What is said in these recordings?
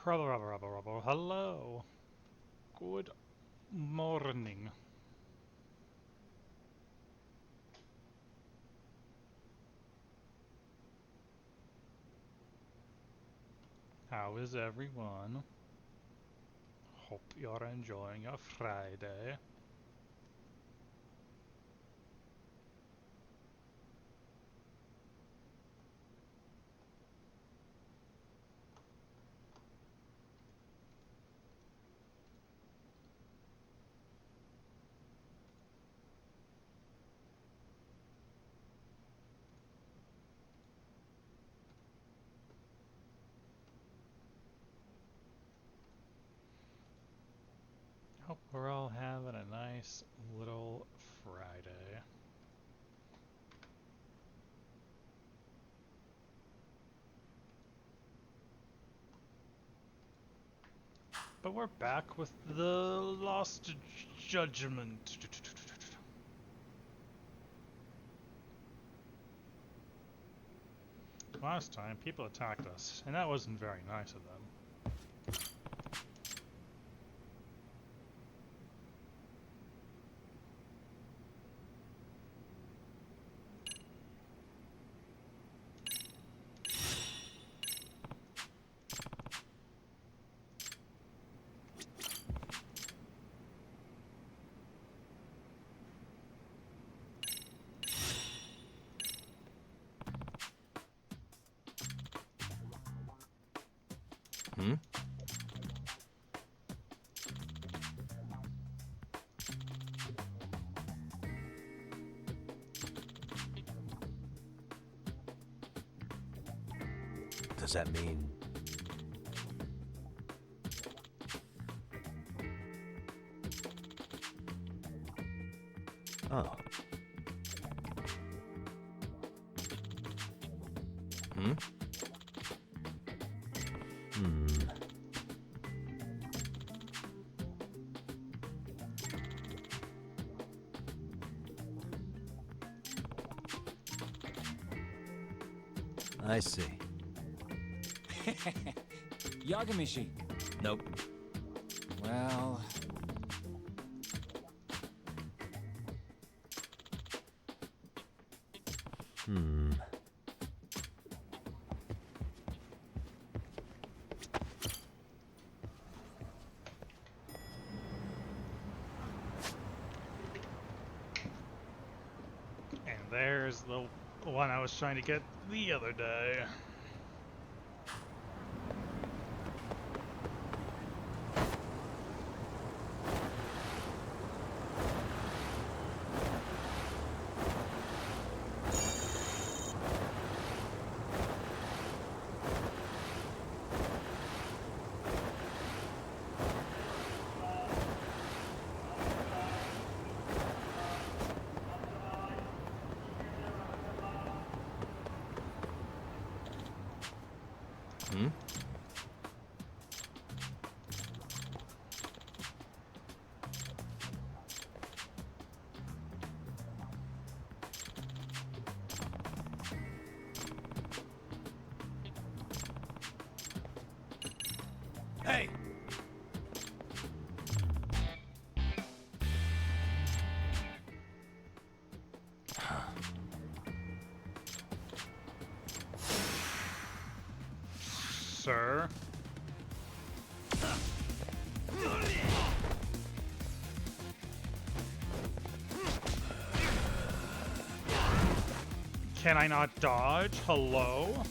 Rubble, rubble, rubble, rubble. Hello. Good morning. How is everyone? Hope you're enjoying your Friday. Hope we're all having a nice little Friday. But we're back with the Lost Judgment. Last time, people attacked us, and that wasn't very nice of them. Hmm? Does that mean... Oh. Hmm? Hmm. I see. Yagamishi. Nope. Well... Hmm. And there's the one I was trying to get the other day. Hmm? Hey! Sir? Can I not dodge? Hello?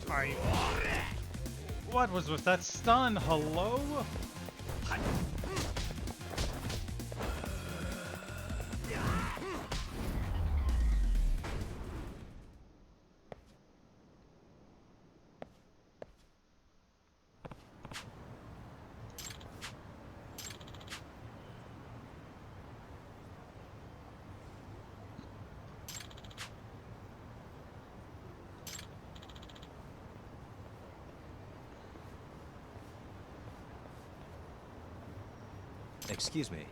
I... What was with that stun? Hello? Excuse me.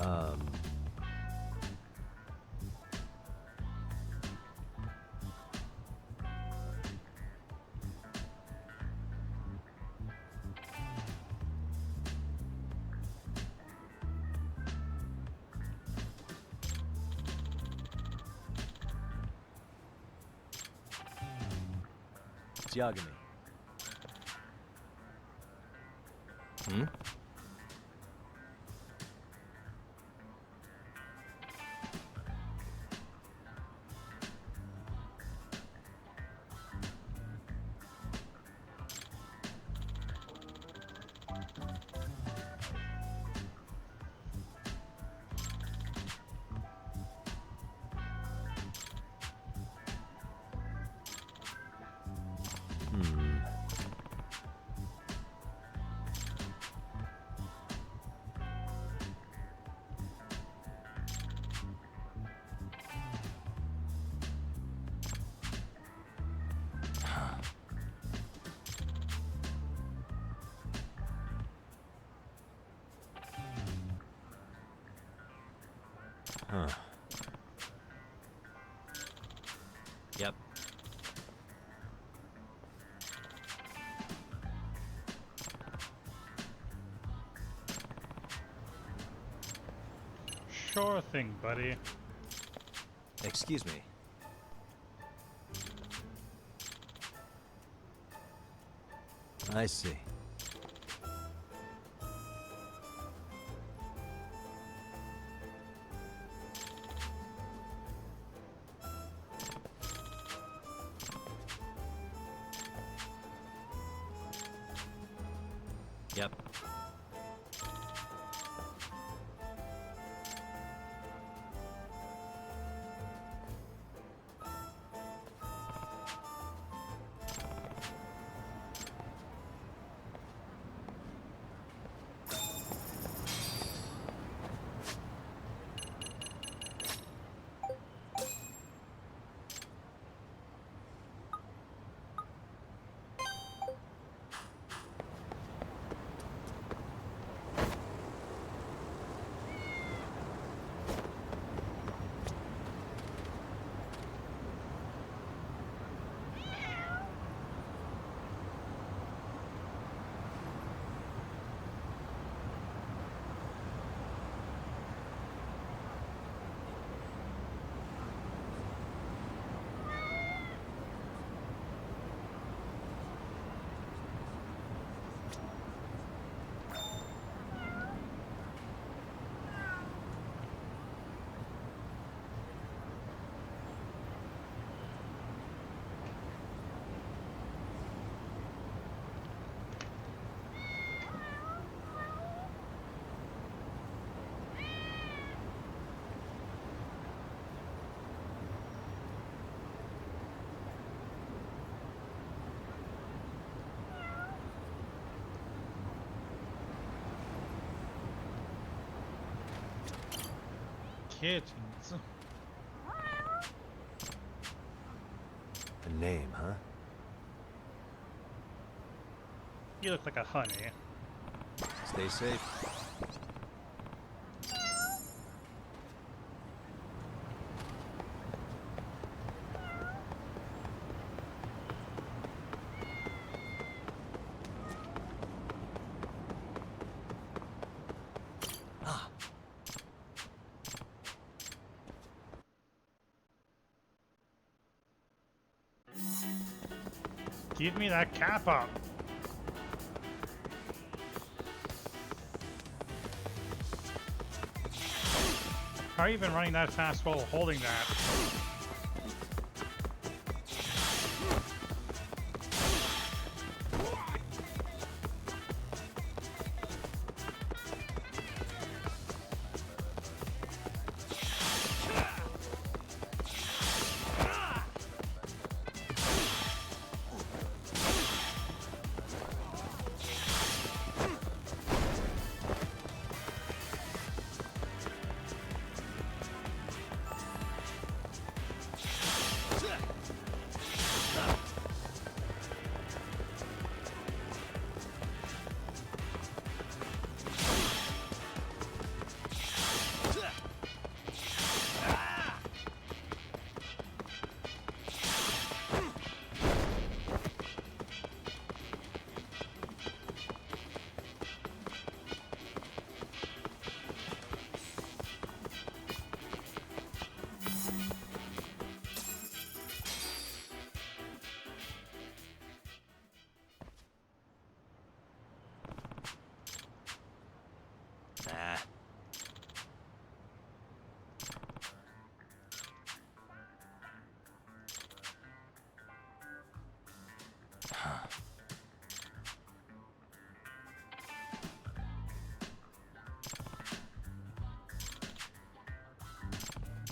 Um. It's Yagami. Hmm? Hmm. Huh. Yep. Sure thing, buddy. Excuse me. I see. Yep. Kittens. A name, huh? You look like a honey. Stay safe. Give me that cap up. How are you even running that fast while holding that?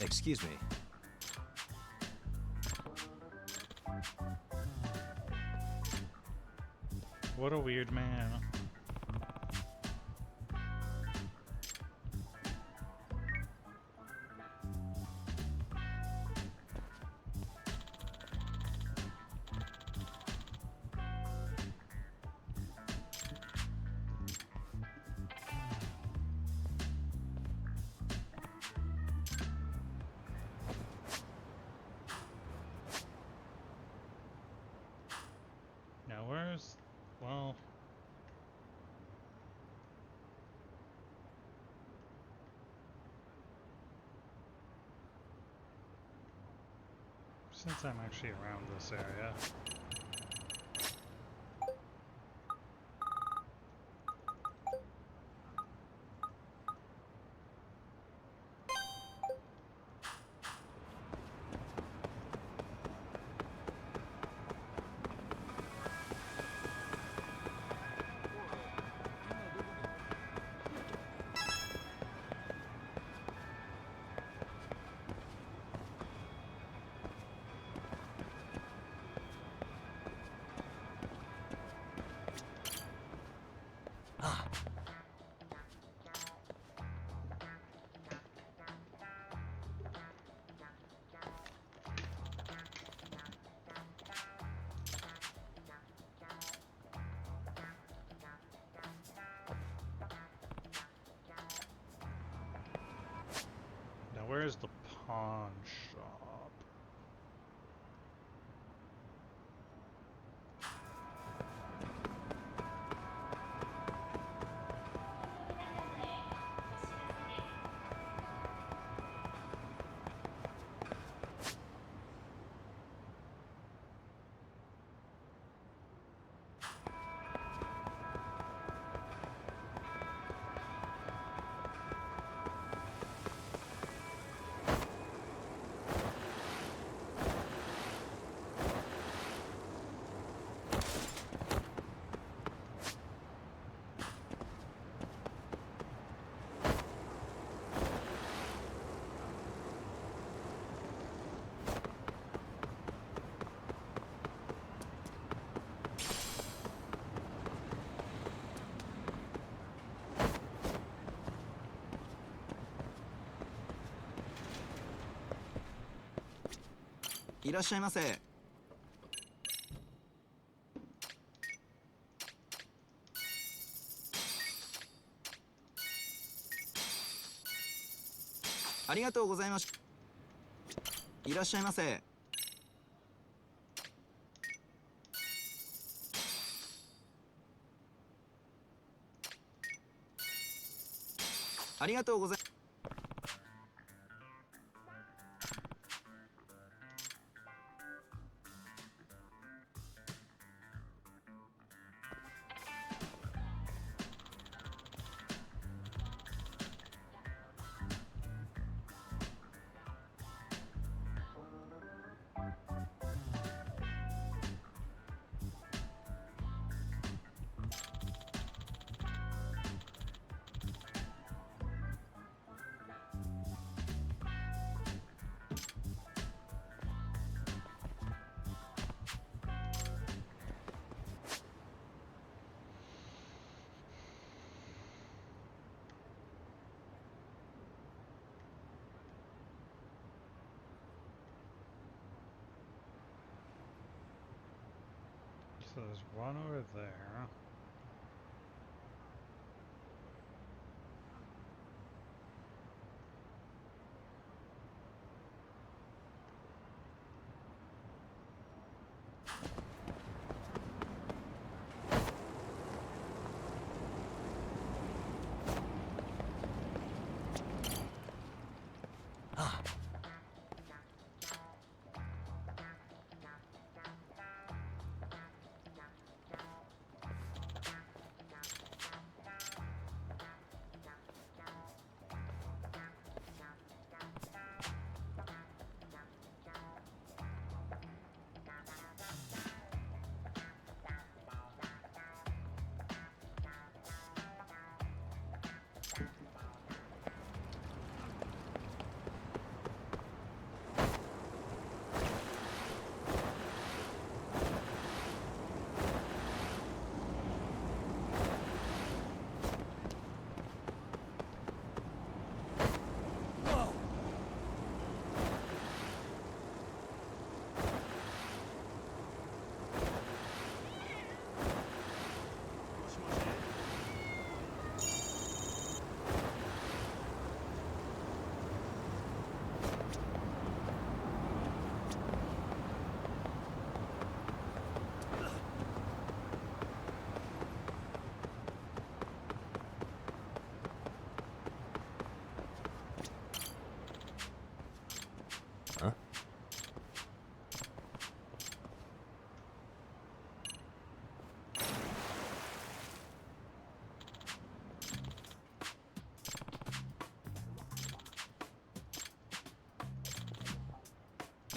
Excuse me. What a weird man. Now where's... well... since I'm actually around this area... Now where's the pawn shop?いらっしゃいませ。ありがとうございました。いらっしゃいませ。ありがとうございます。So there's one over there.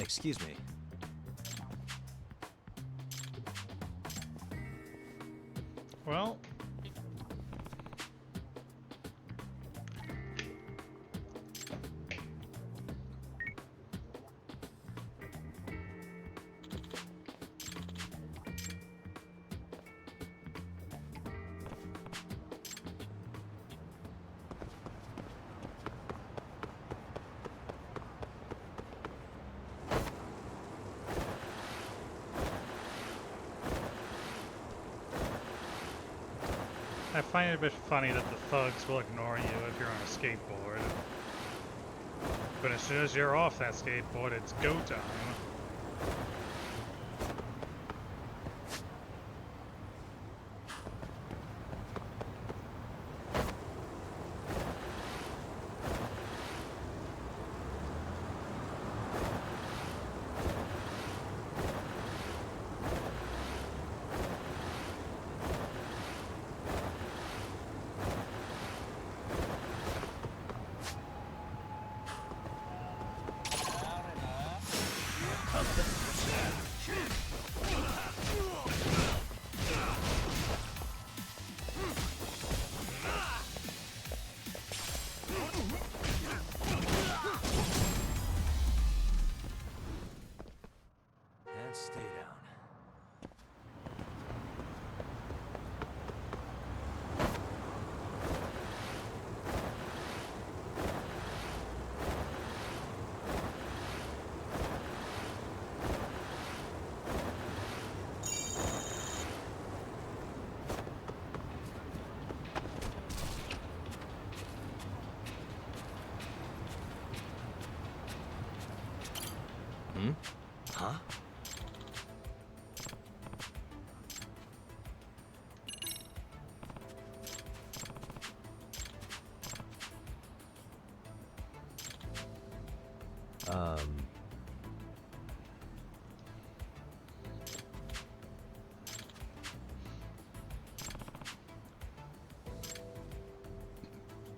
Excuse me. Well, I find it a bit funny that the thugs will ignore you if you're on a skateboard. But as soon as you're off that skateboard, it's go time. And stay down. Hmm? Huh?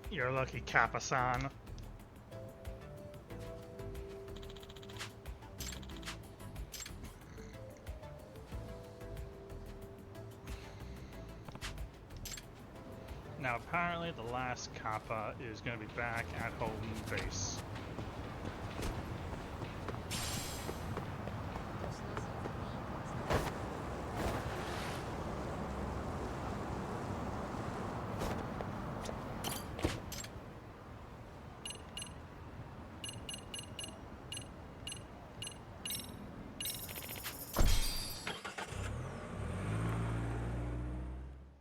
You're lucky, Kappa-san. Now, apparently the last Kappa is going to be back at home base.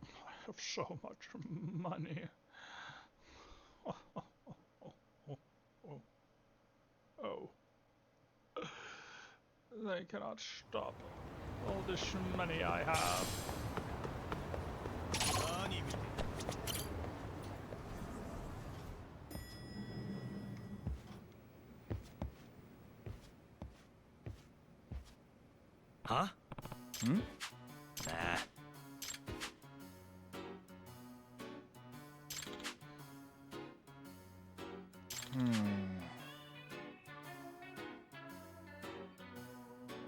I have so much money. Oh. They cannot stop all this money I have. Huh? Hmm? Nah.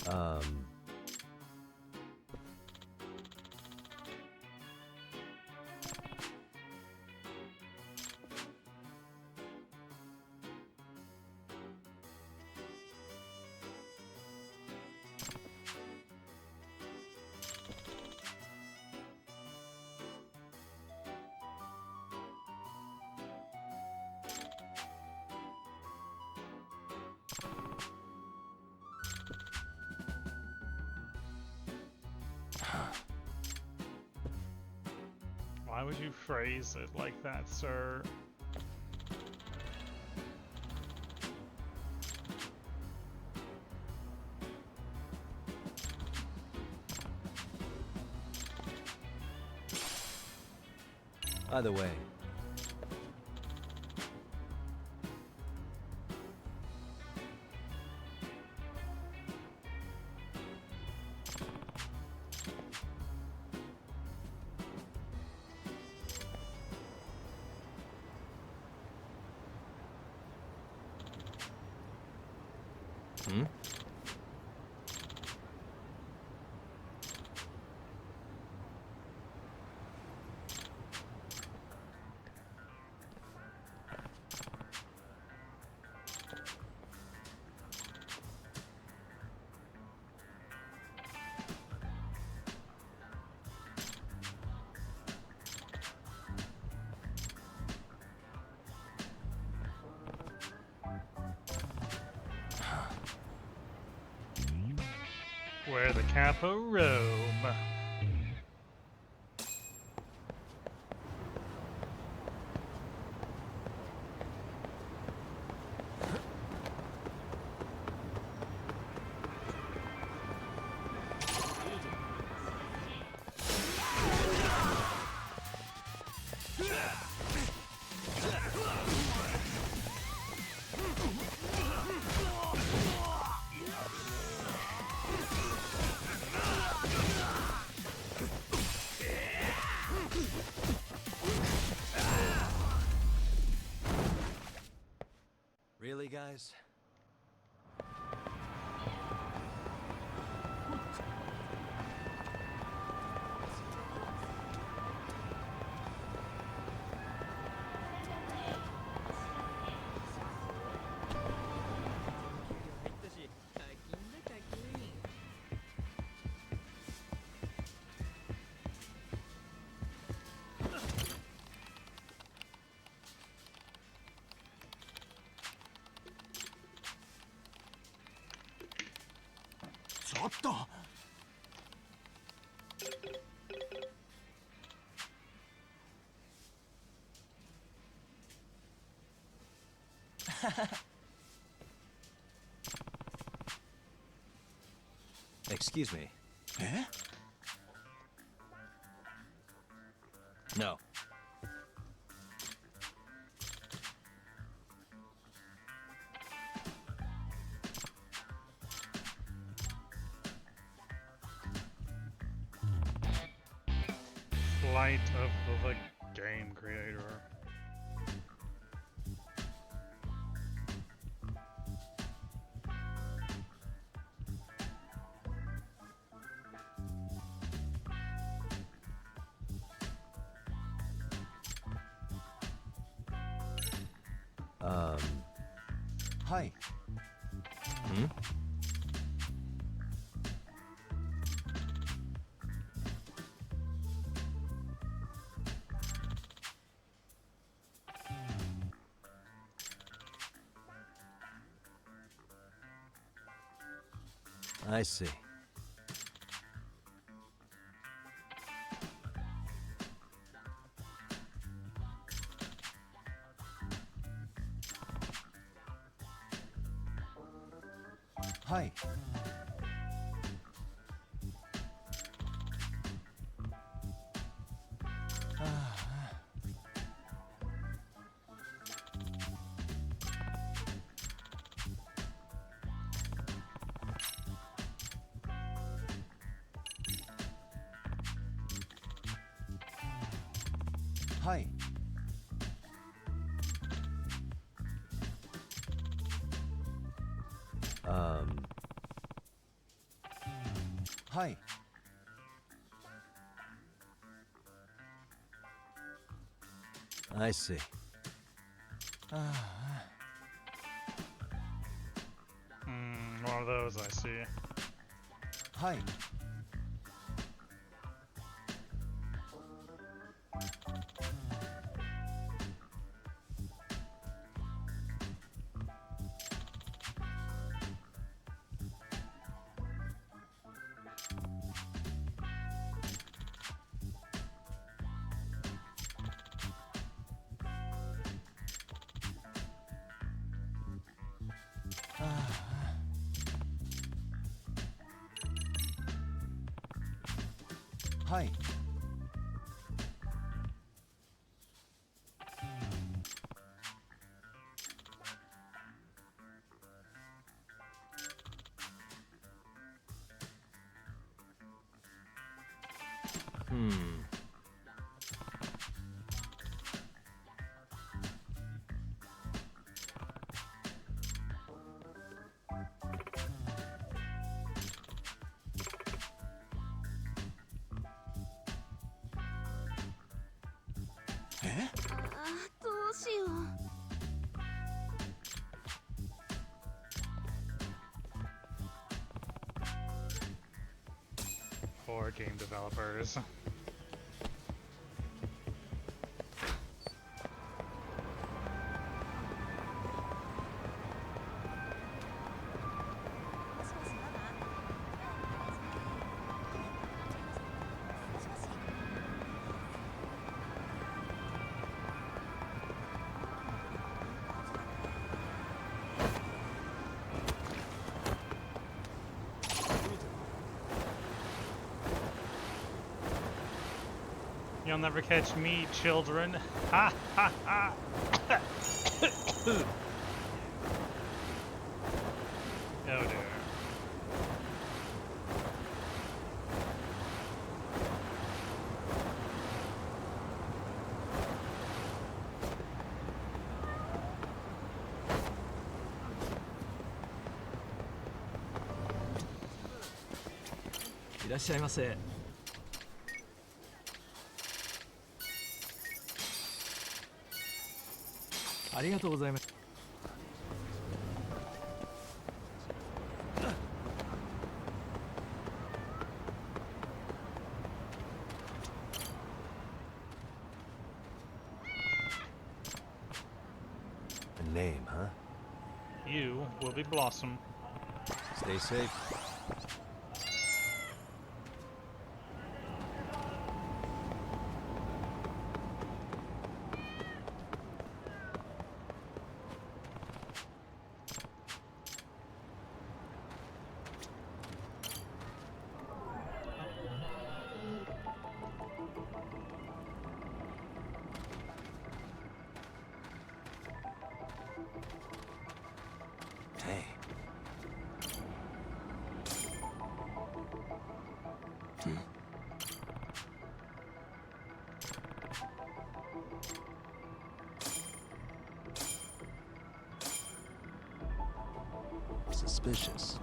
Um... Why would you phrase it like that, sir? Either way. Hmm? where the Kappa roam. Really, guys? Excuse me. Eh? No. Flight of the game creator. Hi. Hmm? I see. Hi. Hi. Hi. I see. One of those I see. Hi. Hi. Hmm. Eh? どうしよう。 Poor game developers. You'll never catch me, children. Ha ha ha! Oh dear.いらっしゃいませ。ありがとうございます。A name, huh? You will be Blossom. Stay safe. Hey. Suspicious.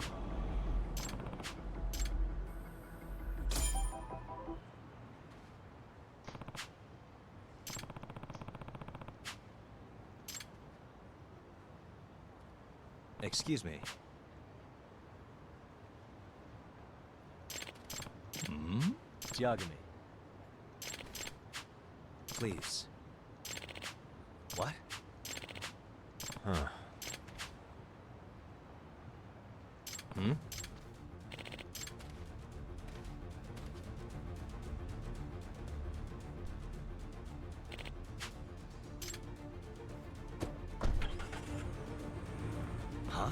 Excuse me. Yagami. Please. What? Huh. Huh?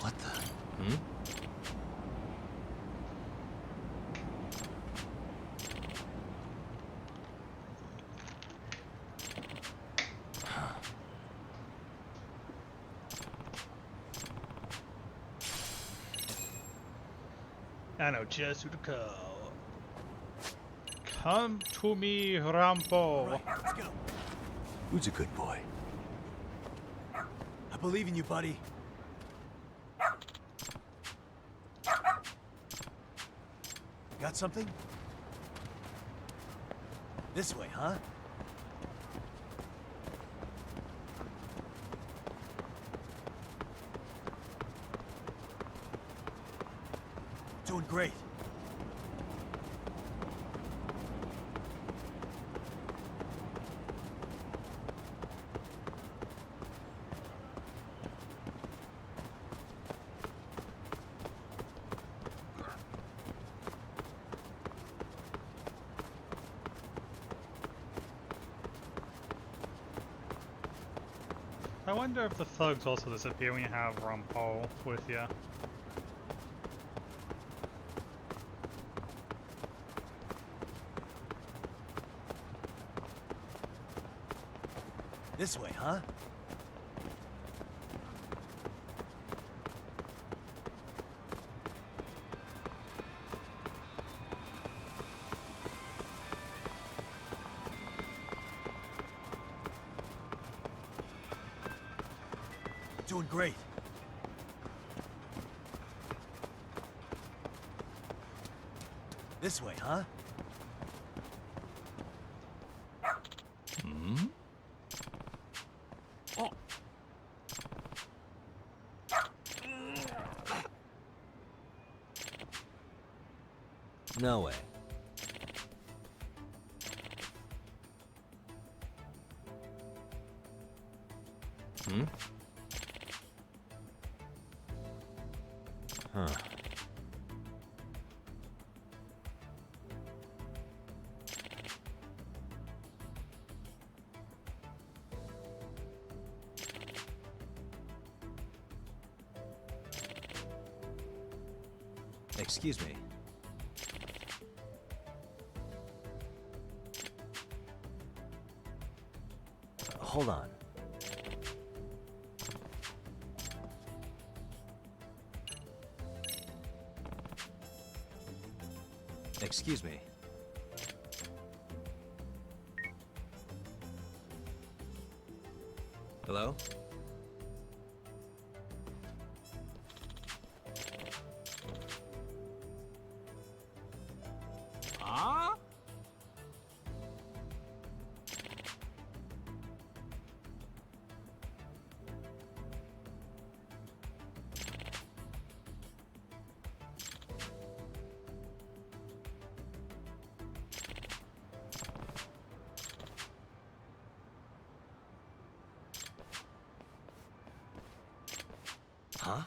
What the? I know just who to call. Come to me, Rampo. Let's go. Who's a good boy? I believe in you, buddy. Got something? This way, huh? Doing great. I wonder if the thugs also disappear when you have Rampo with you. This way, huh? Doing great. This way, huh? No way. Hmm? Huh. Excuse me. Hold on. Excuse me. Hello?あ Huh?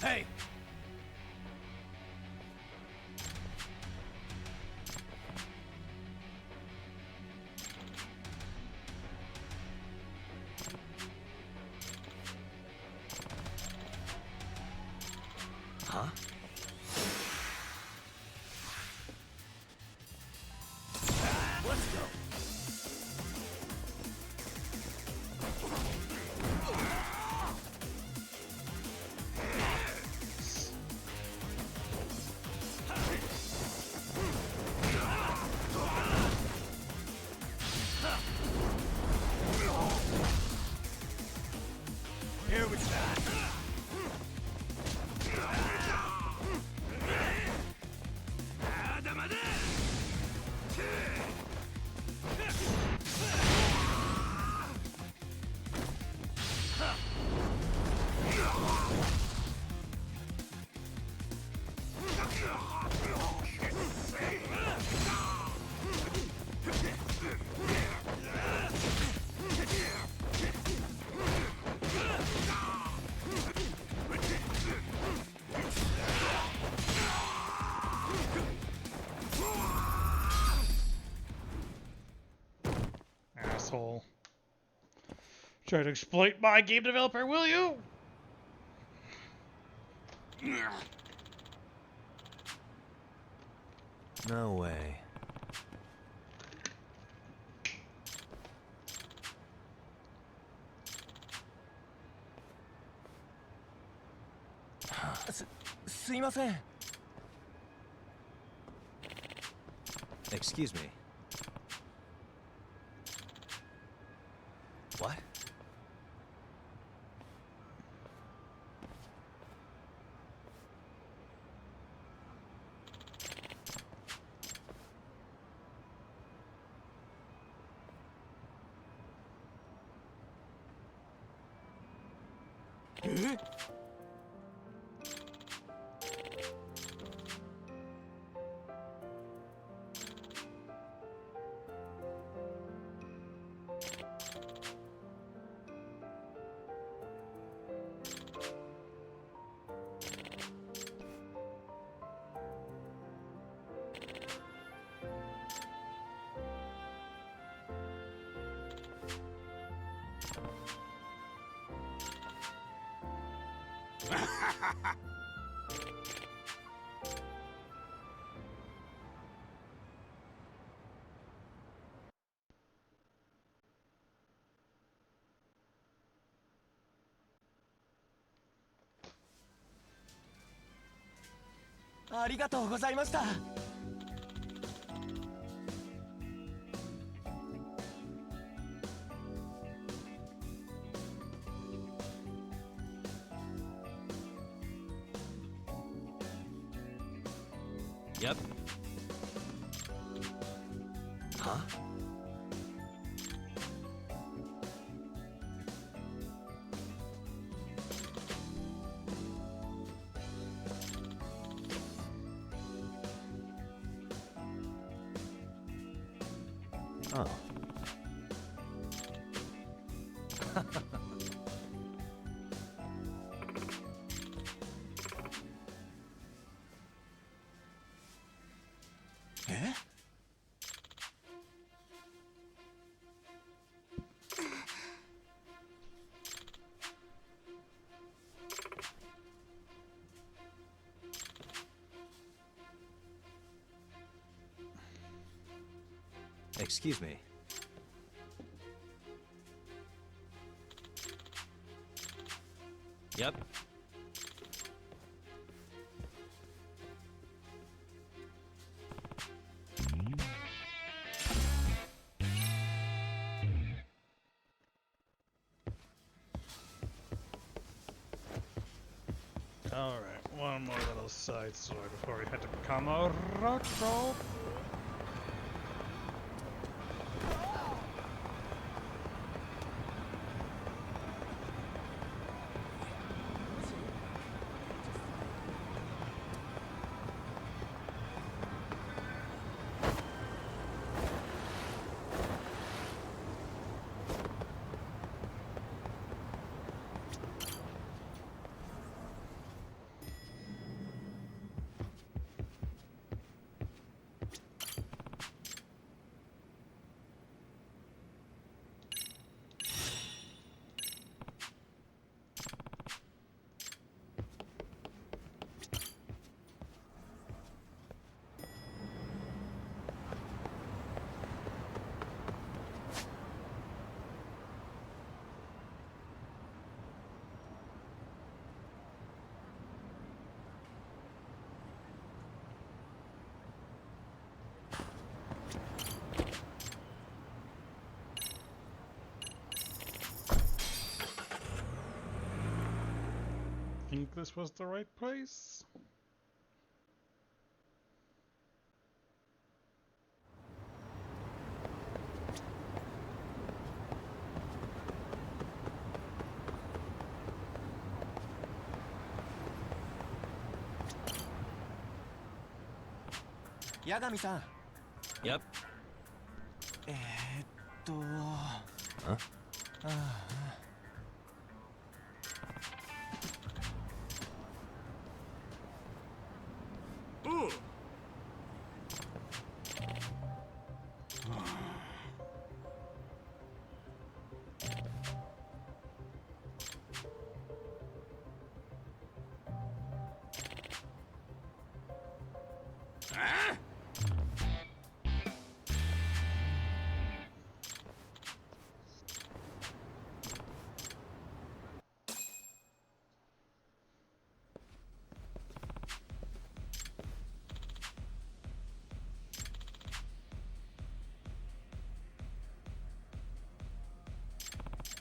Hey! Huh? Let's go. Here we stand. Asshole. Try to exploit my game developer, will you? No way. Excuse me. What? ありがとうございました。Yep. Huh? Oh. Excuse me. Yep. Alright, one more little side story before we head to Kamurocho. Think this was the right place? Yagami さん。 Yep. ああ。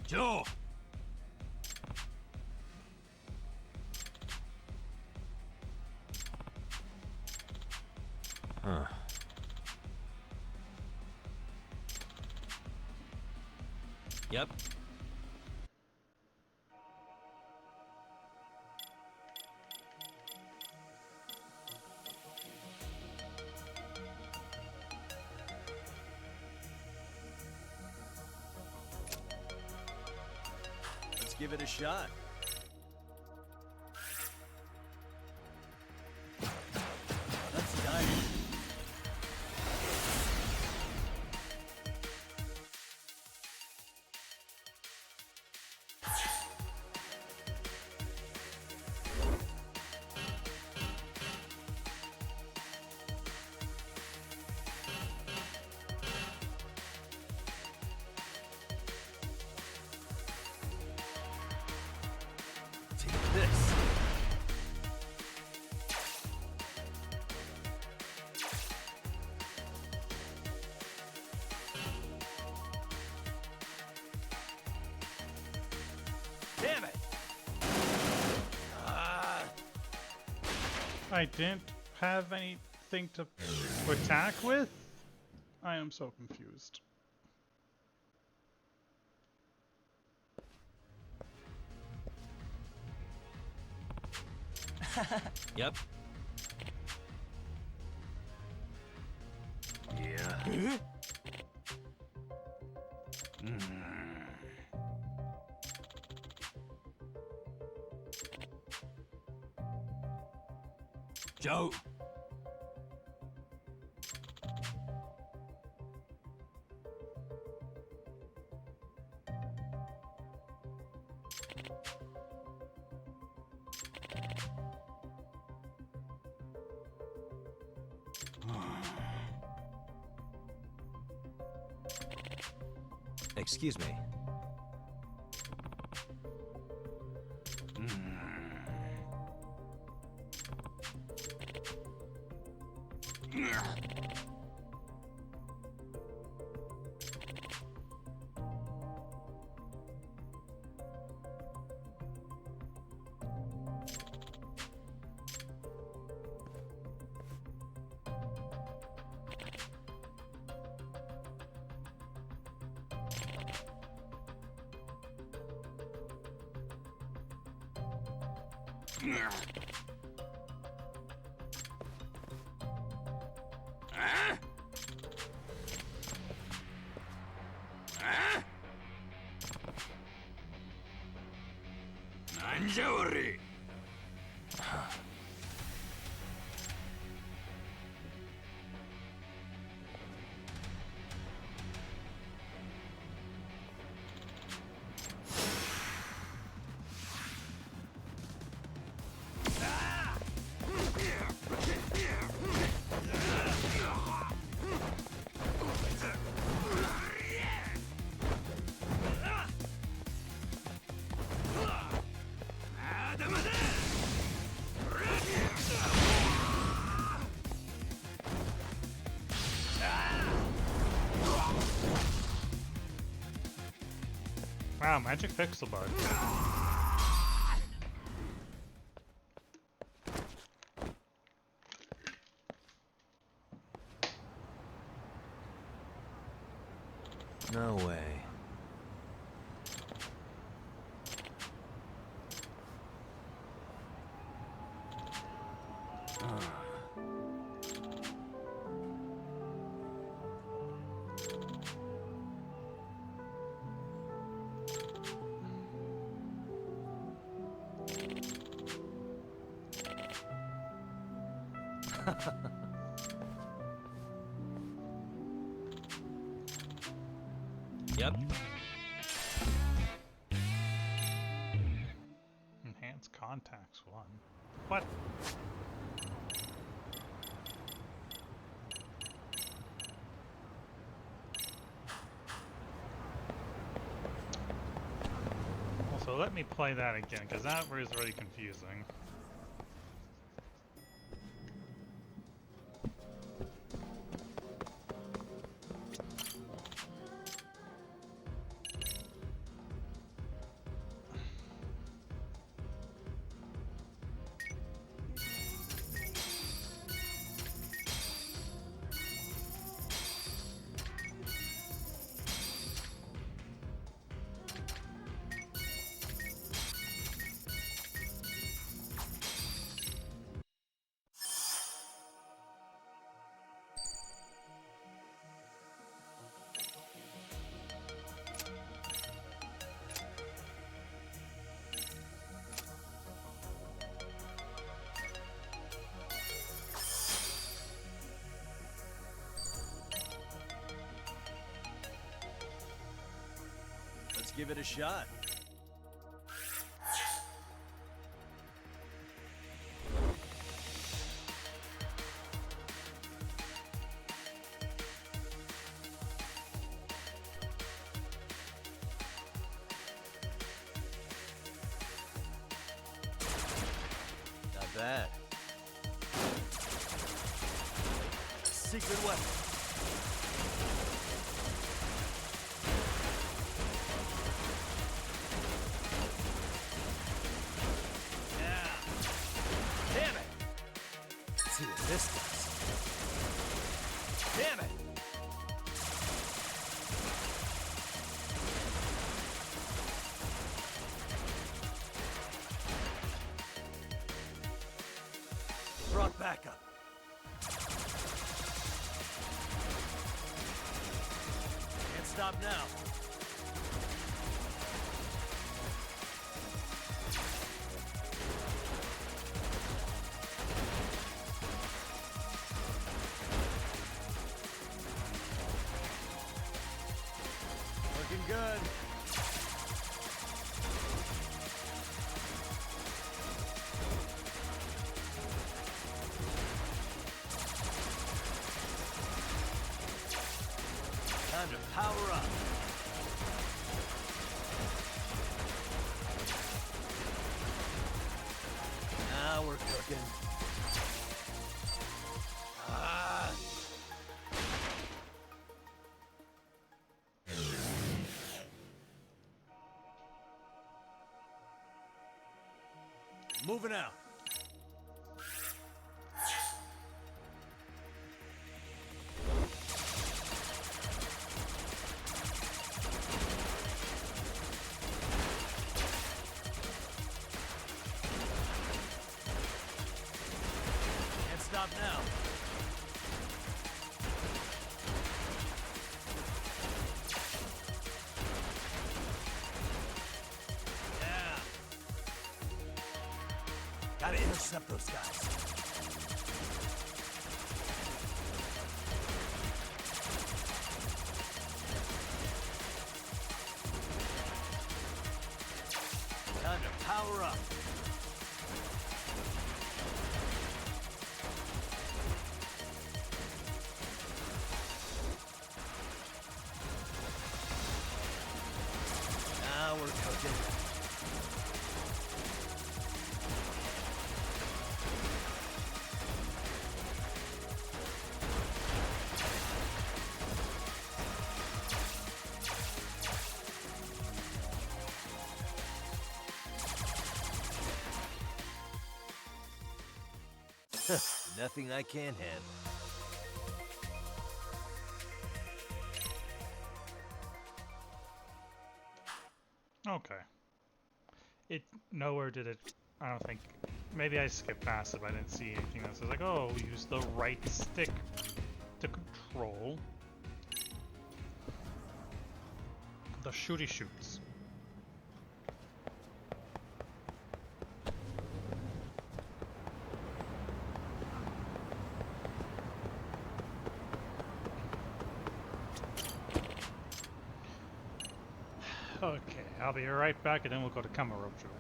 Joe! Huh. Yep. Let's give it a shot. Let's dive. I didn't have anything to attack with? I am so confused. Yep. Yeah. Joe. Excuse me. Anjori. Wow, magic pixel bug. No way. Yep. Enhanced contacts one. What? Also, let me play that again, because that was really confusing. Let's give it a shot. Not bad. Secret weapon. Yeah. Damn it. stop now. Looking good. Time to power up. Now we're cooking. Ah. Moving out. Can't stop now. Yeah. Gotta intercept those guys. Time to power up. Now we're cooking. Nothing I can't handle. Okay. It nowhere did it. I don't think. Maybe I skipped past it, but I didn't see anything that says like, oh, use the right stick to control the shooty shoots. Okay, I'll be right back, and then we'll go to Kamurocho.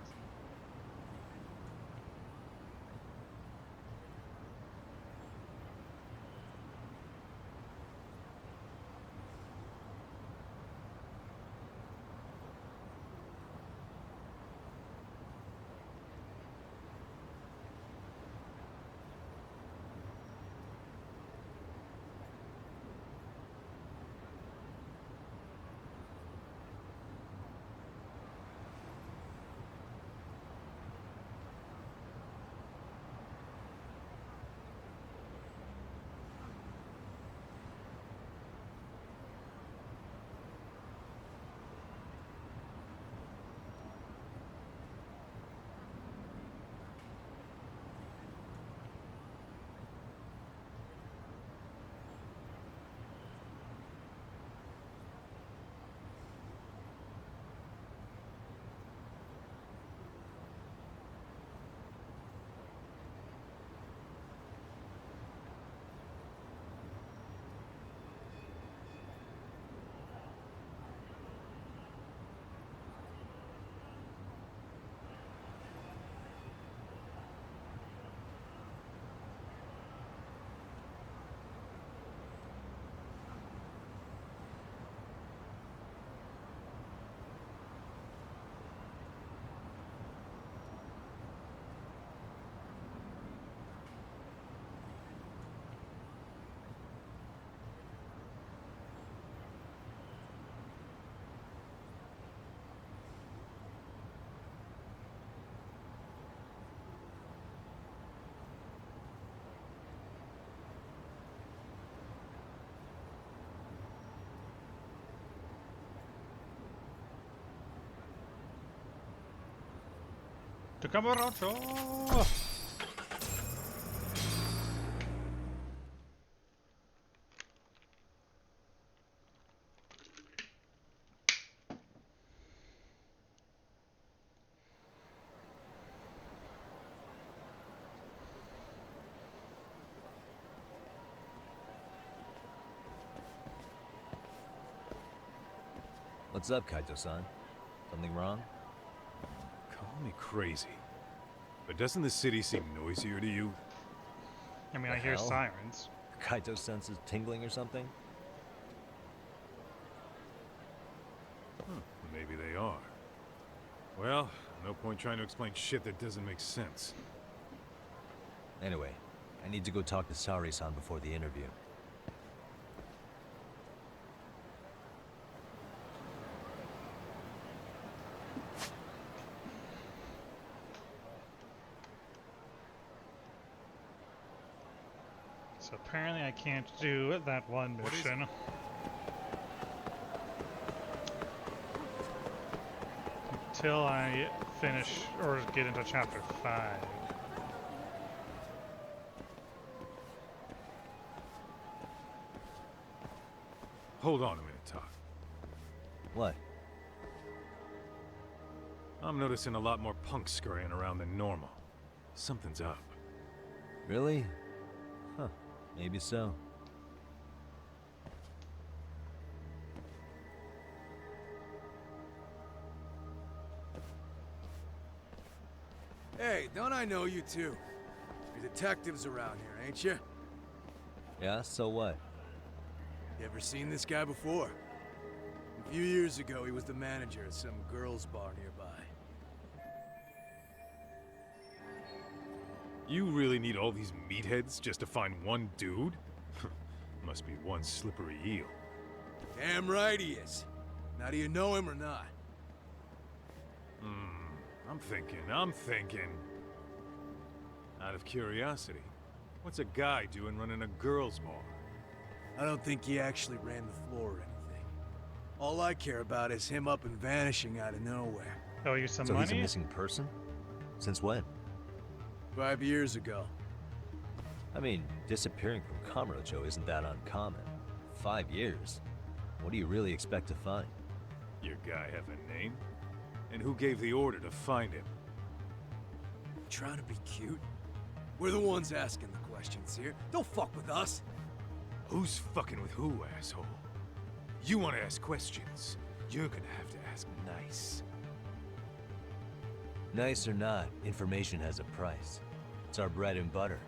To Kamurocho! What's up, Kaito-san? Something wrong? Call me crazy, but doesn't the city seem noisier to you? I mean, The I hear hell? sirens. Kaito senses tingling or something? Maybe they are. Well, no point trying to explain shit that doesn't make sense. Anyway, I need to go talk to Sari-san before the interview. So apparently I can't do that one What is it? mission. Until I finish or get into chapter 5. Hold on a minute, Todd. What? I'm noticing a lot more punks scurrying around than normal. Something's up. Really? Huh. Maybe so. Hey, don't I know you two? You're detectives around here, ain't you? Yeah, so what? You ever seen this guy before? A few years ago, he was the manager at some girls' bar nearby. You really need all these meatheads just to find one dude? Must be one slippery eel. Damn right he is. Now, do you know him or not? I'm thinking. Out of curiosity, what's a guy doing running a girls' bar? I don't think he actually ran the floor or anything. All I care about is him up and vanishing out of nowhere. Oh, you some So he's a money? missing person? Since when? 5 years ago. I mean, disappearing from Kamurocho isn't that uncommon. 5 years? What do you really expect to find? Your guy have a name? And who gave the order to find him? Trying to be cute? We're the ones asking the questions here. Don't fuck with us. Who's fucking with who, asshole? You want to ask questions? You're gonna have to ask nice. Nice or not, information has a price. It's our bread and butter,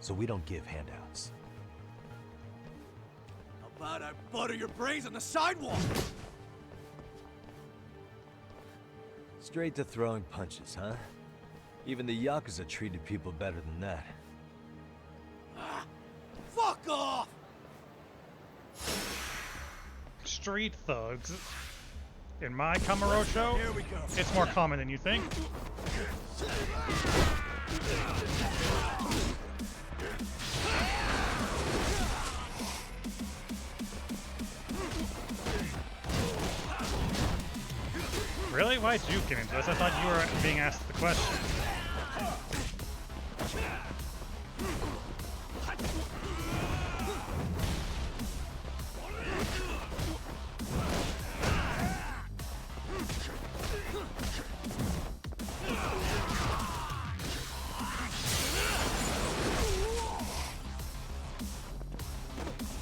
so we don't give handouts. How about I butter your brains on the sidewalk? Straight to throwing punches, huh? Even the Yakuza treated people better than that. Fuck off! Street thugs. In my Kamurocho, Here we go. it's more common than you think. Really? Why did you get into this? I thought you were being asked the question.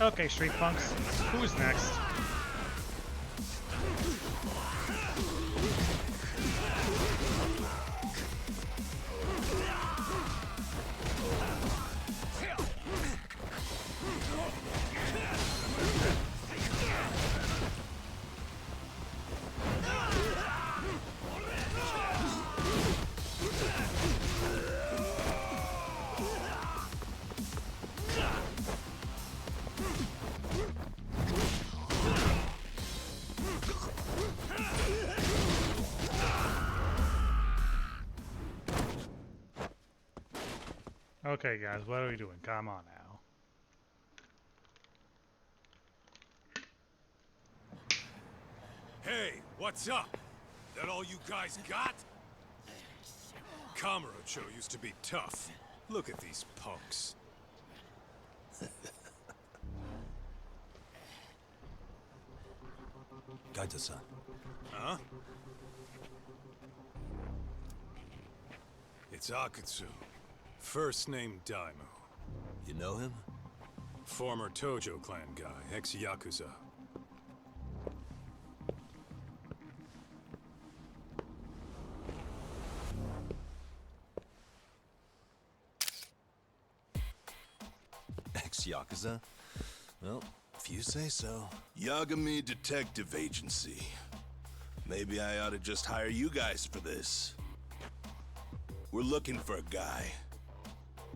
Okay, street punks. Who's next? Okay, guys, what are we doing? Come on now. Hey, what's up? That all you guys got? Kamurocho used to be tough. Look at these punks. Kaito-san. Huh? It's Akutsu. First name Daimyo. You know him? Former Tojo clan guy, ex-Yakuza. ex-Yakuza? Well, if you say so. Yagami Detective Agency. Maybe I ought to just hire you guys for this. We're looking for a guy.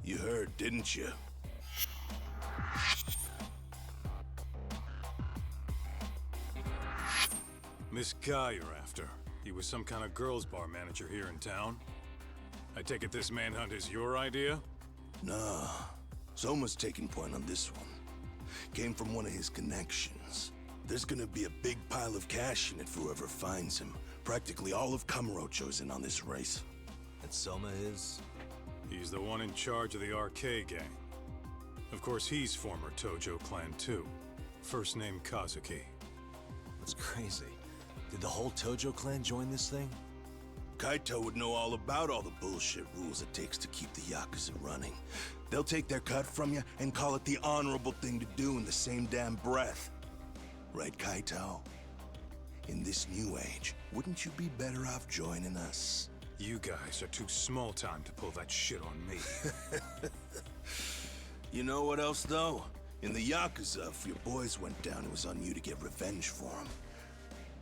You heard, didn't you? This guy you're after, he was some kind of girls' bar manager here in town? I take it this manhunt is your idea? Nah. Soma's taking point on this one. Came from one of his connections. There's gonna be a big pile of cash in it for whoever finds him. Practically all of Kamurocho's in on this race. And Soma is? He's the one in charge of the RK gang. Of course, he's former Tojo clan too. First name Kazuki. That's crazy. Did the whole Tojo clan join this thing? Kaito would know all about all the bullshit rules it takes to keep the Yakuza running. They'll take their cut from you and call it the honorable thing to do in the same damn breath. Right, Kaito? In this new age, wouldn't you be better off joining us? You guys are too small time to pull that shit on me. You know what else, though? In the Yakuza, if your boys went down, it was on you to get revenge for them.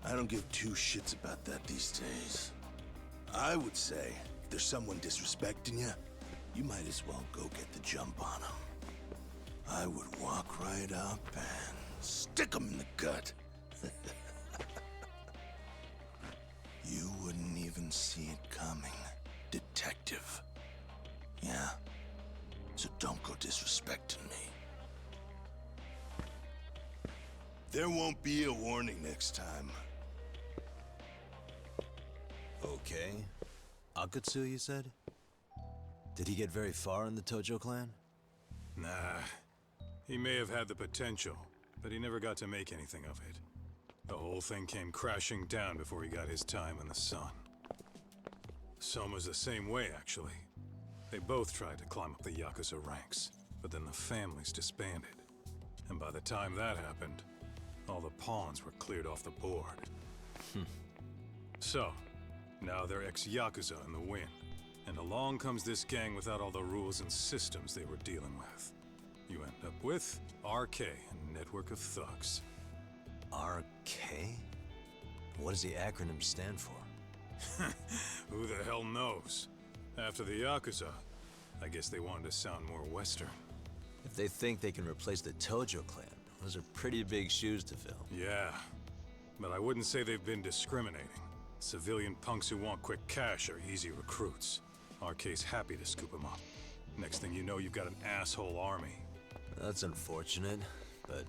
I don't give two shits about that these days. I would say, if there's someone disrespecting you, you might as well go get the jump on them. I would walk right up and stick them in the gut. You wouldn't even see it coming, detective. Yeah? So don't go disrespecting me. There won't be a warning next time. Okay. Akatsu, you said? Did he get very far in the Tojo clan? Nah. He may have had the potential, but he never got to make anything of it. The whole thing came crashing down before he got his time in the sun. Soma's the same way, actually. They both tried to climb up the Yakuza ranks, but then the families disbanded. And by the time that happened, all the pawns were cleared off the board. So, now they're ex-Yakuza in the wind. And along comes this gang without all the rules and systems they were dealing with. You end up with RK, a network of thugs. RK? What does the acronym stand for? Who the hell knows? After the Yakuza, I guess they wanted to sound more Western. If they think they can replace the Tojo clan, those are pretty big shoes to fill. Yeah, but I wouldn't say they've been discriminating. Civilian punks who want quick cash are easy recruits. RK's happy to scoop them up. Next thing you know, you've got an asshole army. That's unfortunate, but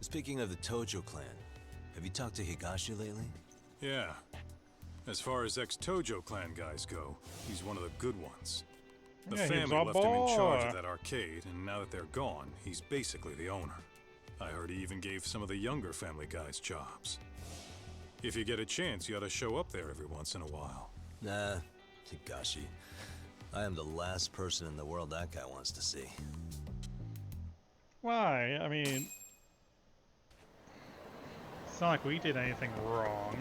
speaking of the Tojo clan, have you talked to Higashi lately? Yeah. As far as ex-Tojo clan guys go, he's one of the good ones. The Yeah, he's family our left him in charge boy. of that arcade, and now that they're gone, he's basically the owner. I heard he even gave some of the younger family guys jobs. If you get a chance, you ought to show up there every once in a while. Nah, Higashi. I am the last person in the world that guy wants to see. Why? I mean, it's not like we did anything wrong.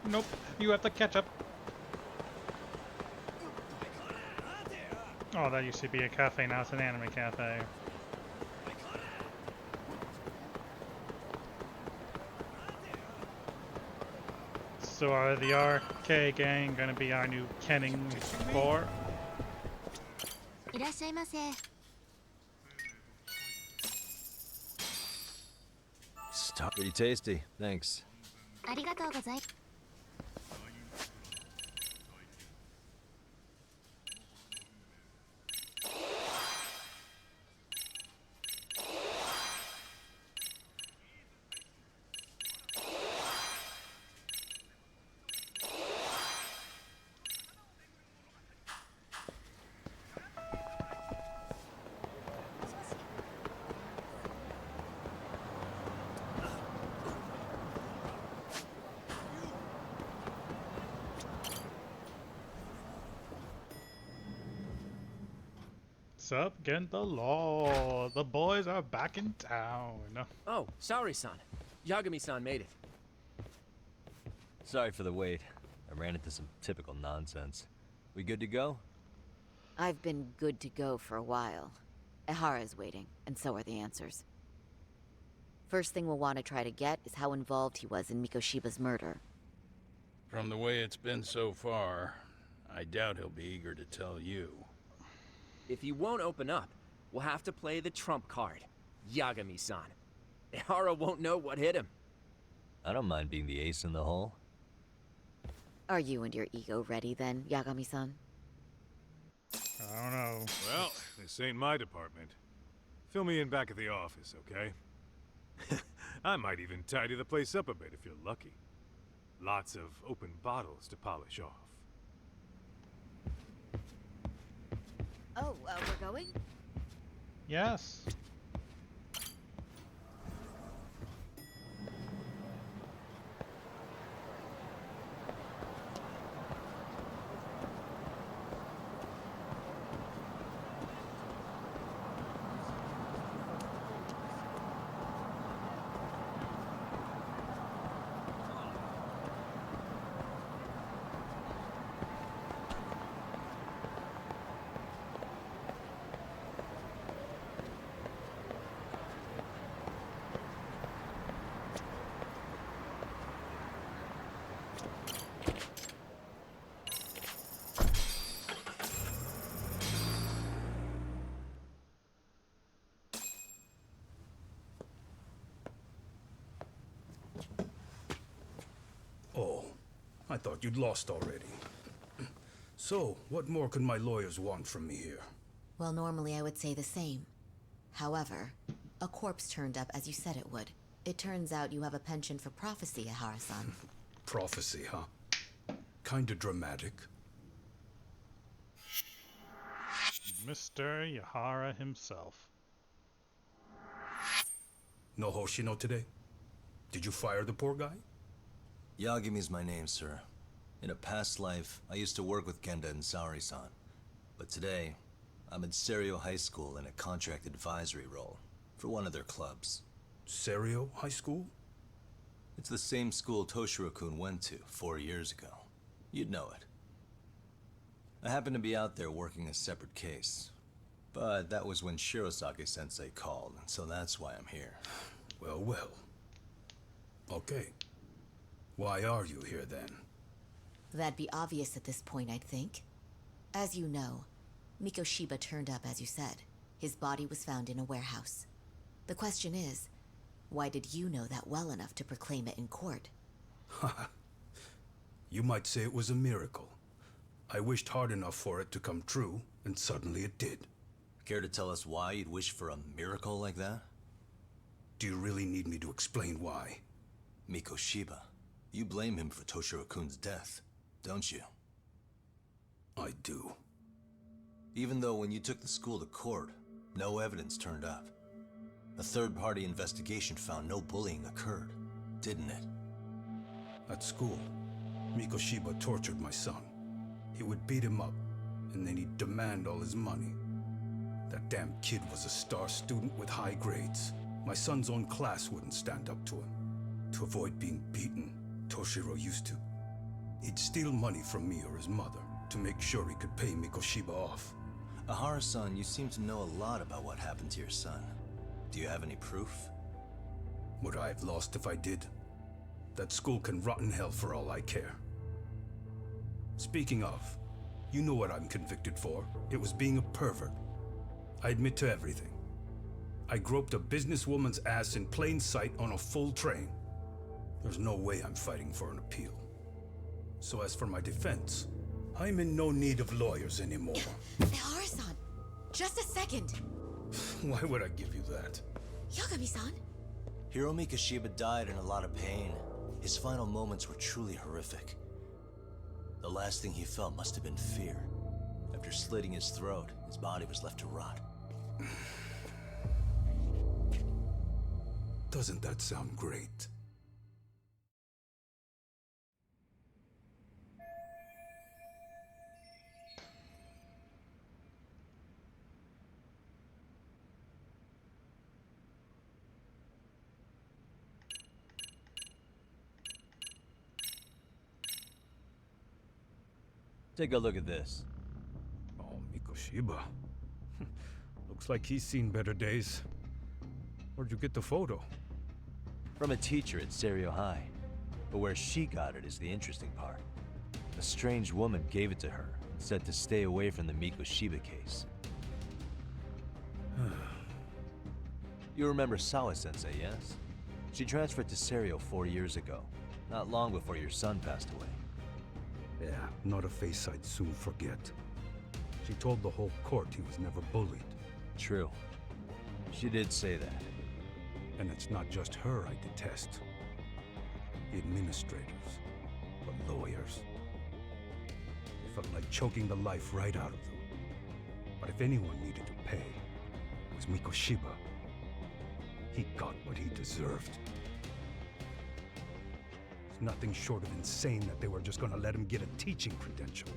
Nope, you have to catch up. Oh, that used to be a cafe, now it's an anime cafe. So are the RK gang gonna be our new Kenning Core? いらっしゃいませ。 Pretty tasty, thanks. ありがとうございます。What's up, Genta Law? The boys are back in town. Oh, sorry-san. Yagami-san made it. Sorry for the wait. I ran into some typical nonsense. We good to go? I've been good to go for a while. Ehara's waiting, and so are the answers. First thing we'll want to try to get is how involved he was in Mikoshiba's murder. From the way it's been so far, I doubt he'll be eager to tell you. If he won't open up, we'll have to play the trump card. Yagami-san. Ehara won't know what hit him. I don't mind being the ace in the hole. Are you and your ego ready then, Yagami-san? I don't know. Well, this ain't my department. Fill me in back at the office, okay? I might even tidy the place up a bit if you're lucky. Lots of open bottles to polish off. Oh, we're going? Yes. Oh, I thought you'd lost already. So, what more could my lawyers want from me here? Well, normally I would say the same. However, a corpse turned up as you said it would. It turns out you have a penchant for prophecy, Ehara-san. Prophecy, huh? Kinda dramatic. Mr. Yahara himself. No Hoshino today? Did you fire the poor guy? Yagami's my name, sir. In a past life, I used to work with Genda and Saori-san. But today, I'm at Serio High School in a contract advisory role for one of their clubs. Serio High School? It's the same school Toshiro-kun went to 4 years ago. You'd know it. I happened to be out there working a separate case. But that was when Shirosake-sensei called, and so that's why I'm here. Well, well. Okay. Why are you here then? That'd be obvious at this point, I'd think. As you know, Mikoshiba turned up as you said. His body was found in a warehouse. The question is, why did you know that well enough to proclaim it in court? You might say it was a miracle. I wished hard enough for it to come true, and suddenly it did. Care to tell us why you'd wish for a miracle like that? Do you really need me to explain why? Mikoshiba. You blame him for Toshiro-kun's death, don't you? I do. Even though when you took the school to court, no evidence turned up. A third-party investigation found no bullying occurred, didn't it? At school, Mikoshiba tortured my son. He would beat him up, and then he'd demand all his money. That damn kid was a star student with high grades. My son's own class wouldn't stand up to him. To avoid being beaten, Toshiro used to. He'd steal money from me or his mother to make sure he could pay Mikoshiba off. Ehara-san, you seem to know a lot about what happened to your son. Do you have any proof? Would I have lost if I did? That school can rot in hell for all I care. Speaking of, you know what I'm convicted for. It was being a pervert. I admit to everything. I groped a businesswoman's ass in plain sight on a full train. There's no way I'm fighting for an appeal. So as for my defense, I'm in no need of lawyers anymore. Ehara-san, just a second. Why would I give you that? Yagami-san? Hiro Mikoshiba died in a lot of pain. His final moments were truly horrific. The last thing he felt must have been fear. After slitting his throat, his body was left to rot. Doesn't that sound great? Take a look at this. Oh, Mikoshiba. Looks like he's seen better days. Where'd you get the photo? From a teacher at Serio High. But where she got it is the interesting part. A strange woman gave it to her and said to stay away from the Mikoshiba case. You remember Sawa-sensei, yes? She transferred to Serio 4 years ago, not long before your son passed away. Yeah, not a face I'd soon forget. She told the whole court he was never bullied. True. She did say that. And it's not just her I detest. The administrators, the lawyers. It felt like choking the life right out of them. But if anyone needed to pay, it was Mikoshiba. He got what he deserved. It's nothing short of insane that they were just gonna let him get a teaching credential.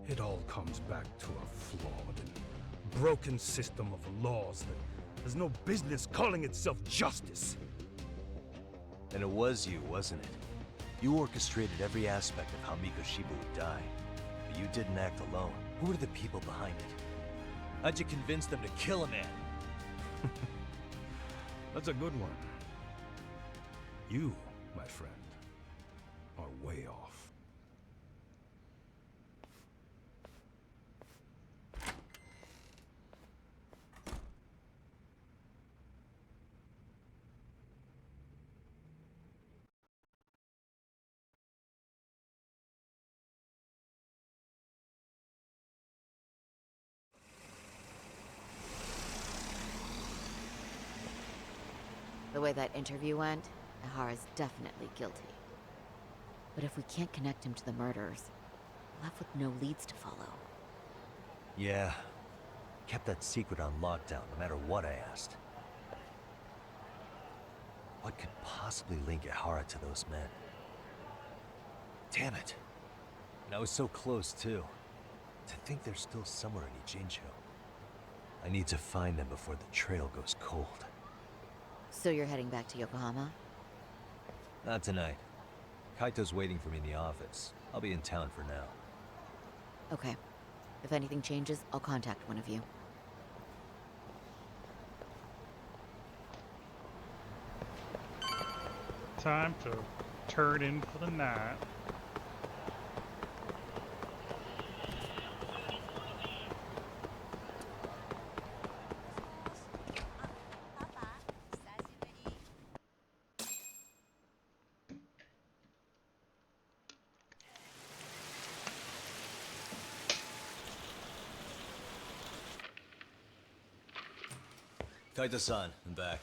It all comes back to a flawed and broken system of laws that has no business calling itself justice. And it was you, wasn't it? You orchestrated every aspect of how Mikoshiba would die. But you didn't act alone. Who were the people behind it? How'd you convince them to kill a man? That's a good one. You, my friend, are way off. The way that interview went, Ihara's definitely guilty. But if we can't connect him to the murderers, we're left with no leads to follow. Yeah. Kept that secret on lockdown, no matter what I asked. What could possibly link Ihara to those men? Damn it. And I was so close, too. To think they're still somewhere in Ijincho. I need to find them before the trail goes cold. So you're heading back to Yokohama? Not tonight. Kaito's waiting for me in the office. I'll be in town for now. Okay. If anything changes, I'll contact one of you. Time to turn in for the night. Kaito-san, I'm back.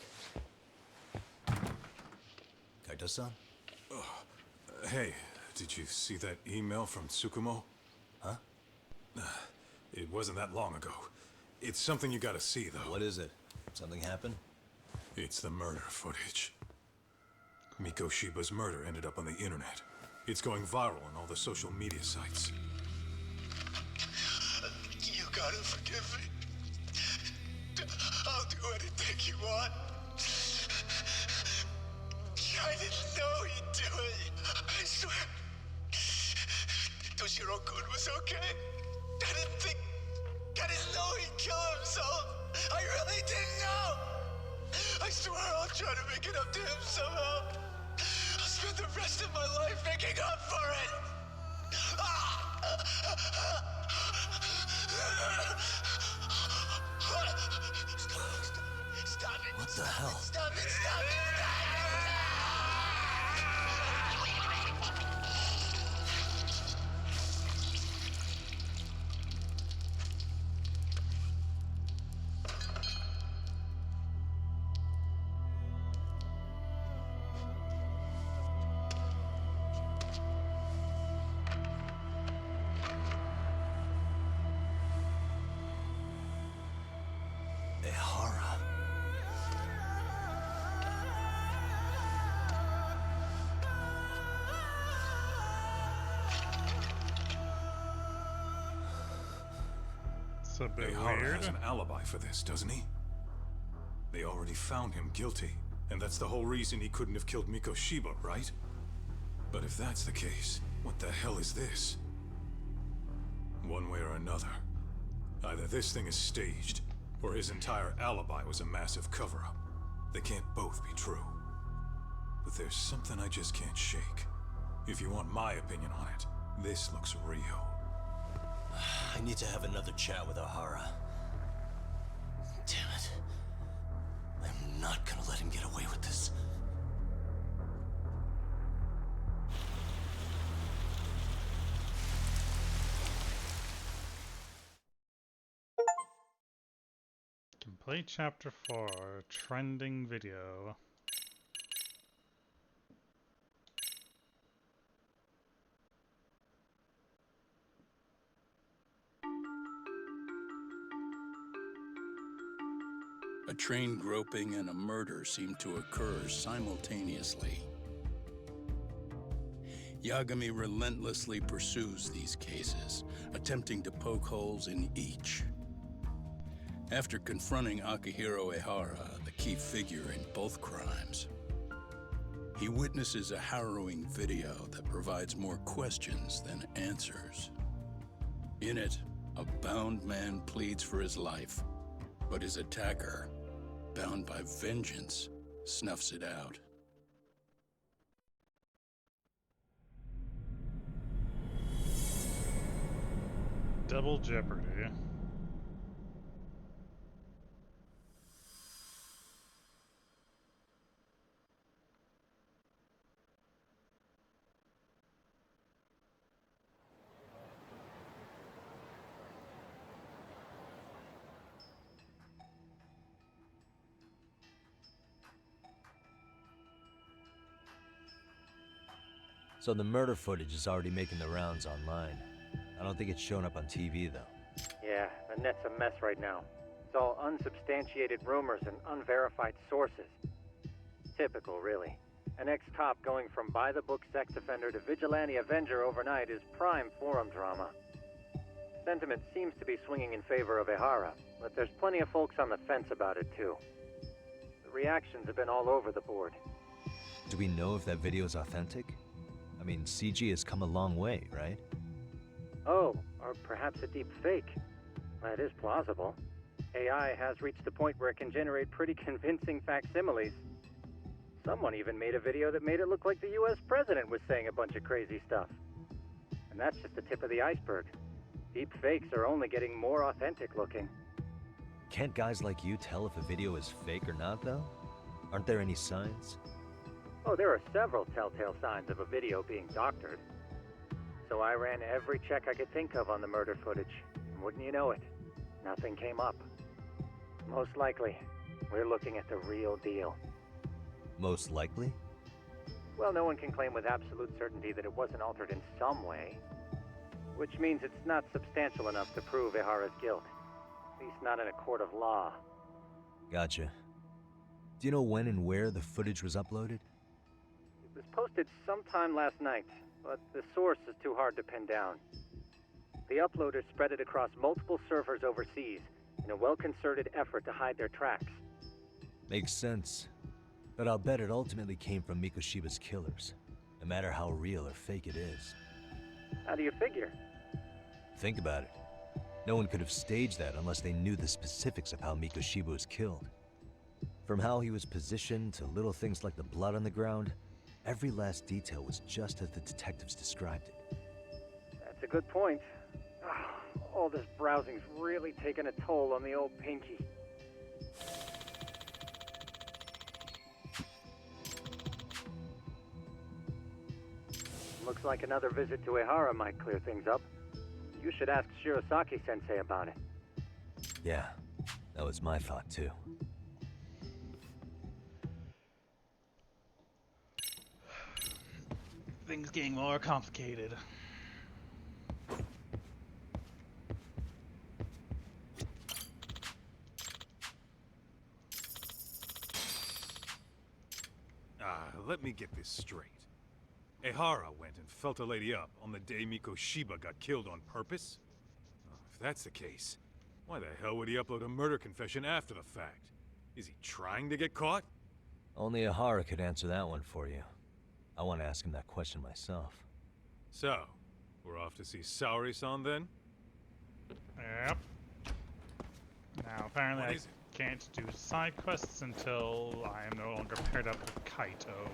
Kaito-san? Hey, did you see that email from Tsukumo? Huh? It wasn't that long ago. It's something you gotta see, though. What is it? Something happened? It's the murder footage. Mikoshiba's murder ended up on the internet. It's going viral on all the social media sites. You gotta forgive me. I'll do anything you want. I didn't know he'd do it. I swear. Toshiro-kun was okay. I didn't know he'd kill himself. I really didn't know. I swear I'll try to make it up to him somehow. I'll spend the rest of my life making up for it. Stop it. What the hell? Stop it. Stop it. It's a bit Ihara weird. has an alibi for this, doesn't he? They already found him guilty, and that's the whole reason he couldn't have killed Mikoshiba, right? But if that's the case, what the hell is this? One way or another. Either this thing is staged, or his entire alibi was a massive cover-up. They can't both be true. But there's something I just can't shake. If you want my opinion on it, this looks real. I need to have another chat with O'Hara. Damn it. I'm not gonna let him get away with this. Complete chapter 4, trending video. A train groping and a murder seem to occur simultaneously. Yagami relentlessly pursues these cases, attempting to poke holes in each. After confronting Akihiro Ehara, the key figure in both crimes, he witnesses a harrowing video that provides more questions than answers. In it, a bound man pleads for his life, but his attacker, bound by vengeance, snuffs it out. Double Jeopardy. So the murder footage is already making the rounds online. I don't think it's showing up on TV, though. Yeah, the net's a mess right now. It's all unsubstantiated rumors and unverified sources. Typical, really. An ex-cop going from by-the-book sex offender to vigilante avenger overnight is prime forum drama. Sentiment seems to be swinging in favor of Ehara, but there's plenty of folks on the fence about it, too. The reactions have been all over the board. Do we know if that video is authentic? I mean, CG has come a long way, right? Oh, or perhaps a deep fake. That is plausible. AI has reached the point where it can generate pretty convincing facsimiles. Someone even made a video that made it look like the US president was saying a bunch of crazy stuff. And that's just the tip of the iceberg. Deep fakes are only getting more authentic looking. Can't guys like you tell if a video is fake or not, though? Aren't there any signs? Oh, there are several telltale signs of a video being doctored. So I ran every check I could think of on the murder footage. And wouldn't you know it, nothing came up. Most likely, we're looking at the real deal. Most likely? Well, no one can claim with absolute certainty that it wasn't altered in some way. Which means it's not substantial enough to prove Ehara's guilt. At least not in a court of law. Gotcha. Do you know when and where the footage was uploaded? It was posted sometime last night, but the source is too hard to pin down. The uploaders spread it across multiple servers overseas in a well-concerted effort to hide their tracks. Makes sense. But I'll bet it ultimately came from Mikoshiba's killers, no matter how real or fake it is. How do you figure? Think about it. No one could have staged that unless they knew the specifics of how Mikoshiba was killed. From how he was positioned to little things like the blood on the ground, every last detail was just as the detectives described it. That's a good point. All this browsing's really taken a toll on the old pinky. Looks like another visit to Ehara might clear things up. You should ask Shirosaki-sensei about it. Yeah, that was my thought too. Things getting more complicated. Let me get this straight. Ehara went and felt a lady up on the day Mikoshiba got killed on purpose? If that's the case, why the hell would he upload a murder confession after the fact? Is he trying to get caught? Only Ehara could answer that one for you. I want to ask him that question myself. So, we're off to see Saori-san then? Yep. Now, apparently I can't do side quests until I am no longer paired up with Kaito.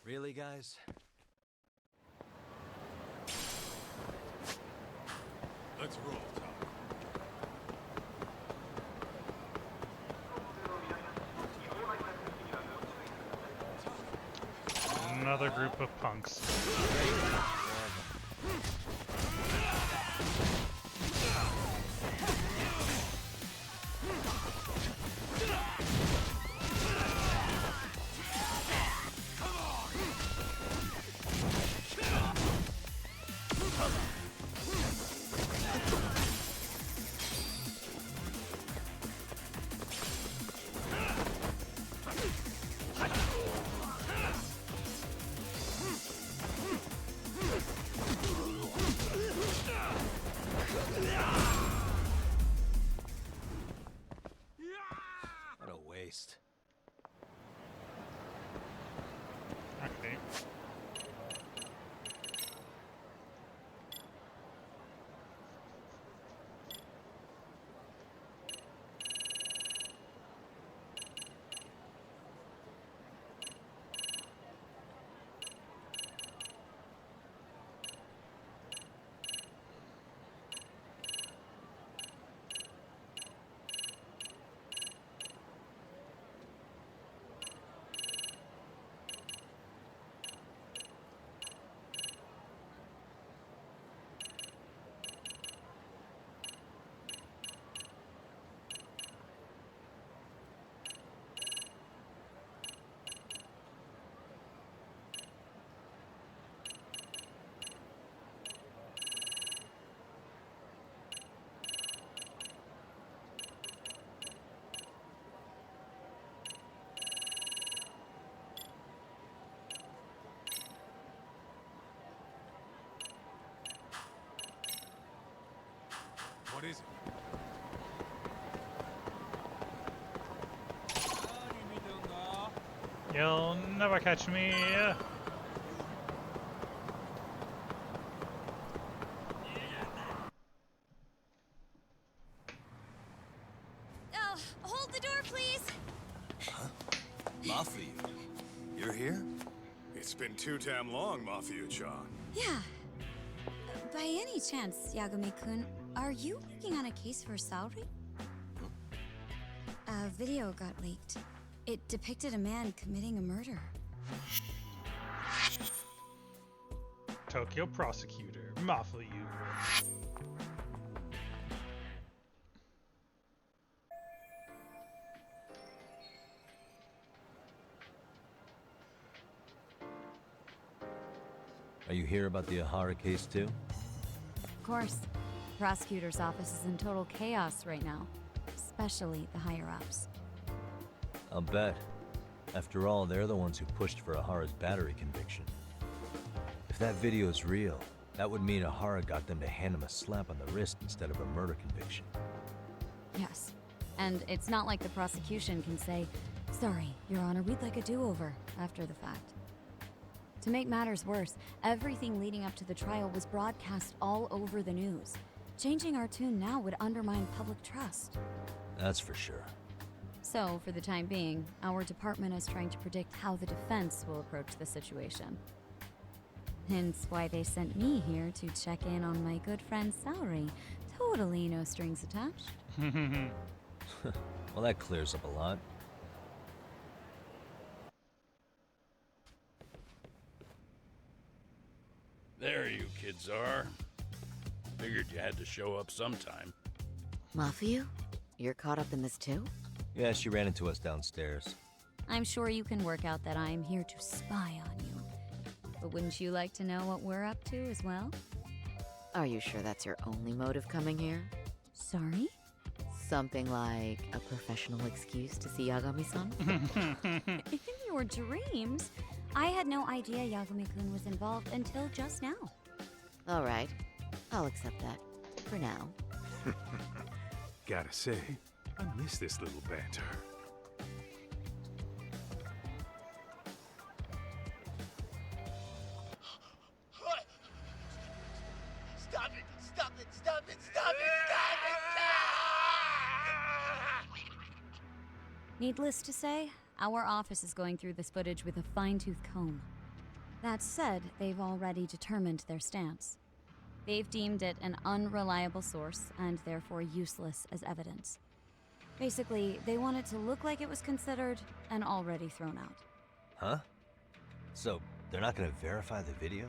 Really, guys? Let's roll, Tom. Another group of punks. What a waste. Okay. What is it? You'll never catch me. Hold the door, please. Mafia, you're here? It's been too damn long, Mafia-chan. Yeah. By any chance, Yagami-kun, are you working on a case for Saori? A video got leaked. It depicted a man committing a murder. Tokyo prosecutor, Mafia. Are you here about the Ahara case too? Of course. The prosecutor's office is in total chaos right now, especially the higher-ups. I'll bet. After all, they're the ones who pushed for Ahara's battery conviction. If that video's real, that would mean Ahara got them to hand him a slap on the wrist instead of a murder conviction. Yes. And it's not like the prosecution can say, "Sorry, Your Honor, we'd like a do-over," after the fact. To make matters worse, everything leading up to the trial was broadcast all over the news. Changing our tune now would undermine public trust. That's for sure. So, for the time being, our department is trying to predict how the defense will approach the situation. Hence why they sent me here to check in on my good friend's salary. Totally no strings attached. Well, that clears up a lot. There you kids are. Figured you had to show up sometime. Mafuyu? You're caught up in this too? Yeah, she ran into us downstairs. I'm sure you can work out that I'm here to spy on you. But wouldn't you like to know what we're up to as well? Are you sure that's your only motive coming here? Sorry? Something like a professional excuse to see Yagami-san? In your dreams? I had no idea Yagami-kun was involved until just now. All right. I'll accept that. For now. Gotta say, I miss this little banter. Stop it! Stop it! Stop it! Stop it! Needless to say, our office is going through this footage with a fine-tooth comb. That said, they've already determined their stance. They've deemed it an unreliable source and therefore useless as evidence. Basically, they want it to look like it was considered and already thrown out. Huh? So, they're not gonna verify the video?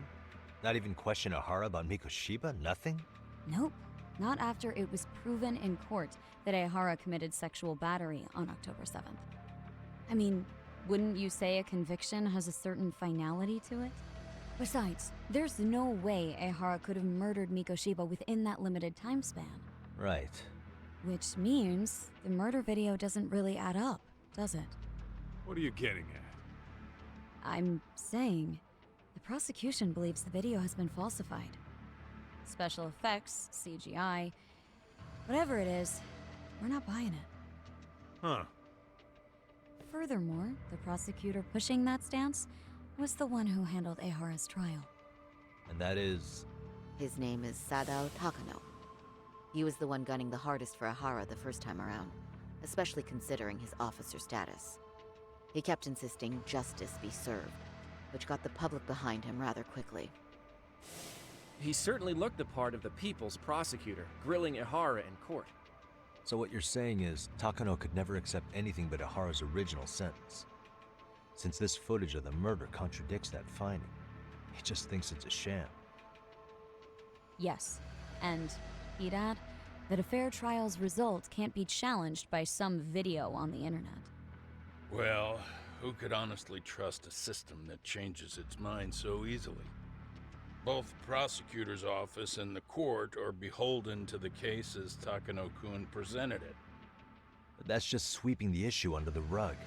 Not even question Ehara about Mikoshiba? Nothing? Nope. Not after it was proven in court that Ehara committed sexual battery on October 7th. I mean, wouldn't you say a conviction has a certain finality to it? Besides, there's no way Ehara could have murdered Mikoshiba within that limited time span. Right. Which means the murder video doesn't really add up, does it? What are you getting at? I'm saying the prosecution believes the video has been falsified. Special effects, CGI, whatever it is, we're not buying it. Huh. Furthermore, the prosecutor pushing that stance was the one who handled Ehara's trial. And that is... His name is Sadao Takano. He was the one gunning the hardest for Ehara the first time around, especially considering his officer status. He kept insisting justice be served, which got the public behind him rather quickly. He certainly looked the part of the people's prosecutor, grilling Ehara in court. So what you're saying is, Takano could never accept anything but Ehara's original sentence. Since this footage of the murder contradicts that finding, he just thinks it's a sham. Yes, and he'd add that a fair trial's result can't be challenged by some video on the internet. Well, who could honestly trust a system that changes its mind so easily? Both the prosecutor's office and the court are beholden to the case as Takano-kun presented it. But that's just sweeping the issue under the rug.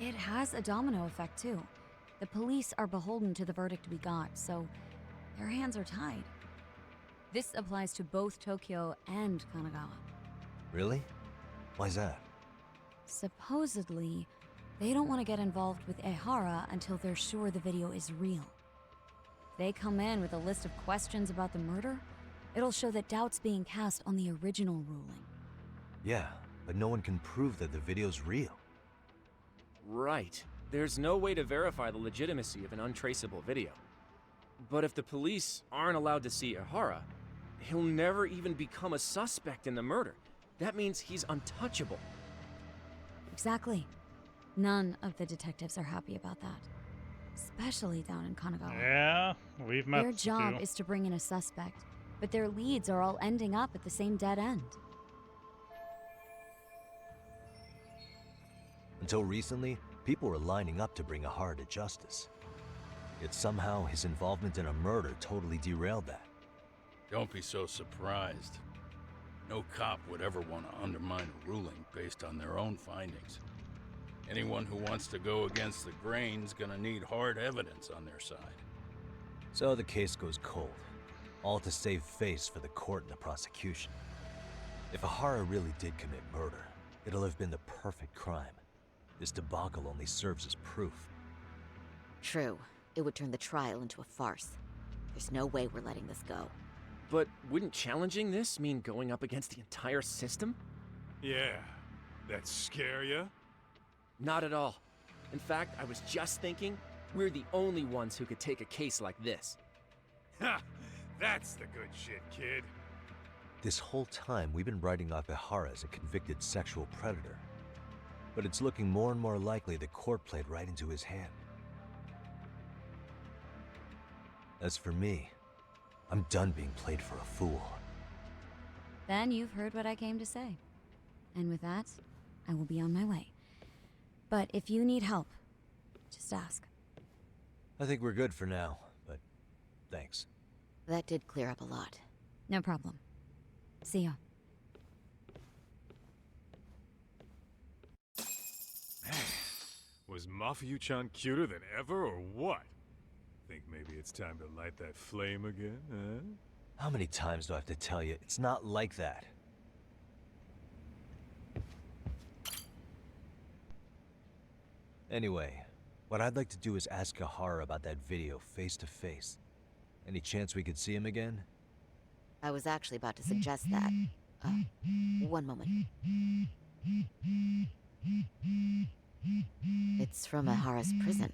It has a domino effect, too. The police are beholden to the verdict we got, so their hands are tied. This applies to both Tokyo and Kanagawa. Really? Why's that? Supposedly, they don't want to get involved with Ehara until they're sure the video is real. If they come in with a list of questions about the murder, it'll show that doubt's being cast on the original ruling. Yeah, but no one can prove that the video's real. Right. There's no way to verify the legitimacy of an untraceable video. But if the police aren't allowed to see Ehara, he'll never even become a suspect in the murder. That means he's untouchable. Exactly. None of the detectives are happy about that. Especially down in Kanagawa. Yeah, we've met Their job is to bring in a suspect, but their leads are all ending up at the same dead end. Until recently, people were lining up to bring Ehara to justice. Yet somehow his involvement in a murder totally derailed that. Don't be so surprised. No cop would ever want to undermine a ruling based on their own findings. Anyone who wants to go against the grain's gonna need hard evidence on their side. So the case goes cold, all to save face for the court and the prosecution. If Ehara really did commit murder, it'll have been the perfect crime. This debacle only serves as proof. True. It would turn the trial into a farce. There's no way we're letting this go. But wouldn't challenging this mean going up against the entire system? Yeah. That scare ya? Not at all. In fact, I was just thinking, we're the only ones who could take a case like this. Ha! That's the good shit, kid. This whole time, we've been writing off Ihara as a convicted sexual predator. But it's looking more and more likely the court played right into his hand. As for me, I'm done being played for a fool. Then you've heard what I came to say. And with that, I will be on my way. But if you need help, just ask. I think we're good for now, but thanks. That did clear up a lot. No problem. See ya. Was Mafuyu-chan cuter than ever, or what? Think maybe it's time to light that flame again, huh? How many times do I have to tell you, it's not like that? Anyway, what I'd like to do is ask Ihara about that video face to face. Any chance we could see him again? I was actually about to suggest that. One moment. It's from Ihara's prison.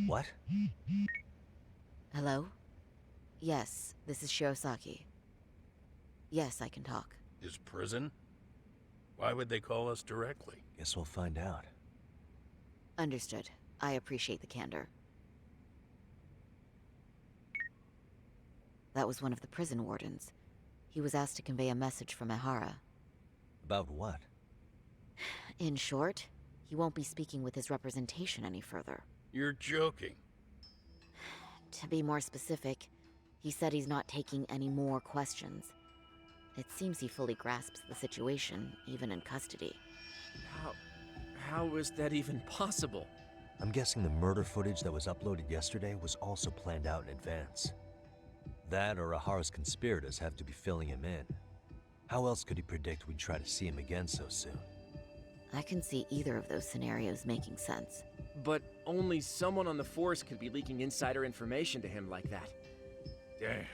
What? Hello? Yes, this is Shirosaki. Yes, I can talk. His prison? Why would they call us directly? Guess we'll find out. Understood. I appreciate the candor. That was one of the prison wardens. He was asked to convey a message from Ihara. About what? In short, he won't be speaking with his representation any further. You're joking. To be more specific, he said he's not taking any more questions. It seems he fully grasps the situation, even in custody. How is that even possible? I'm guessing the murder footage that was uploaded yesterday was also planned out in advance. That or Ihara's conspirators have to be filling him in. How else could he predict we'd try to see him again so soon? I can see either of those scenarios making sense. But only someone on the force could be leaking insider information to him like that. Damn.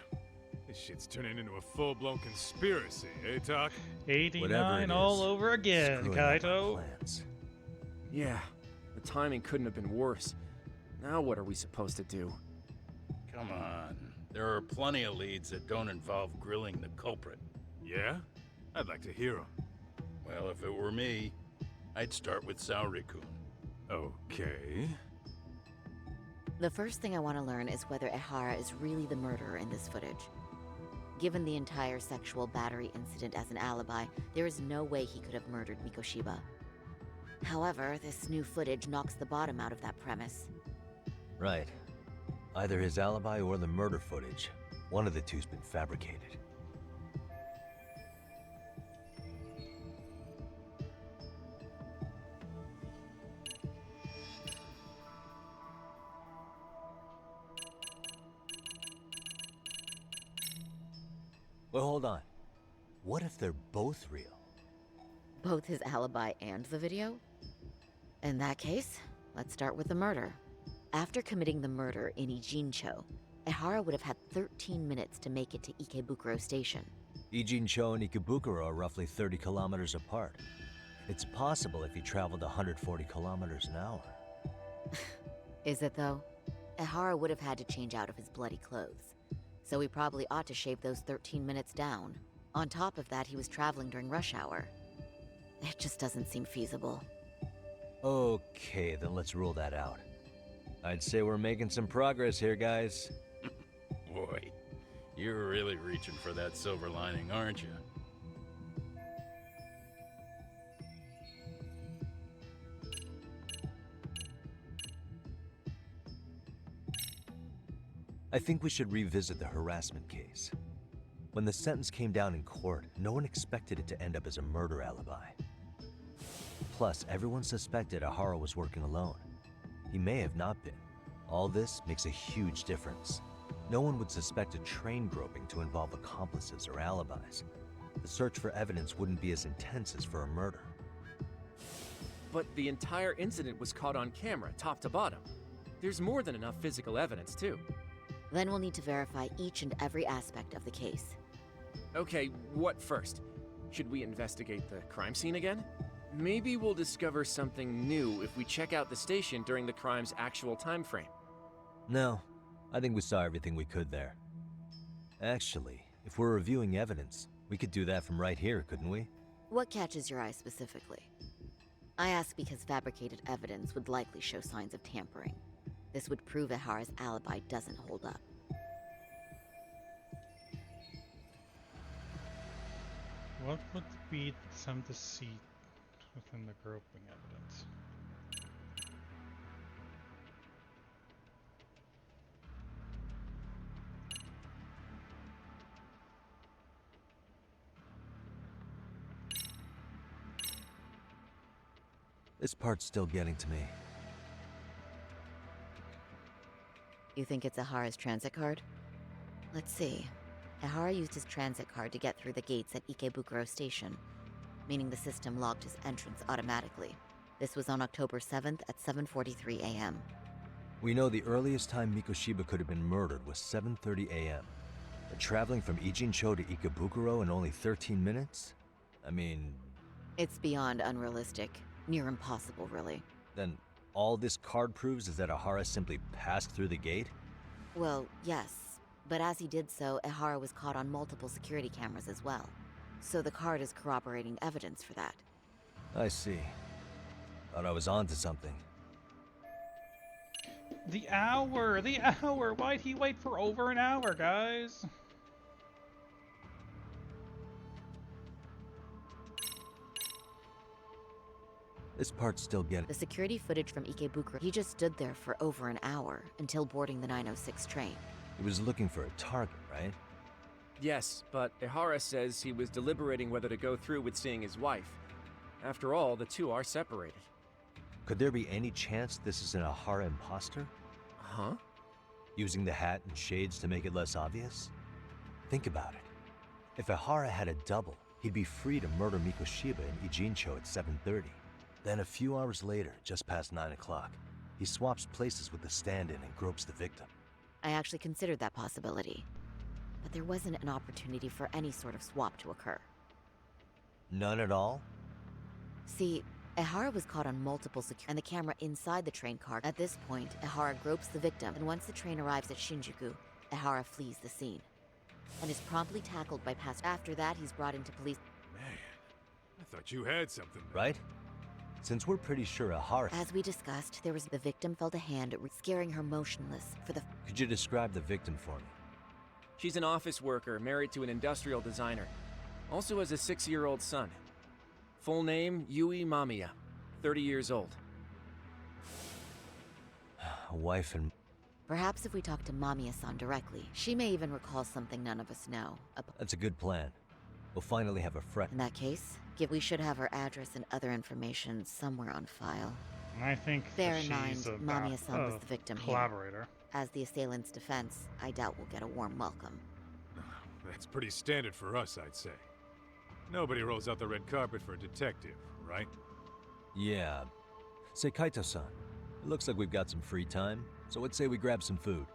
This shit's turning into a full-blown conspiracy, eh, Doc? 89 all over again, Kaito. Yeah, the timing couldn't have been worse. Now what are we supposed to do? Come on. There are plenty of leads that don't involve grilling the culprit. Yeah? I'd like to hear them. Well, if it were me, I'd start with Saori-kun. Okay. The first thing I want to learn is whether Ihara is really the murderer in this footage. Given the entire sexual battery incident as an alibi, there is no way he could have murdered Mikoshiba. However, this new footage knocks the bottom out of that premise. Right. Either his alibi or the murder footage. One of the two's been fabricated. Well, hold on. What if they're both real? Both his alibi and the video? In that case, let's start with the murder. After committing the murder in Ijincho, Ihara would have had 13 minutes to make it to Ikebukuro Station. Ijincho and Ikebukuro are roughly 30 kilometers apart. It's possible if he traveled 140 kilometers an hour. Is it though? Ihara would have had to change out of his bloody clothes. So he probably ought to shave those 13 minutes down. On top of that, he was traveling during rush hour. It just doesn't seem feasible. Okay, then let's rule that out. I'd say we're making some progress here, guys. Boy, you're really reaching for that silver lining, aren't you? I think we should revisit the harassment case. When the sentence came down in court, no one expected it to end up as a murder alibi. Plus, everyone suspected Ihara was working alone. He may have not been. All this makes a huge difference. No one would suspect a train groping to involve accomplices or alibis. The search for evidence wouldn't be as intense as for a murder. But the entire incident was caught on camera, top to bottom. There's more than enough physical evidence, too. Then we'll need to verify each and every aspect of the case. Okay, what first? Should we investigate the crime scene again? Maybe we'll discover something new if we check out the station during the crime's actual time frame. No, I think we saw everything we could there. Actually, if we're reviewing evidence, we could do that from right here, couldn't we? What catches your eye specifically? I ask because fabricated evidence would likely show signs of tampering. This would prove Ehara's alibi doesn't hold up. What would be some deceit within the groping evidence? This part's still getting to me. You think it's Ehara's transit card? Let's see. Ehara used his transit card to get through the gates at Ikebukuro Station, meaning the system logged his entrance automatically. This was on October 7th at 7:43 a.m. We know the earliest time Mikoshiba could have been murdered was 7:30 a.m. But traveling from Ijincho to Ikebukuro in only 13 minutes? I mean... It's beyond unrealistic. Near impossible, really. Then all this card proves is that Ehara simply passed through the gate? Well, yes. But as he did so, Ehara was caught on multiple security cameras as well. So the card is corroborating evidence for that. I see. Thought I was onto something. The hour! The hour! Why'd he wait for over an hour, guys? This part's still getting... The security footage from Ikebukuro, he just stood there for over an hour until boarding the 906 train. He was looking for a target, right? Yes, but Ehara says he was deliberating whether to go through with seeing his wife. After all, the two are separated. Could there be any chance this is an Ehara imposter? Huh? Using the hat and shades to make it less obvious? Think about it. If Ehara had a double, he'd be free to murder Mikoshiba in Ijincho at 7:30. Then a few hours later, just past 9 o'clock, he swaps places with the stand-in and gropes the victim. I actually considered that possibility. But there wasn't an opportunity for any sort of swap to occur. None at all? See, Ehara was caught on multiple and the camera inside the train car. At this point, Ehara gropes the victim, and once the train arrives at Shinjuku, Ehara flees the scene. And is promptly tackled by After that, he's brought into police... Man, I thought you had something. Right? Since we're pretty sure Ehara... As we discussed, the victim felt a hand scaring her motionless for the... Could you describe the victim for me? She's an office worker married to an industrial designer. Also has a 6-year-old son. Full name, Yui Mamiya. 30 years old. A wife and... Perhaps if we talk to Mamiya-san directly, she may even recall something none of us know. That's a good plan. We'll finally have a In that case, we should have her address and other information somewhere on file. And I think Bear in she's mind, about Mamiya-san was the victim collaborator. Here. As the assailant's defense, I doubt we'll get a warm welcome. That's pretty standard for us, I'd say. Nobody rolls out the red carpet for a detective, right? Yeah. Say, Kaito-san, it looks like we've got some free time, so let's say we grab some food.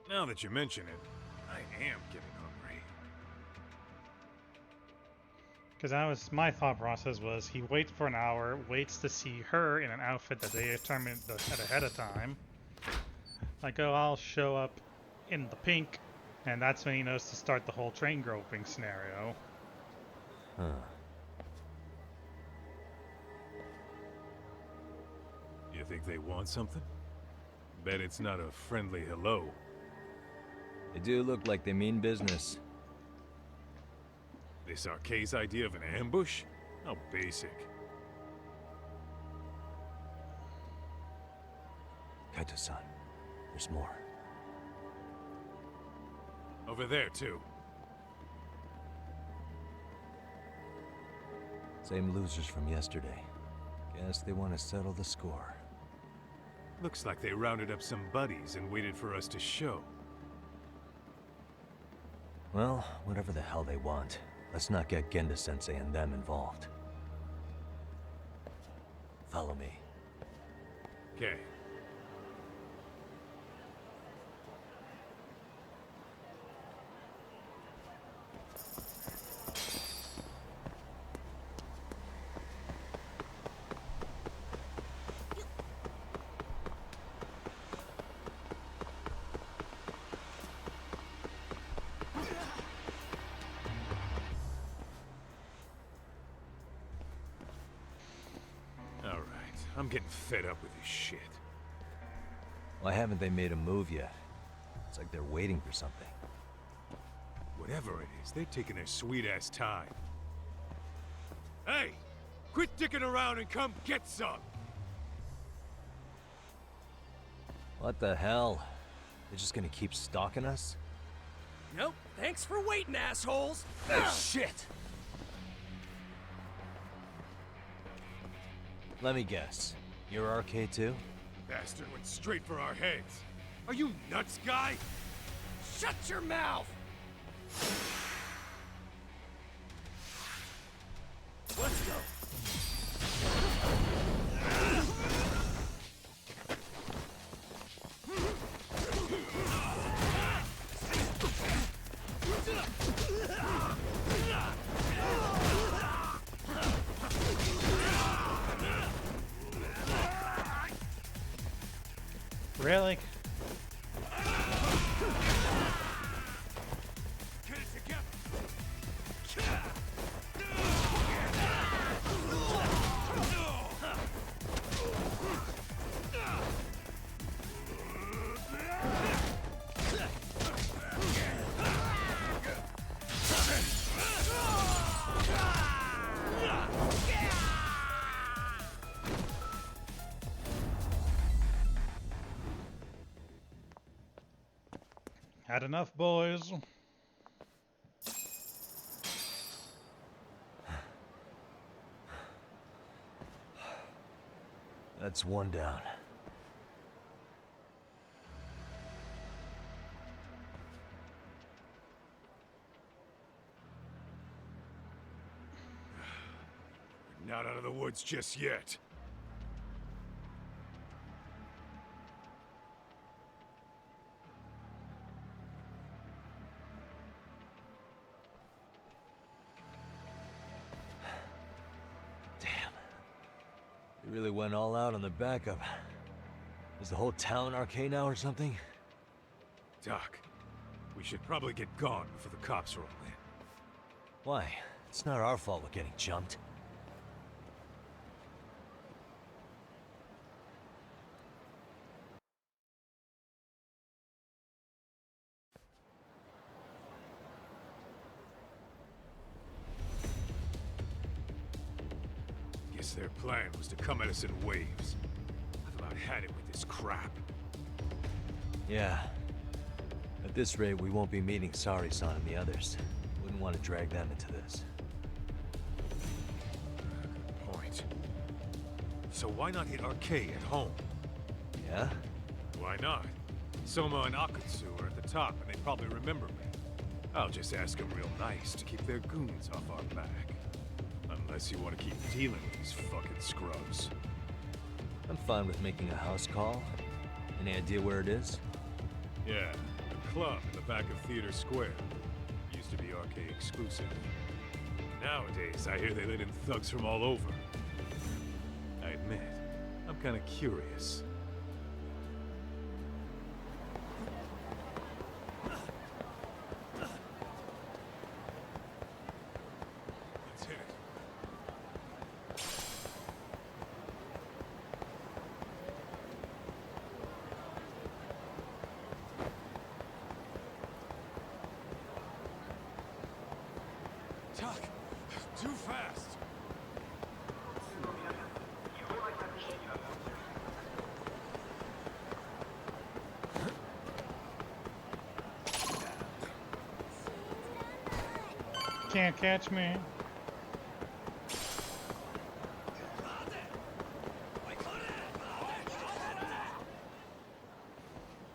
Now that you mention it, I am getting hungry. Because my thought process was he waits for an hour, waits to see her in an outfit that they determined ahead of time. Like, oh, I'll show up in the pink, and that's when he knows to start the whole train groping scenario. Huh. You think they want something? Bet it's not a friendly hello. They do look like they mean business. This Arcade's idea of an ambush? How basic. Kaito-san, there's more. Over there, too. Same losers from yesterday. Guess they want to settle the score. Looks like they rounded up some buddies and waited for us to show. Well, whatever the hell they want, let's not get Genda-sensei and them involved. Follow me. Okay. I'm getting fed up with this shit. Why haven't they made a move yet? It's like they're waiting for something. Whatever it is, they're taking their sweet-ass time. Hey! Quit dicking around and come get some! What the hell? They're just gonna keep stalking us? Nope. Thanks for waiting, assholes! Oh, shit! Let me guess. You're RK too? Bastard went straight for our heads. Are you nuts, guy? Shut your mouth! Let's go. Really? Get it together. Had enough, boys. That's one down. We're not out of the woods just yet. They really went all out on the backup. Is the whole town RK now or something? Doc, we should probably get gone before the cops roll in. Why? It's not our fault we're getting jumped. Guess their plan was to come at us in waves. I've about had it with this crap. Yeah. At this rate, we won't be meeting Sari-san and the others. Wouldn't want to drag them into this. Good point. So why not hit RK at home? Yeah? Why not? Soma and Akutsu are at the top, and they probably remember me. I'll just ask them real nice to keep their goons off our back. Unless you want to keep dealing with these fucking scrubs. I'm fine with making a house call. Any idea where it is? Yeah, a club in the back of Theater Square. Used to be RK exclusive. Nowadays, I hear they let in thugs from all over. I admit, I'm kind of curious. Let's hit it. Tuck, too fast. Can't catch me.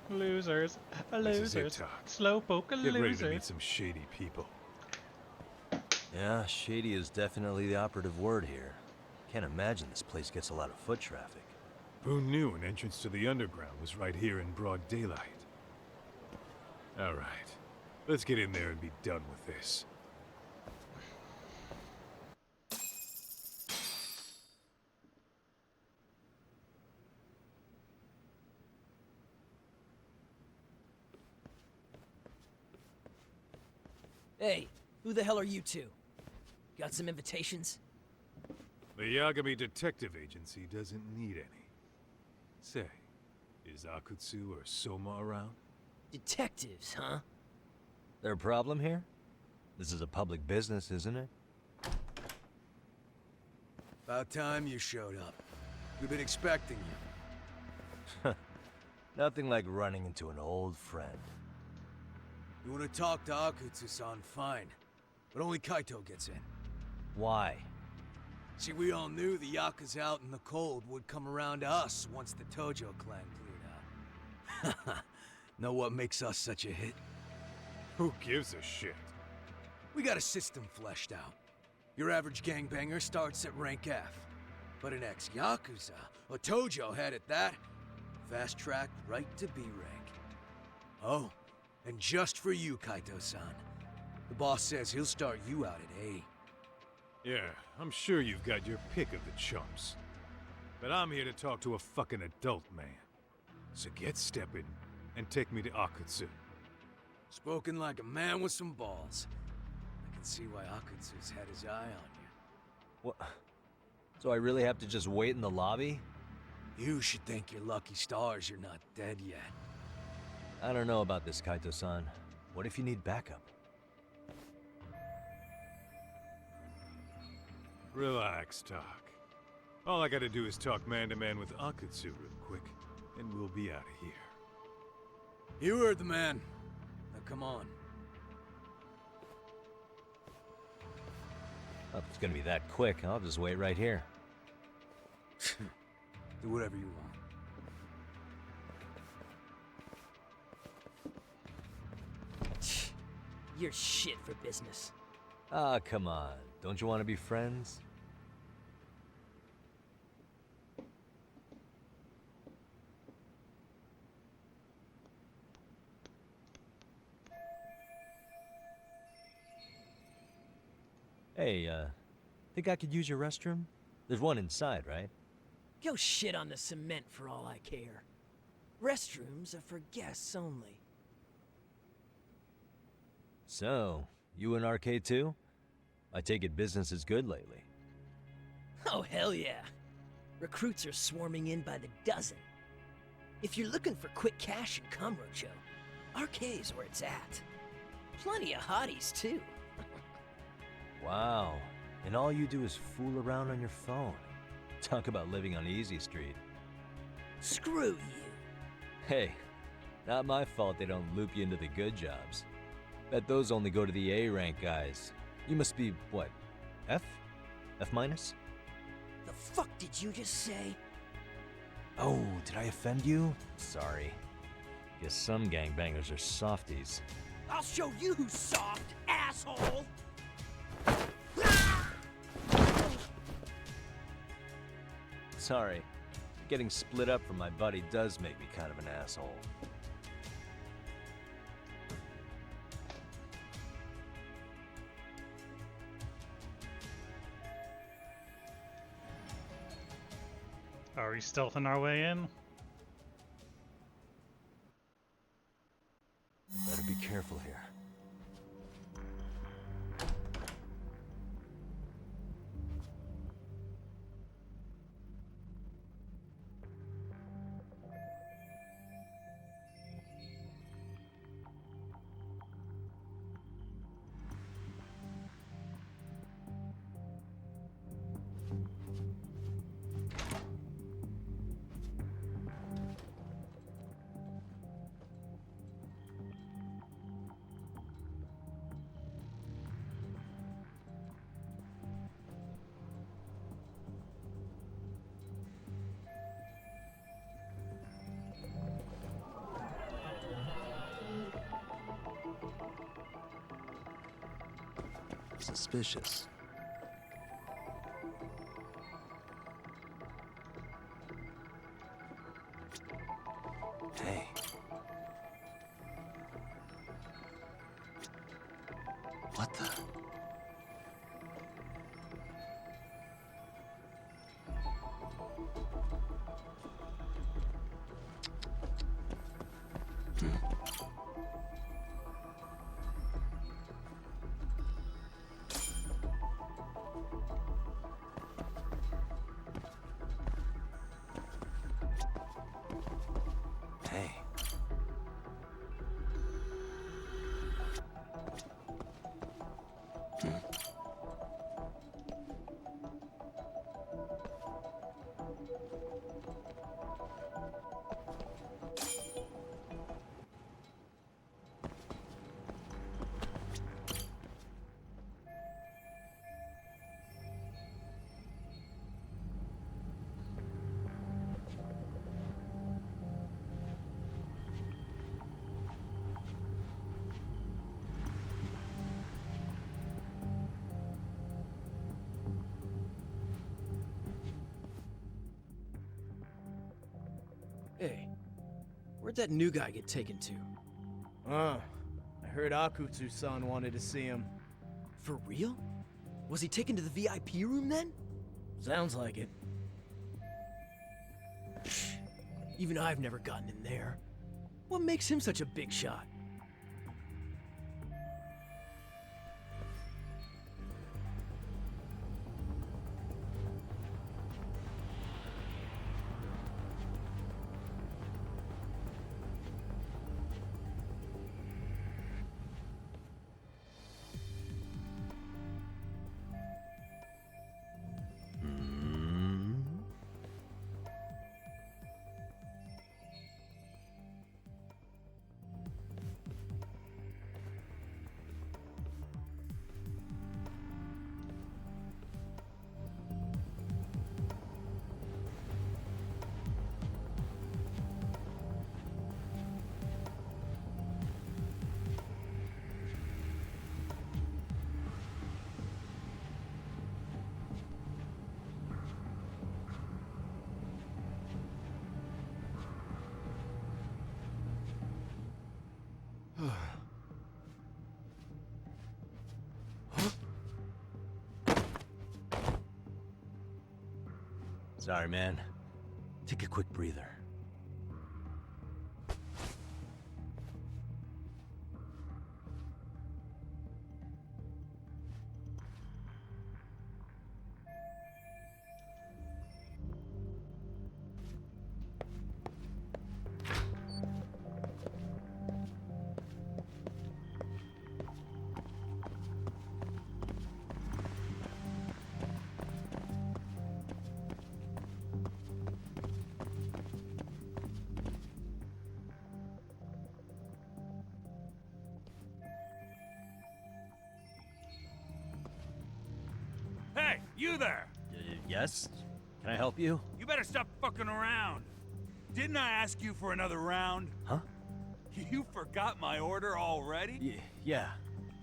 Losers. This is it, Losers. Tuck. Slowpoke Get ready to meet losers. some shady people. Yeah, shady is definitely the operative word here. Can't imagine this place gets a lot of foot traffic. Who knew an entrance to the underground was right here in broad daylight? All right, let's get in there and be done with this. Hey, who the hell are you two? Got some invitations? The Yagami Detective Agency doesn't need any. Say, is Akutsu or Soma around? Detectives, huh? There a problem here? This is a public business, isn't it? About time you showed up. We've been expecting you. Nothing like running into an old friend. You want to talk to Akutsu-san, fine. But only Kaito gets in. Why? See, we all knew the Yakuza out in the cold would come around to us once the Tojo clan cleared out. Know what makes us such a hit? Who gives a shit? We got a system fleshed out. Your average gangbanger starts at rank F. But an ex-Yakuza, a Tojo head at that, fast-tracked right to B rank. Oh, and just for you, Kaito-san. The boss says he'll start you out at A. Yeah, I'm sure you've got your pick of the chumps. But I'm here to talk to a fucking adult man. So get stepping and take me to Akutsu. Spoken like a man with some balls. I can see why Akutsu's had his eye on you. What? So I really have to just wait in the lobby? You should thank your lucky stars you're not dead yet. I don't know about this, Kaito-san. What if you need backup? Relax, Doc. All I gotta do is talk man-to-man with Akutsu real quick, and we'll be out of here. You heard the man. Now come on. If it's gonna be that quick, I'll just wait right here. Do whatever you want. You're shit for business. Ah, come on. Don't you want to be friends? Hey, think I could use your restroom? There's one inside, right? Go shit on the cement for all I care. Restrooms are for guests only. So, you in RK too? I take it business is good lately. Oh, hell yeah. Recruits are swarming in by the dozen. If you're looking for quick cash in Kamurocho, RK's where it's at. Plenty of hotties, too. Wow. And all you do is fool around on your phone. Talk about living on Easy Street. Screw you. Hey, not my fault they don't loop you into the good jobs. Bet those only go to the A-rank guys. You must be, what, F? F minus? The fuck did you just say? Oh, did I offend you? Sorry. Guess some gangbangers are softies. I'll show you who's soft, asshole! Sorry. Getting split up from my buddy does make me kind of an asshole. Are we stealthing our way in? Better be careful here. Suspicious. Hey. What the? Where'd that new guy get taken to? I heard Akutsu-san wanted to see him. For real? Was he taken to the VIP room then? Sounds like it. Even I've never gotten in there. What makes him such a big shot? Sorry, man. Take a quick breather. Hey, you there! Yes? Can I help you? You better stop fucking around. Didn't I ask you for another round? Huh? You forgot my order already? Yeah,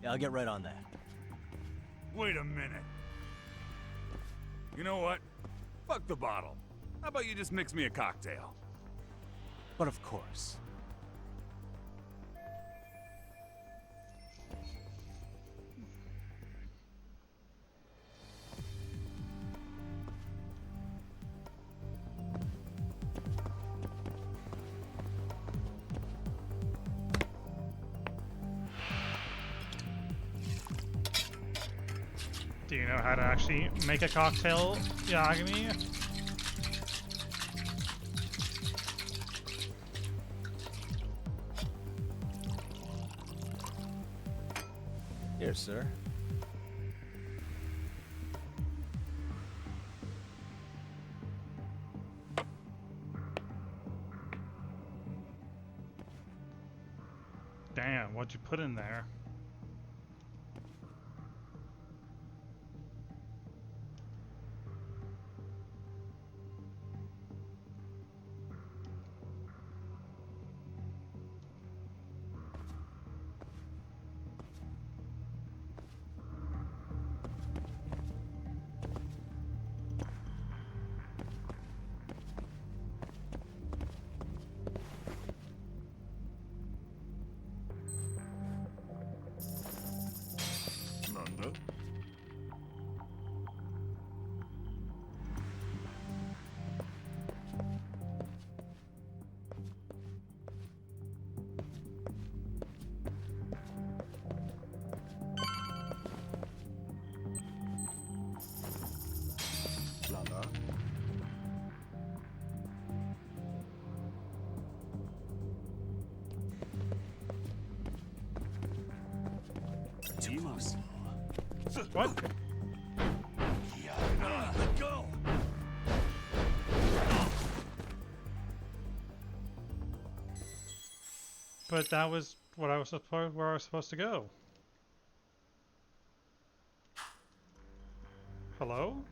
I'll get right on that. Wait a minute. You know what? Fuck the bottle. How about you just mix me a cocktail? But of course. Do you know how to actually make a cocktail, Yagami? Here, sir. Damn, what'd you put in there? Too close. What? Let go! But that was what I was supposed where I was supposed to go. Hello?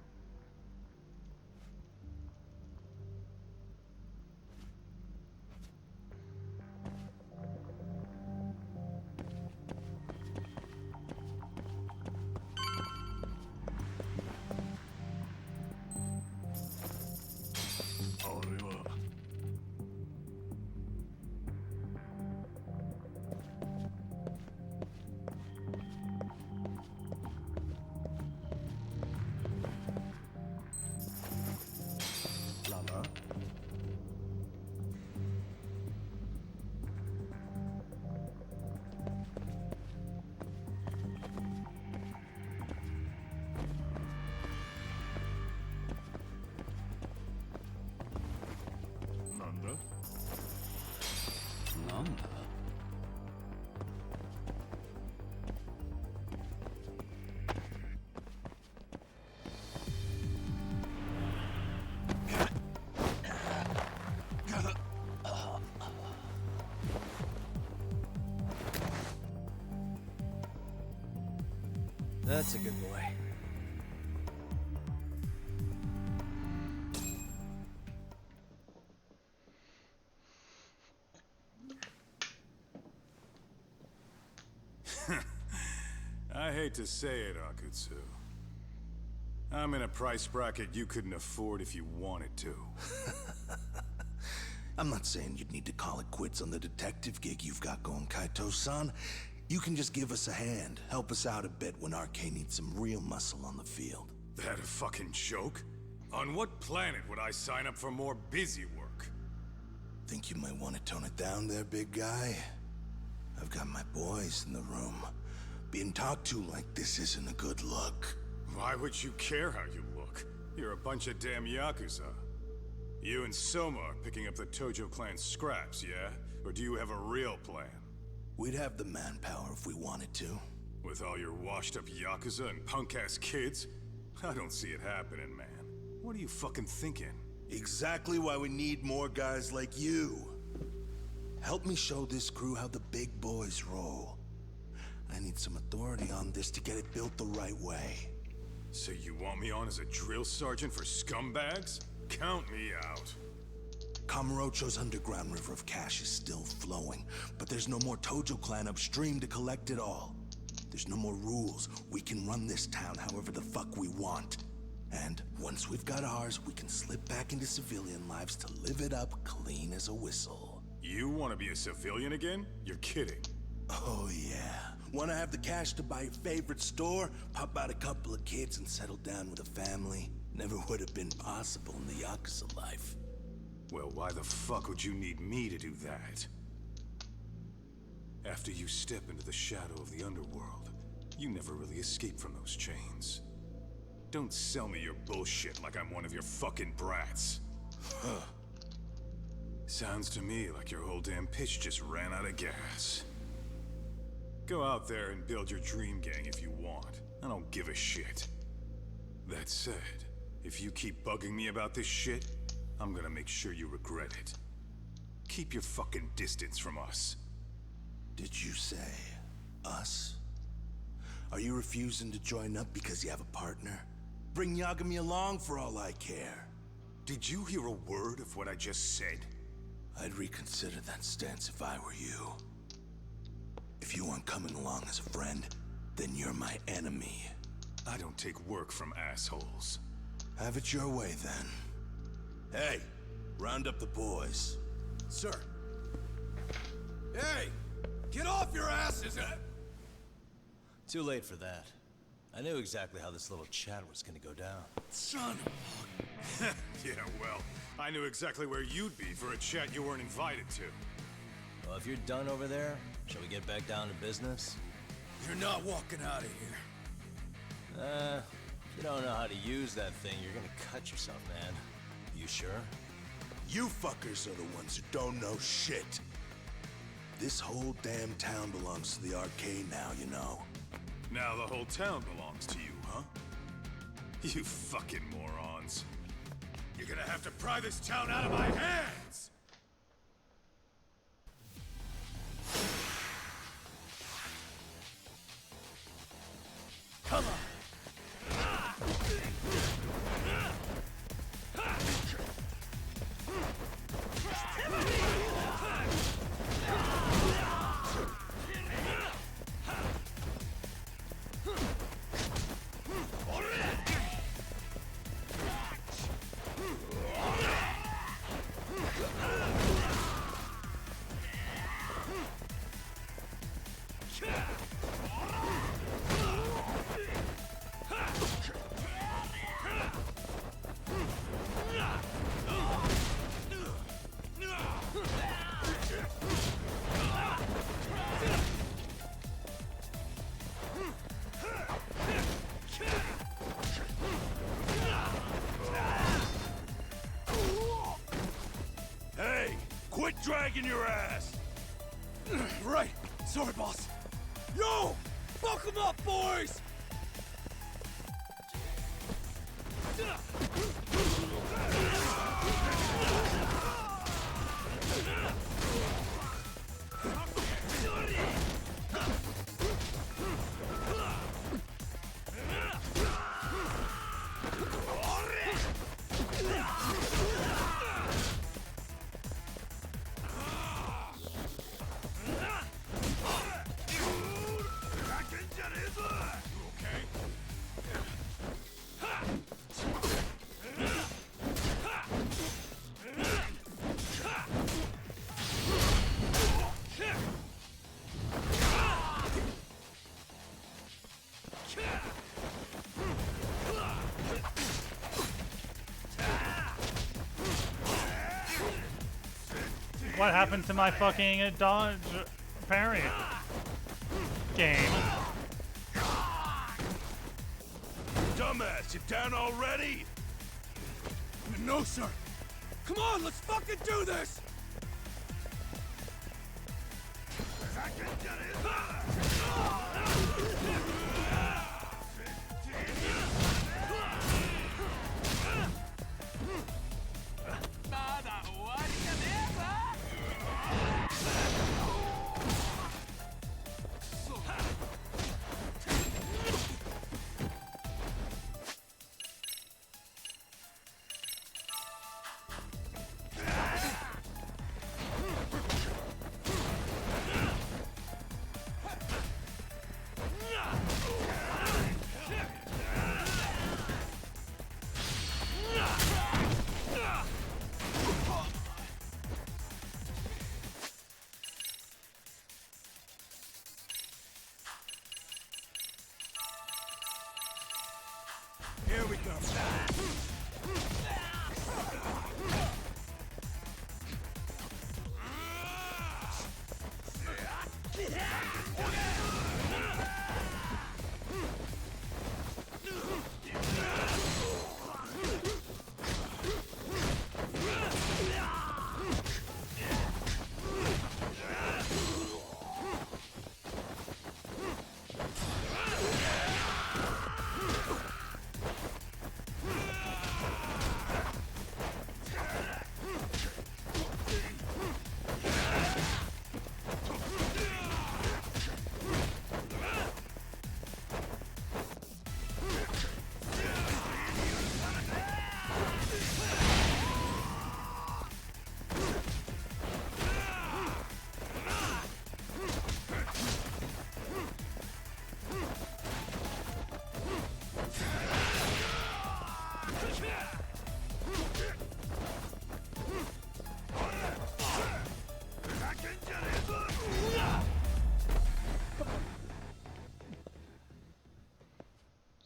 That's a good boy. I hate to say it, Akutsu. I'm in a price bracket you couldn't afford if you wanted to. I'm not saying you'd need to call it quits on the detective gig you've got going, Kaito-san. You can just give us a hand, help us out a bit when RK needs some real muscle on the field. That a fucking joke? On what planet would I sign up for more busy work? Think you might want to tone it down there, big guy? I've got my boys in the room. Being talked to like this isn't a good look. Why would you care how you look? You're a bunch of damn Yakuza. You and Soma are picking up the Tojo clan scraps, yeah? Or do you have a real plan? We'd have the manpower if we wanted to. With all your washed-up Yakuza and punk-ass kids? I don't see it happening, man. What are you fucking thinking? Exactly why we need more guys like you. Help me show this crew how the big boys roll. I need some authority on this to get it built the right way. So you want me on as a drill sergeant for scumbags? Count me out. Kamurocho's underground river of cash is still flowing, but there's no more Tojo clan upstream to collect it all. There's no more rules. We can run this town however the fuck we want. And once we've got ours, we can slip back into civilian lives to live it up clean as a whistle. You want to be a civilian again? You're kidding. Oh yeah. Want to have the cash to buy your favorite store, pop out a couple of kids and settle down with a family? Never would have been possible in the Yakuza life. Well, why the fuck would you need me to do that? After you step into the shadow of the underworld, you never really escape from those chains. Don't sell me your bullshit like I'm one of your fucking brats. Huh. Sounds to me like your whole damn pitch just ran out of gas. Go out there and build your dream gang if you want. I don't give a shit. That said, if you keep bugging me about this shit, I'm gonna make sure you regret it. Keep your fucking distance from us. Did you say us? Are you refusing to join up because you have a partner? Bring Yagami along for all I care. Did you hear a word of what I just said? I'd reconsider that stance if I were you. If you aren't coming along as a friend, then you're my enemy. I don't take work from assholes. Have it your way, then. Hey, round up the boys. Sir. Hey! Get off your asses! Too late for that. I knew exactly how this little chat was gonna go down. Son of Yeah, well, I knew exactly where you'd be for a chat you weren't invited to. Well, if you're done over there, shall we get back down to business? You're not walking out of here. If you don't know how to use that thing, you're gonna cut yourself, man. You sure? You fuckers are the ones who don't know shit. This whole damn town belongs to the arcade now, you know. Now the whole town belongs to you, huh? You fucking morons. You're gonna have to pry this town out of my hands! Come on! Quit dragging your ass! Right! Sorry, boss! Yo! Fuck 'em up, boys! What happened to my fucking dodge parry game? Dumbass, you down already? No, sir. Come on, let's fucking do this! Here we go.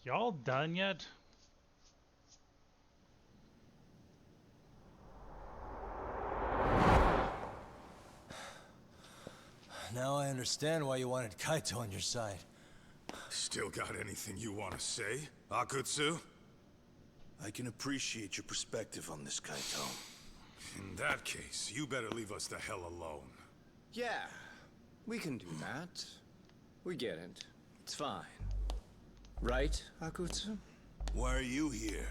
Y'all done yet? Now I understand why you wanted Kaito on your side. Still got anything you want to say, Akutsu? I can appreciate your perspective on this, Kaito. In that case, you better leave us the hell alone. Yeah, we can do that. We get it. It's fine. Right, Akutsu? Why are you here?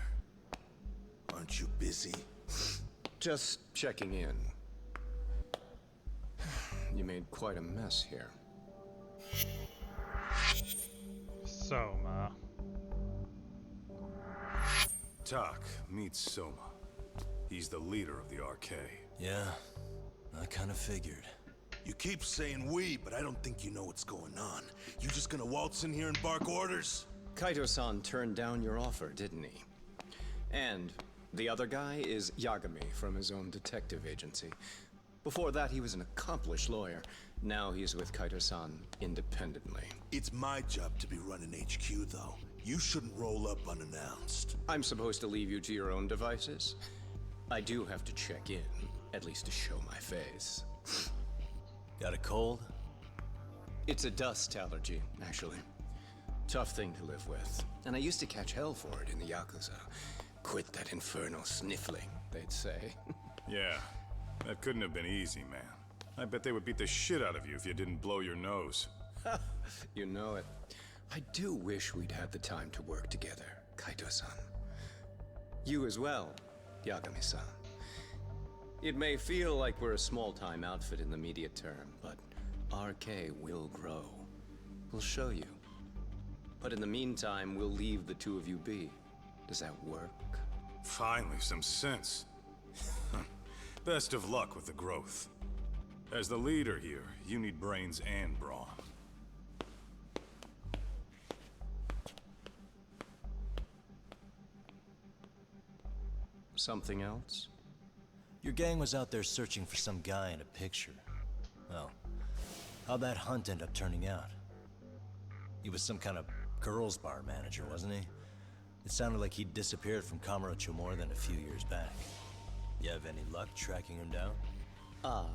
Aren't you busy? Just checking in. You made quite a mess here. Soma. Tak meets Soma. He's the leader of the RK. Yeah, I kind of figured. You keep saying we, but I don't think you know what's going on. You just gonna waltz in here and bark orders? Kaito-san turned down your offer, didn't he? And the other guy is Yagami from his own detective agency. Before that, he was an accomplished lawyer. Now he's with Kaito-san independently. It's my job to be running HQ, though. You shouldn't roll up unannounced. I'm supposed to leave you to your own devices? I do have to check in, at least to show my face. Got a cold? It's a dust allergy, actually. Tough thing to live with. And I used to catch hell for it in the Yakuza. Quit that infernal sniffling, they'd say. Yeah, that couldn't have been easy, man. I bet they would beat the shit out of you if you didn't blow your nose. You know it. I do wish we'd had the time to work together, Kaito-san. You as well, Yagami-san. It may feel like we're a small-time outfit in the immediate term, but RK will grow. We'll show you. But in the meantime, we'll leave the two of you be. Does that work? Finally, some sense. Best of luck with the growth. As the leader here, you need brains and brawn. Something else? Your gang was out there searching for some guy in a picture. Well, how'd that hunt end up turning out? He was some kind of girls' bar manager, wasn't he? It sounded like he'd disappeared from Kamurocho more than a few years back. You have any luck tracking him down? Ah,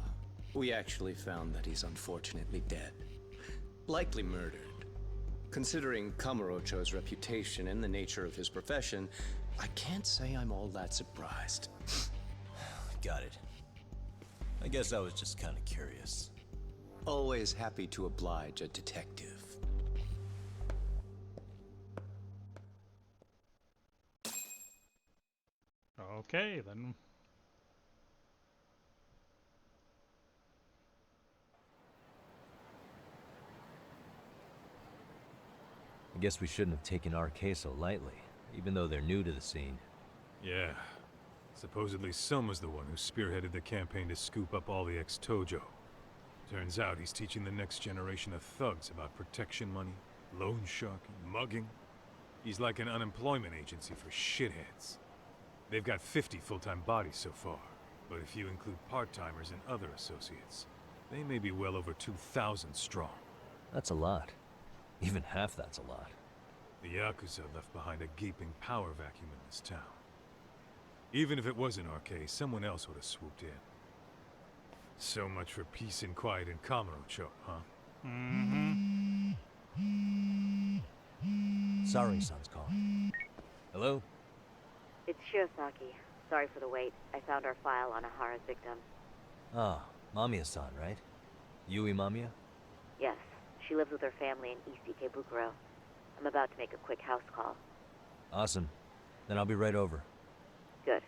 We actually found that he's unfortunately dead. Likely murdered. Considering Kamurocho's reputation and the nature of his profession, I can't say I'm all that surprised. Got it. I guess I was just kind of curious. Always happy to oblige a detective. Okay, then. I guess we shouldn't have taken our case so lightly, even though they're new to the scene. Yeah. Supposedly Sun was the one who spearheaded the campaign to scoop up all the ex-Tojo. Turns out he's teaching the next generation of thugs about protection money, loan sharking, mugging. He's like an unemployment agency for shitheads. They've got 50 full-time bodies so far, but if you include part-timers and other associates, they may be well over 2,000 strong. That's a lot. Even half that's a lot. The Yakuza left behind a gaping power vacuum in this town. Even if it wasn't our case, someone else would have swooped in. So much for peace and quiet in Kamurocho, huh? Mm-hmm. Sorry, Sun's calling. Hello? It's Shirosaki. Sorry for the wait. I found our file on Ahara's victim. Ah, Mamiya-san, right? Yui Mamiya? Yes, she lives with her family in East Ikebukuro. I'm about to make a quick house call. Awesome. Then I'll be right over. Good.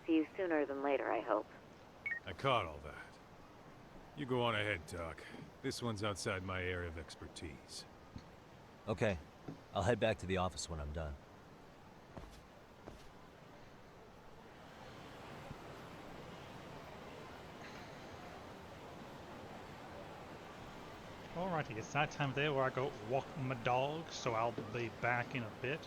See you sooner than later, I hope. I caught all that. You go on ahead, Doc. This one's outside my area of expertise. Okay. I'll head back to the office when I'm done. Alrighty, it's that time of day where I go walk my dog, so I'll be back in a bit.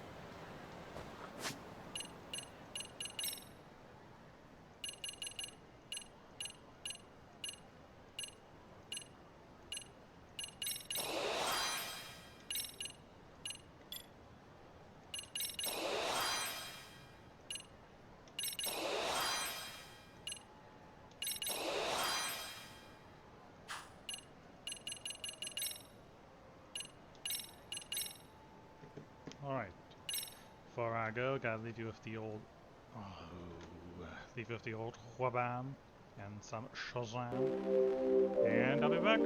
Alright. Before I go, gotta leave you with the old... leave you with the old Huabam and some Shazam. And I'll be back.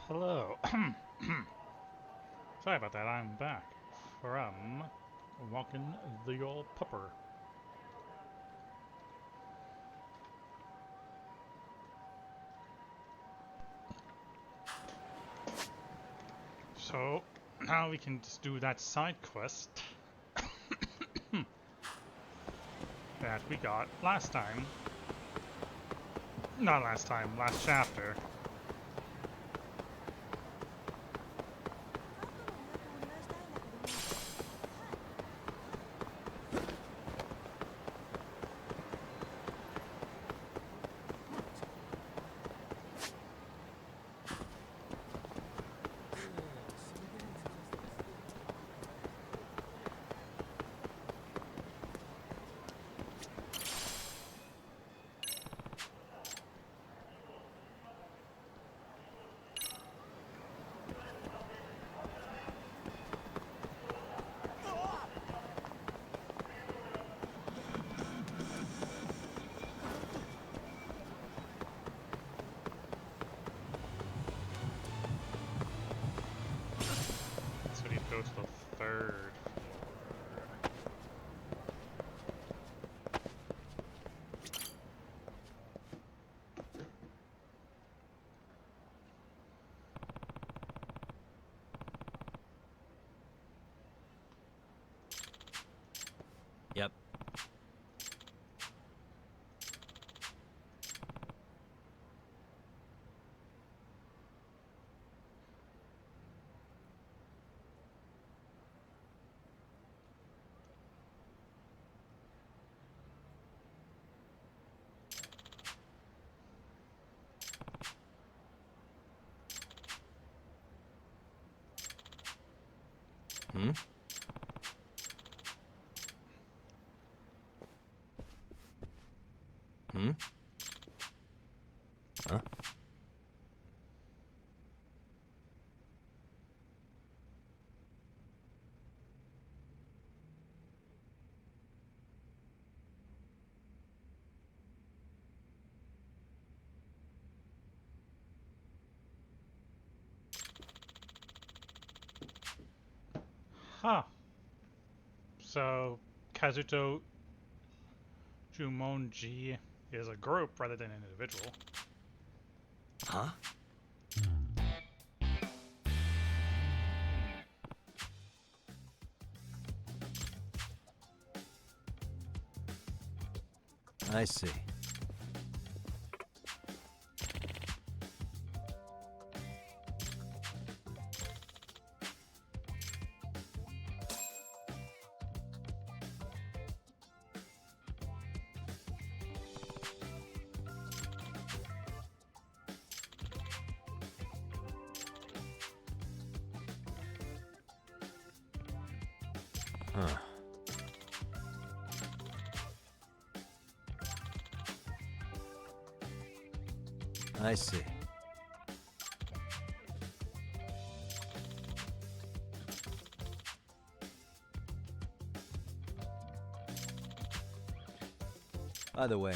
Hello. Sorry about that, I'm back from walking the old pupper. So, now we can just do that side quest that we got last time. Not last time, last chapter. Go to the third. Yep. Hmm? Hmm? Huh? Huh. So, Kazuto Jumonji is a group rather than an individual. Huh? I see. Huh. I see. By the way,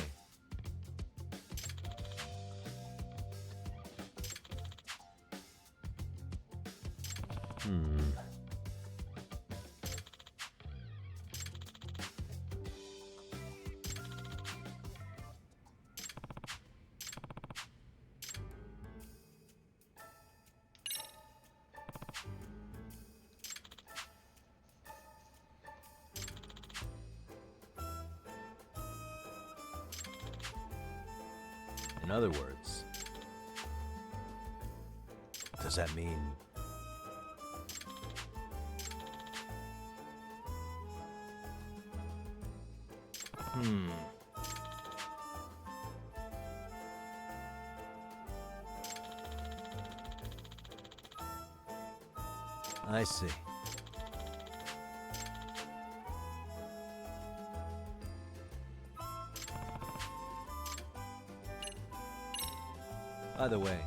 in other words, does that mean... I see. By the way,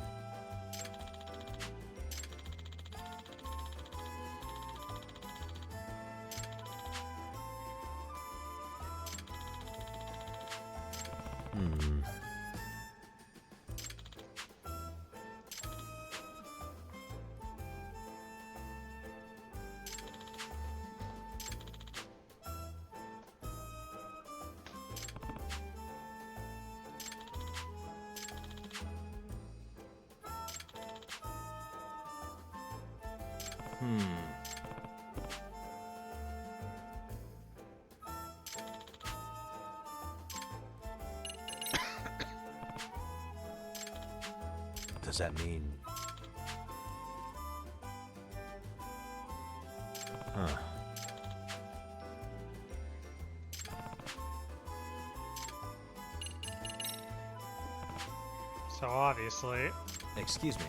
Does that mean... Huh. So obviously... Excuse me.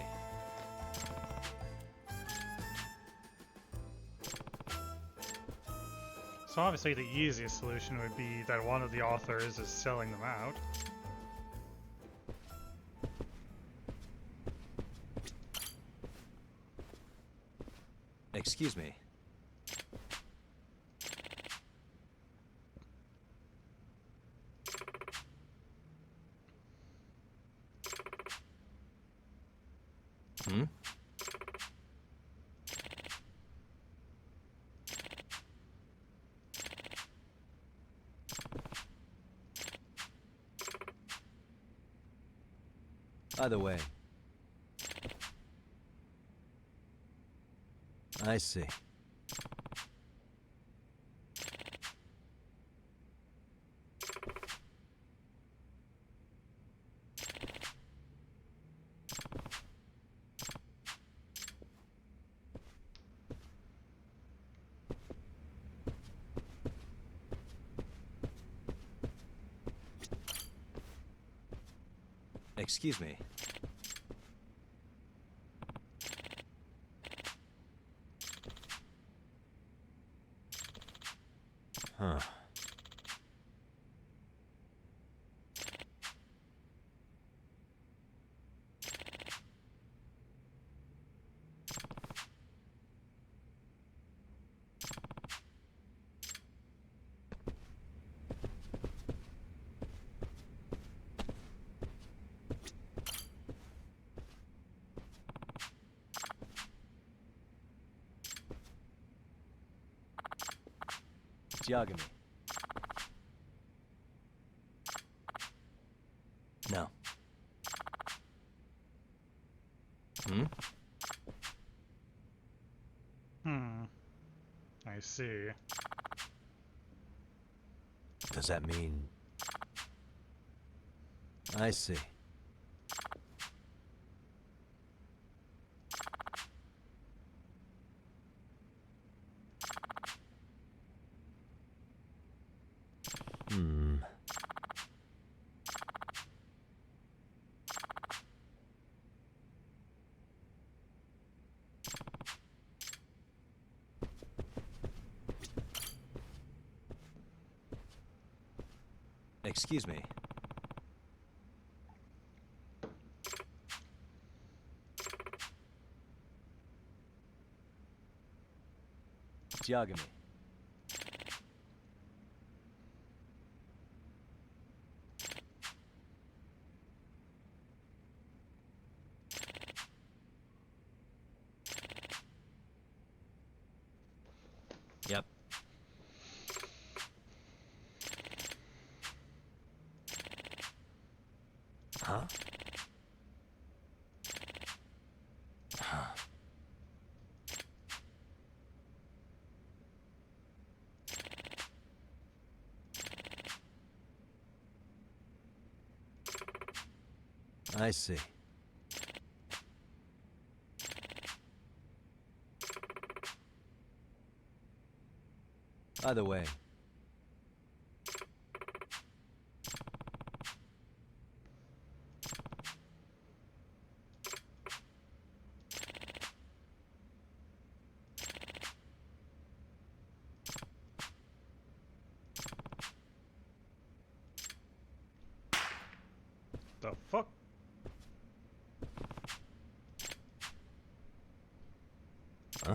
So obviously the easiest solution would be that one of the authors is selling them out. Excuse me. Hmm? Either way. I see. Excuse me. Huh. Yagami. No. Hmm? I see. Does that mean... I see. Hmm. Excuse me. Yagami. Yep. Huh? Huh. I see. Either way. The fuck? Huh?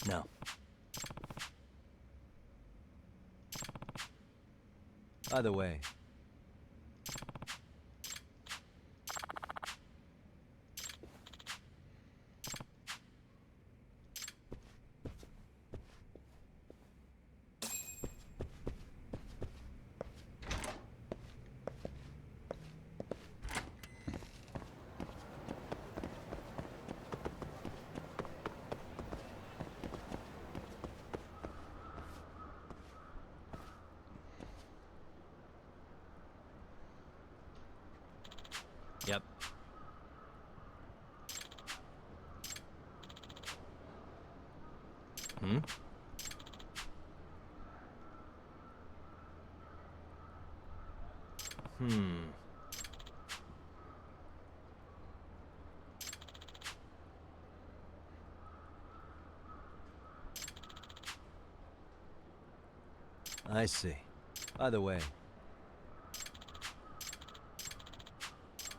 No. Either way. Yep. Hmm? I see. By the way...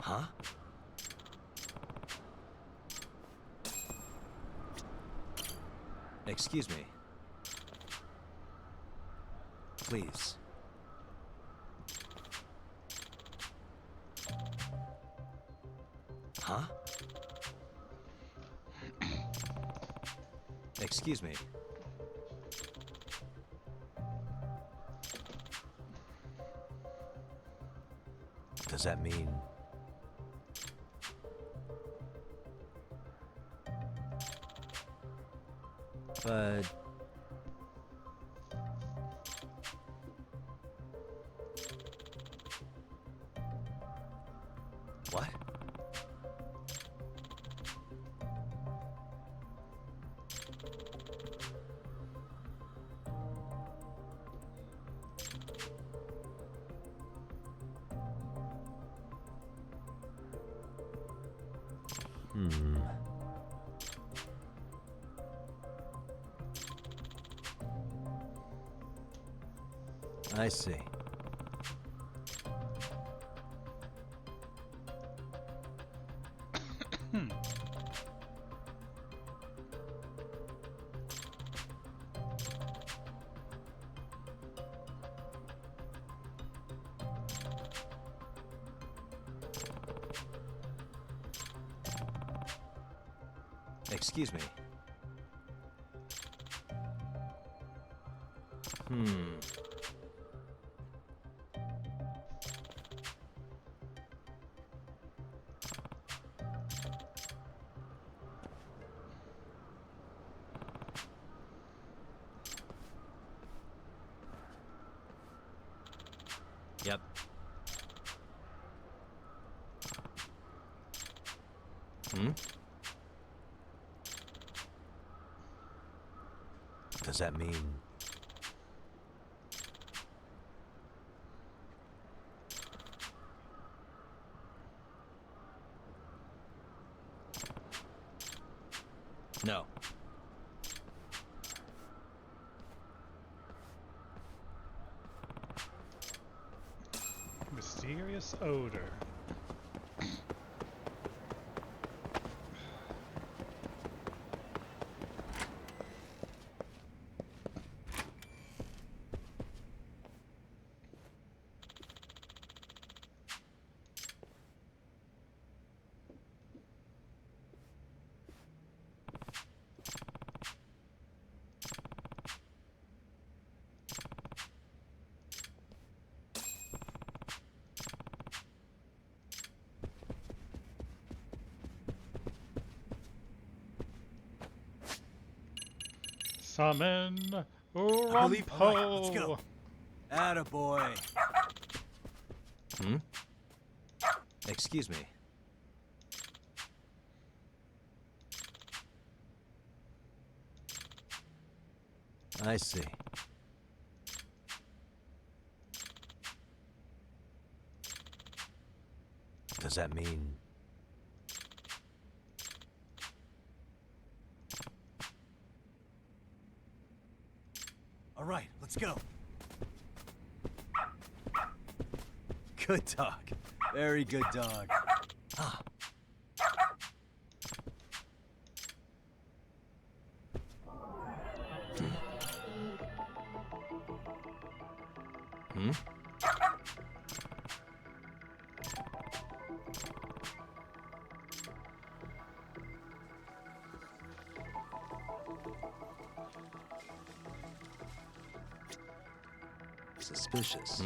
Huh? Excuse me. Please. Huh? Excuse me. Does that mean... But... What? I see. Excuse me. Yep. Does that mean... No. Mysterious odor. Summon Rumpo! Let's go. Attaboy. Excuse me. I see. Does that mean... All right, let's go. Good dog. Very good dog. Ah. Suspicious.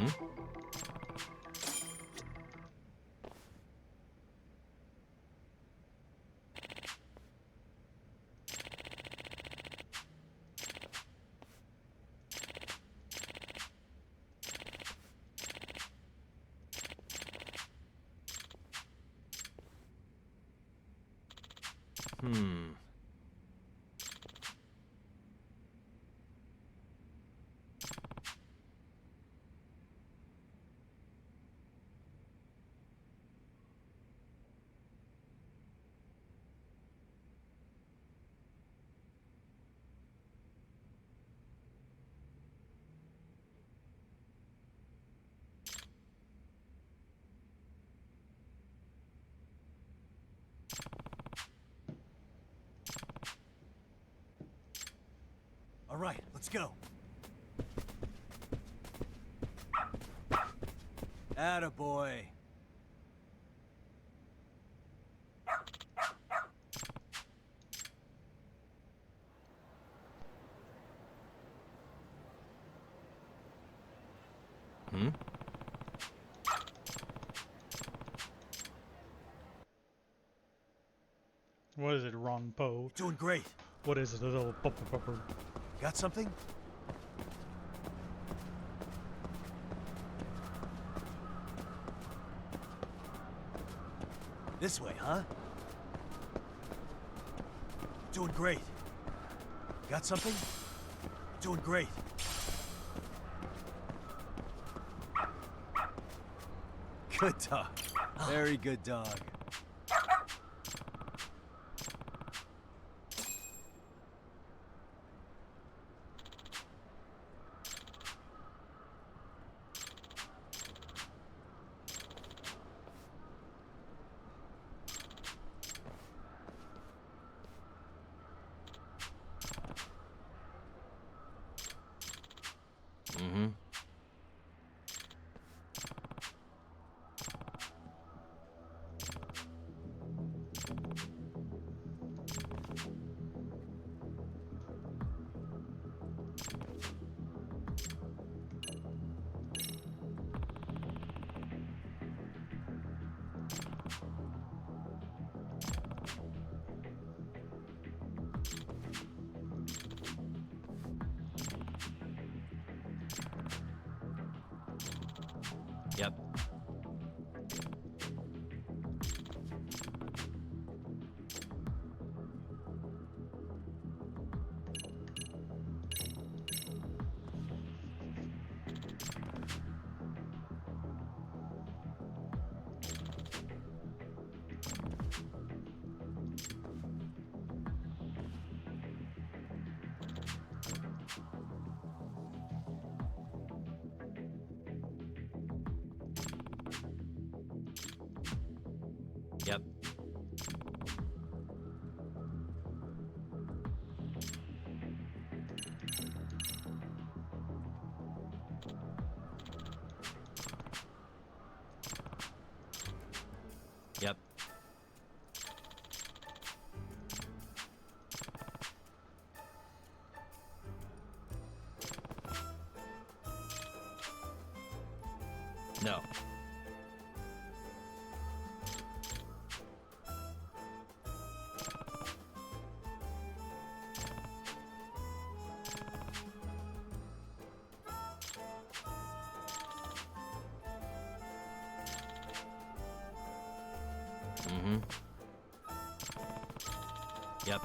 All right, let's go. Attaboy. Hmm? What is it, Ron Poe? Doing great. What is it, a little pupper? Got something? This way, huh? Doing great. Got something? Doing great. Good dog. Very good dog. Mm-hmm. Yep. Yep. Yep. No. Mm-hmm. Yep.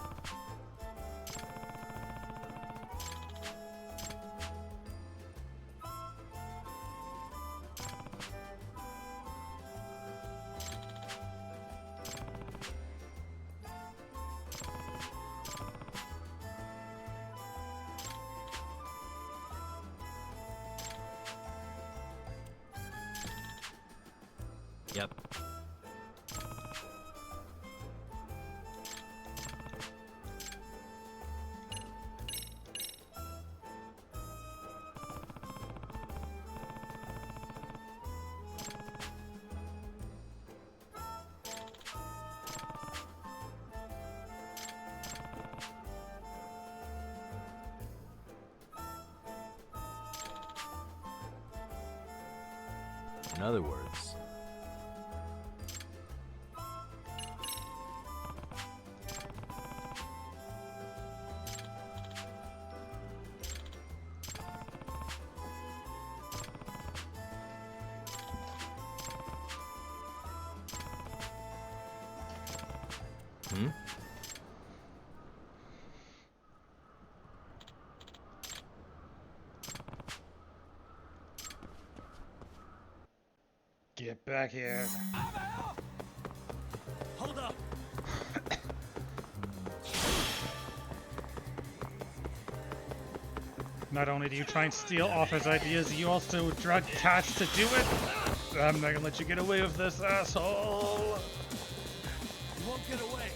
Yep. In other words, hmm? back here. Hold up. Not only do you try and steal Arthur's ideas, you also drug Cash to do it. I'm not gonna let you get away with this, asshole. You won't get away.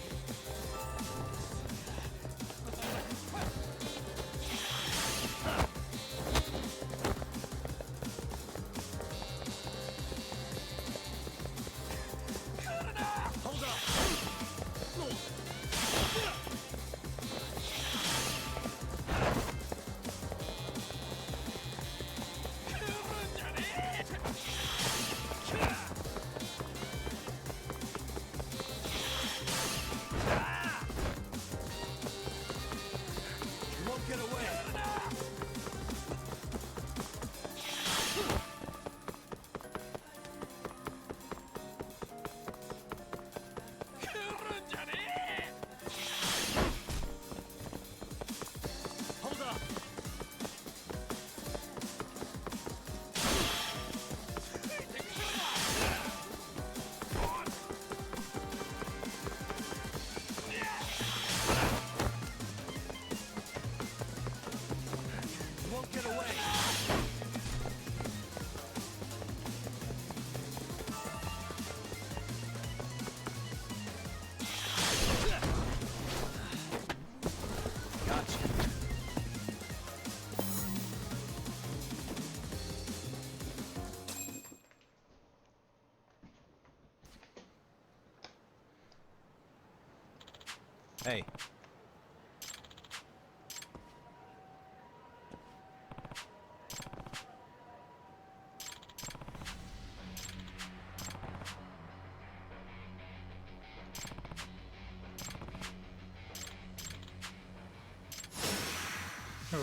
Hey.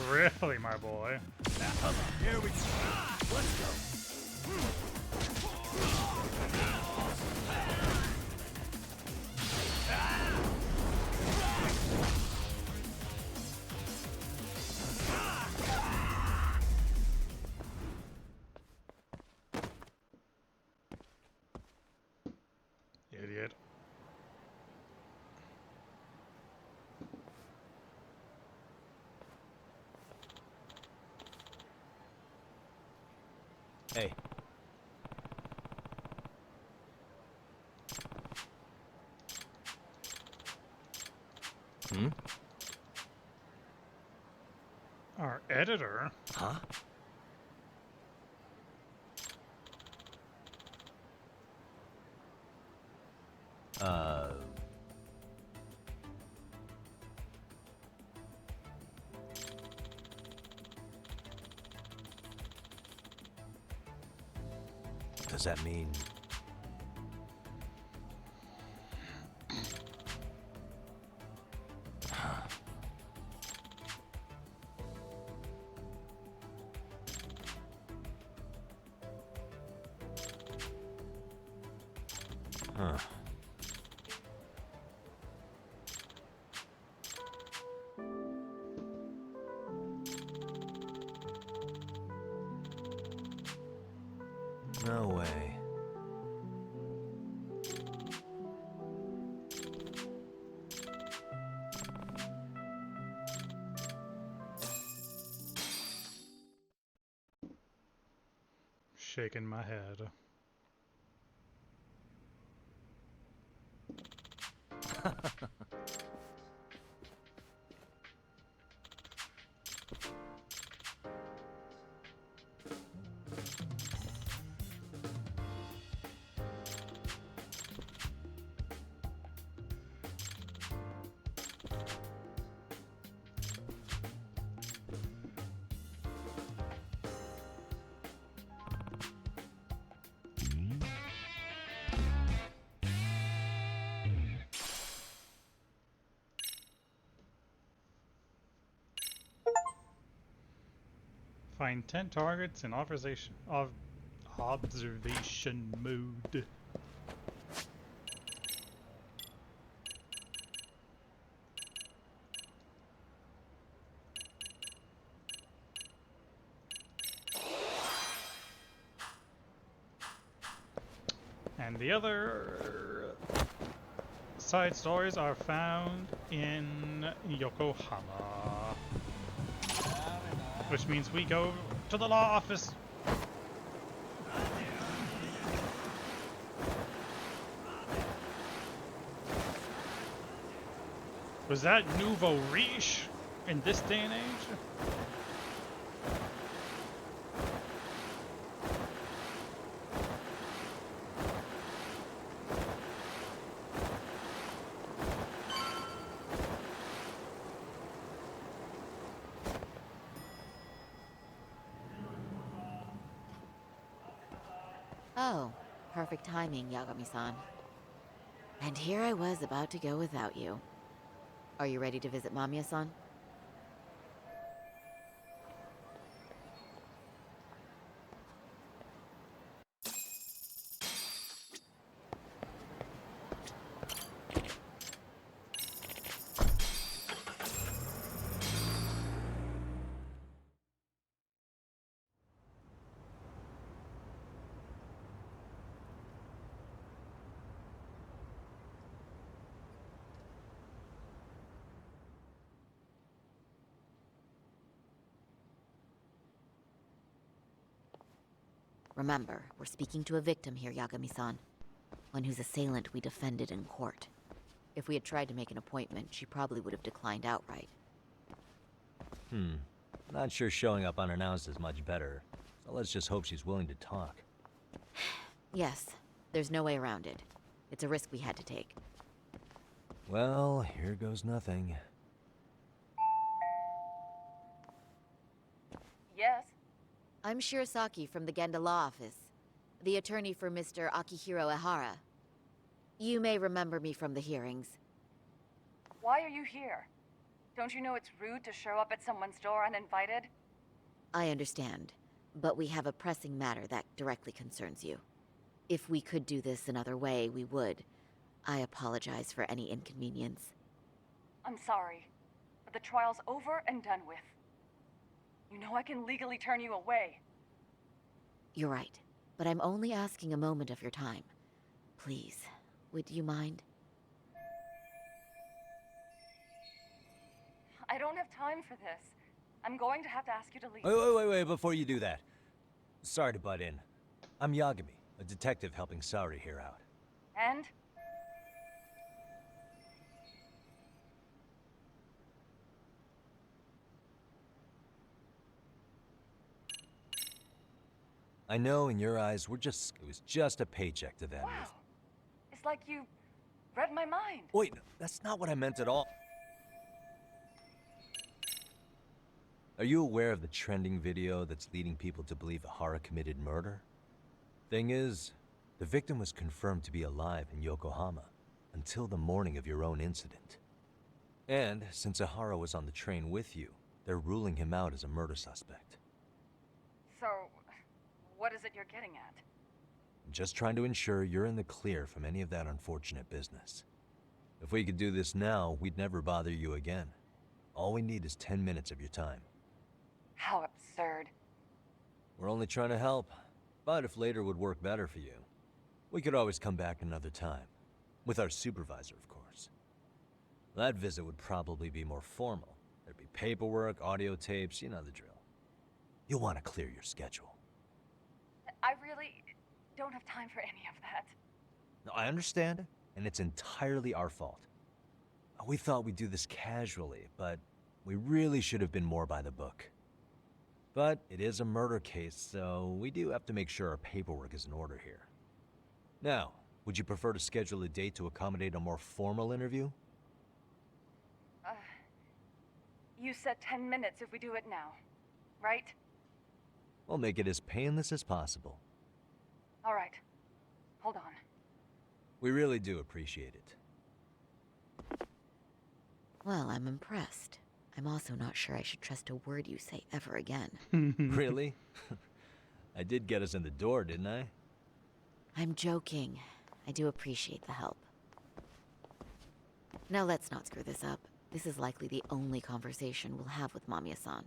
Really, my boy? Here we go. Let's go. Idiot. Hey. Hmm? Our editor? Huh? Does that mean... Huh. No way. Shaking my head. Find 10 targets in observation mode. the other side stories are found in Yokohama. Which means we go to the law office. Was that nouveau riche in this day and age? Oh, perfect timing, Yagami-san. And here I was about to go without you. Are you ready to visit Mamiya-san? Remember, we're speaking to a victim here, Yagami-san. One whose assailant we defended in court. If we had tried to make an appointment, she probably would have declined outright. Not sure showing up unannounced is much better. So let's just hope she's willing to talk. Yes, there's no way around it. It's a risk we had to take. Well, here goes nothing. Yes? I'm Shirasaki from the Genda Law Office, the attorney for Mr. Akihiro Ehara. You may remember me from the hearings. Why are you here? Don't you know it's rude to show up at someone's door uninvited? I understand, but we have a pressing matter that directly concerns you. If we could do this another way, we would. I apologize for any inconvenience. I'm sorry, but the trial's over and done with. You know I can legally turn you away. You're right, but I'm only asking a moment of your time. Please, would you mind? I don't have time for this. I'm going to have to ask you to leave. Wait, before you do that. Sorry to butt in. I'm Yagami, a detective helping Saori here out. And? I know in your eyes it was just a paycheck to them. Wow. It's like you read my mind. Wait, that's not what I meant at all. Are you aware of the trending video that's leading people to believe Ehara committed murder? Thing is, the victim was confirmed to be alive in Yokohama until the morning of your own incident. And since Ehara was on the train with you, they're ruling him out as a murder suspect. So, what is it you're getting at? I'm just trying to ensure you're in the clear from any of that unfortunate business. If we could do this now, we'd never bother you again. All we need is 10 minutes of your time. How absurd. We're only trying to help, but if later would work better for you, we could always come back another time. With our supervisor, of course. That visit would probably be more formal. There'd be paperwork, audio tapes, you know the drill. You'll want to clear your schedule. I really don't have time for any of that. No, I understand, and it's entirely our fault. We thought we'd do this casually, but we really should have been more by the book. But it is a murder case, so we do have to make sure our paperwork is in order here. Now, would you prefer to schedule a date to accommodate a more formal interview? You said 10 minutes if we do it now, right? We'll make it as painless as possible. All right. Hold on. We really do appreciate it. Well, I'm impressed. I'm also not sure I should trust a word you say ever again. Really? I did get us in the door, didn't I? I'm joking. I do appreciate the help. Now let's not screw this up. This is likely the only conversation we'll have with Mamiya-san.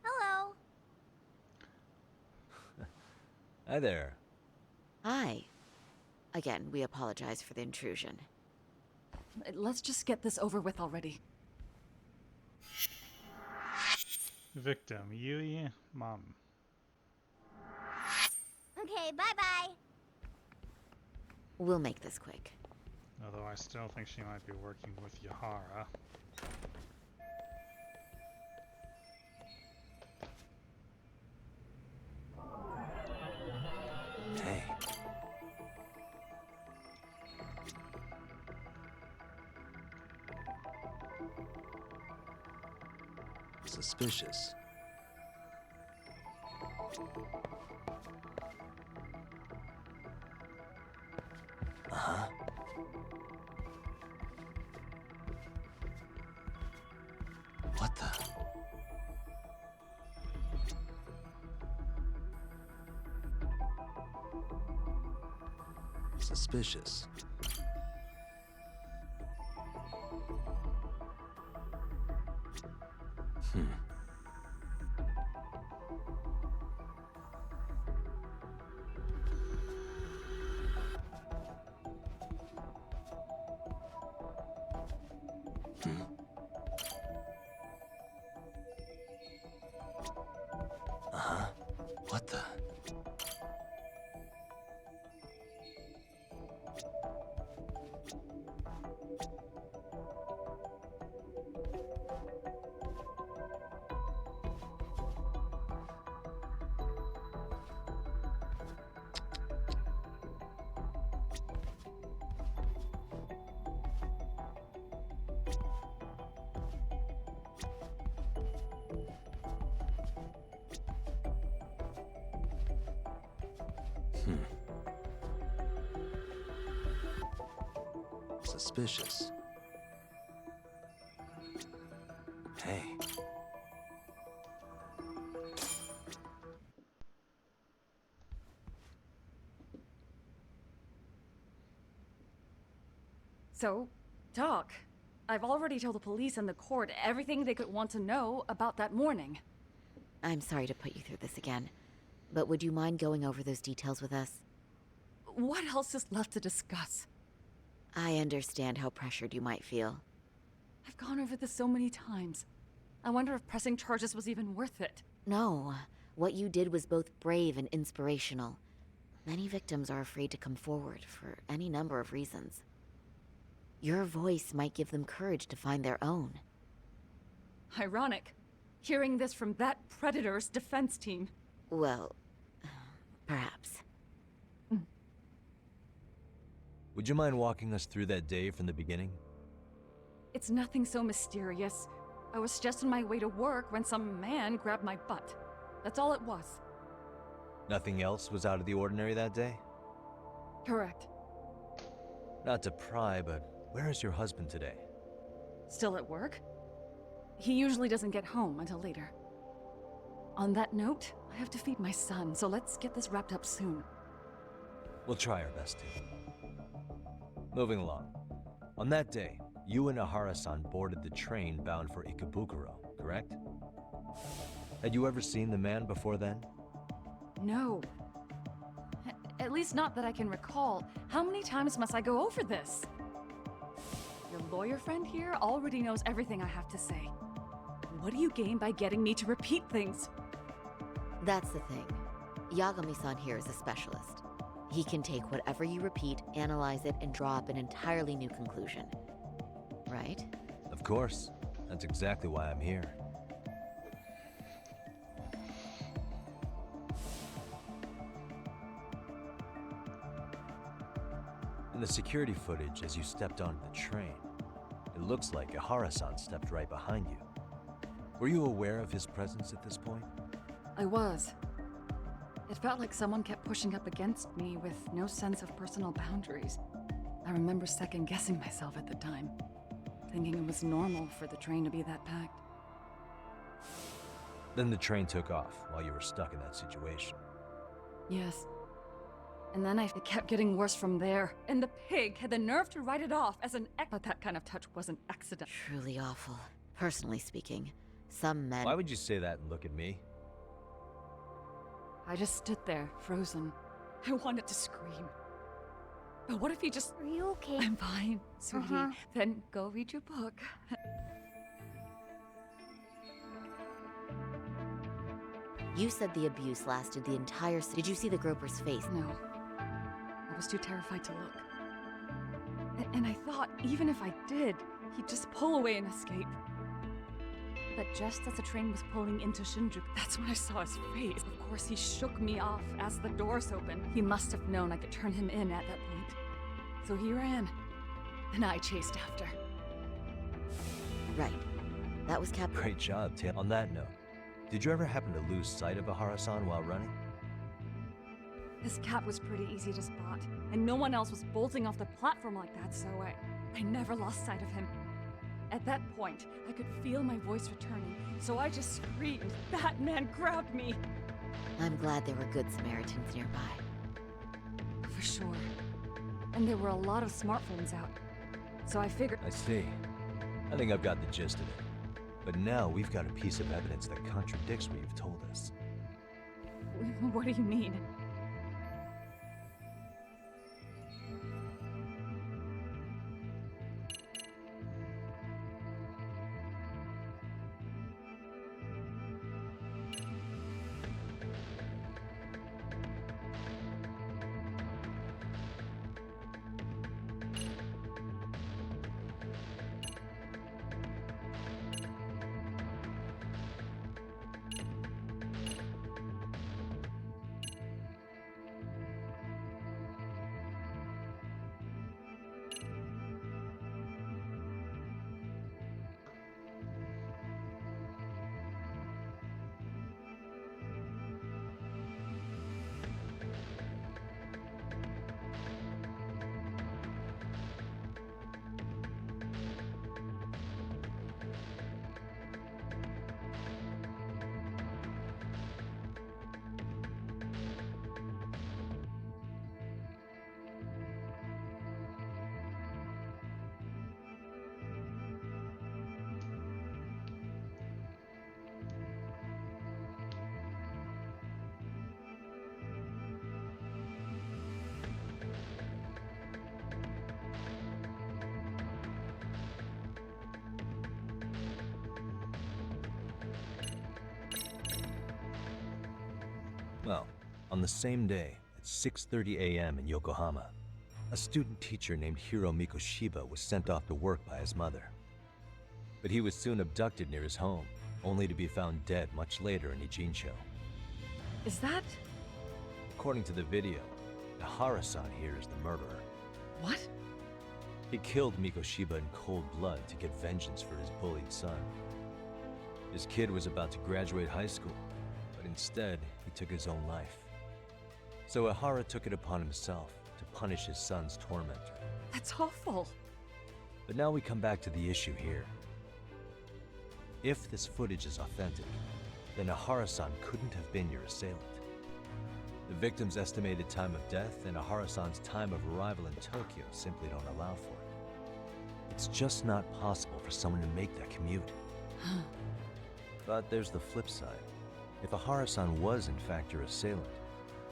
Hello. Hi there. Hi. Again, we apologize for the intrusion. Let's just get this over with already. Victim, Yui, Mom. Okay, bye-bye. We'll make this quick. Although I still think she might be working with Yahara. Hey. Suspicious. Uh-huh. What the? Suspicious. Uh-huh. What the? Suspicious. Hey. So, Doc, I've already told the police and the court everything they could want to know about that morning. I'm sorry to put you through this again, but would you mind going over those details with us? What else is left to discuss? I understand how pressured you might feel. I've gone over this so many times. I wonder if pressing charges was even worth it. No, what you did was both brave and inspirational. Many victims are afraid to come forward for any number of reasons. Your voice might give them courage to find their own. Ironic, hearing this from that predator's defense team. Well, perhaps. Would you mind walking us through that day from the beginning? It's nothing so mysterious. I was just on my way to work when some man grabbed my butt. That's all it was. Nothing else was out of the ordinary that day? Correct. Not to pry, but where is your husband today? Still at work? He usually doesn't get home until later. On that note, I have to feed my son, so let's get this wrapped up soon. We'll try our best to. Moving along. On that day, you and Ahara-san boarded the train bound for Ikebukuro, correct? Had you ever seen the man before then? No. At least not that I can recall. How many times must I go over this? Your lawyer friend here already knows everything I have to say. What do you gain by getting me to repeat things? That's the thing. Yagami-san here is a specialist. He can take whatever you repeat, analyze it, and draw up an entirely new conclusion. Right? Of course. That's exactly why I'm here. In the security footage as you stepped onto the train, it looks like Ahara-san stepped right behind you. Were you aware of his presence at this point? I was. It felt like someone kept pushing up against me with no sense of personal boundaries. I remember second-guessing myself at the time, thinking it was normal for the train to be that packed. Then the train took off while you were stuck in that situation. Yes. And then it kept getting worse from there, and the pig had the nerve to write it off as an but that kind of touch was an accident. Truly awful. Personally speaking, some men— Why would you say that and look at me? I just stood there, frozen. I wanted to scream. But what if he just... Are you okay? I'm fine, sweetie. Then go read your book. You said the abuse lasted the entire... Did you see the Groper's face? No. I was too terrified to look. And I thought, even if I did, he'd just pull away and escape. But just as the train was pulling into Shinjuku, that's when I saw his face. Of course, he shook me off as the doors opened. He must have known I could turn him in at that point. So he ran, and I chased after. Right. That was Cap... Great job, Tail. On that note, did you ever happen to lose sight of Ahara-san while running? His cap was pretty easy to spot, and no one else was bolting off the platform like that, so I never lost sight of him. At that point, I could feel my voice returning, so I just screamed. That man grabbed me! I'm glad there were good Samaritans nearby. For sure. And there were a lot of smartphones out. So I figured... I see. I think I've got the gist of it. But now we've got a piece of evidence that contradicts what you've told us. What do you mean? Well, on the same day, at 6:30 a.m. in Yokohama, a student teacher named Hiro Mikoshiba was sent off to work by his mother. But he was soon abducted near his home, only to be found dead much later in Ijincho. Is that... According to the video, Ahara-san here is the murderer. What? He killed Mikoshiba in cold blood to get vengeance for his bullied son. His kid was about to graduate high school, but instead, he took his own life. So Ahara took it upon himself to punish his son's tormentor. That's awful. But now we come back to the issue here. If this footage is authentic, then Ahara-san couldn't have been your assailant. The victim's estimated time of death and Ahara-san's time of arrival in Tokyo simply don't allow for it. It's just not possible for someone to make that commute. But there's the flip side. If Ahara-san was in fact your assailant,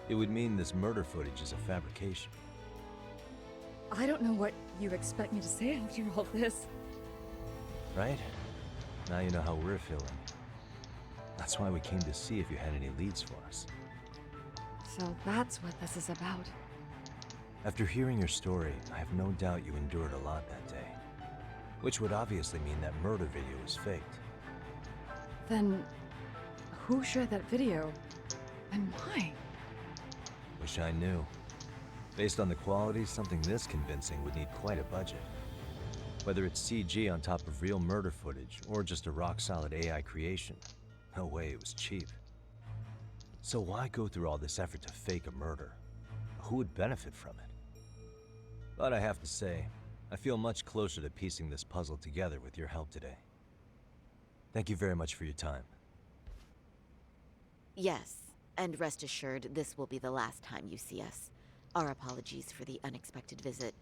it would mean this murder footage is a fabrication. I don't know what you expect me to say after all this. Right? Now you know how we're feeling. That's why we came to see if you had any leads for us. So that's what this is about. After hearing your story, I have no doubt you endured a lot that day. Which would obviously mean that murder video was faked. Then... who shared that video? And why? Wish I knew. Based on the quality, something this convincing would need quite a budget. Whether it's CG on top of real murder footage, or just a rock-solid AI creation, no way it was cheap. So why go through all this effort to fake a murder? Who would benefit from it? But I have to say, I feel much closer to piecing this puzzle together with your help today. Thank you very much for your time. Yes, and rest assured, this will be the last time you see us. Our apologies for the unexpected visit.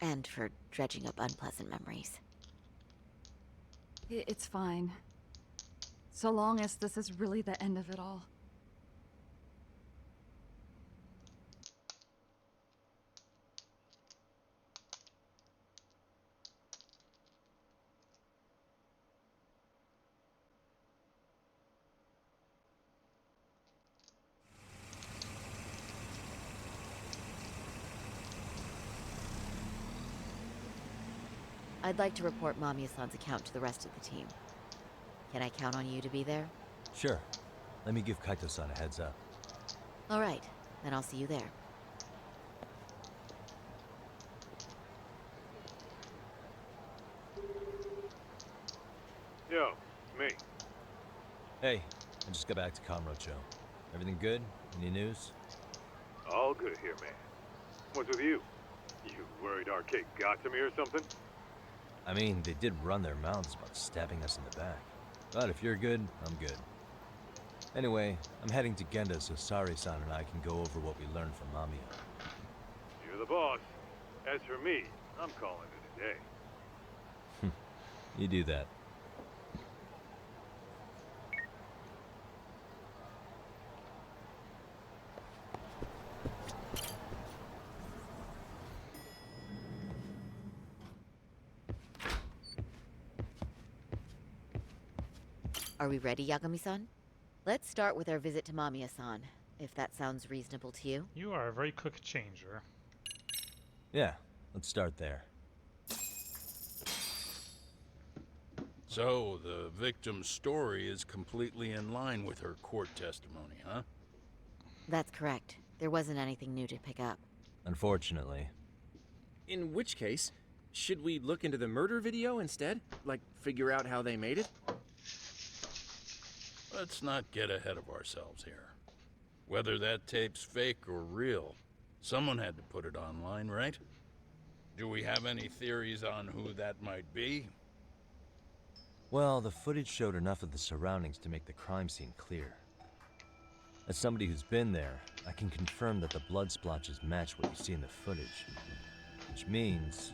And for dredging up unpleasant memories. It's fine. So long as this is really the end of it all. I'd like to report Mamiya-san's account to the rest of the team. Can I count on you to be there? Sure. Let me give Kaito-san a heads up. All right, then I'll see you there. Yo, me. Hey, I just got back to Kamurocho. Everything good? Any news? All good here, man. What's with you? You worried Arcade got to me or something? I mean, they did run their mouths about stabbing us in the back. But if you're good, I'm good. Anyway, I'm heading to Genda so Sari-san and I can go over what we learned from Mamiya. You're the boss. As for me, I'm calling it a day. You do that. Are we ready, Yagami-san? Let's start with our visit to Mamiya-san, if that sounds reasonable to you. You are a very quick changer. Yeah, let's start there. So, the victim's story is completely in line with her court testimony, huh? That's correct. There wasn't anything new to pick up. Unfortunately. In which case, should we look into the murder video instead? Like, figure out how they made it? Let's not get ahead of ourselves here. Whether that tape's fake or real, someone had to put it online, right? Do we have any theories on who that might be? Well, the footage showed enough of the surroundings to make the crime scene clear. As somebody who's been there, I can confirm that the blood splotches match what you see in the footage. Which means...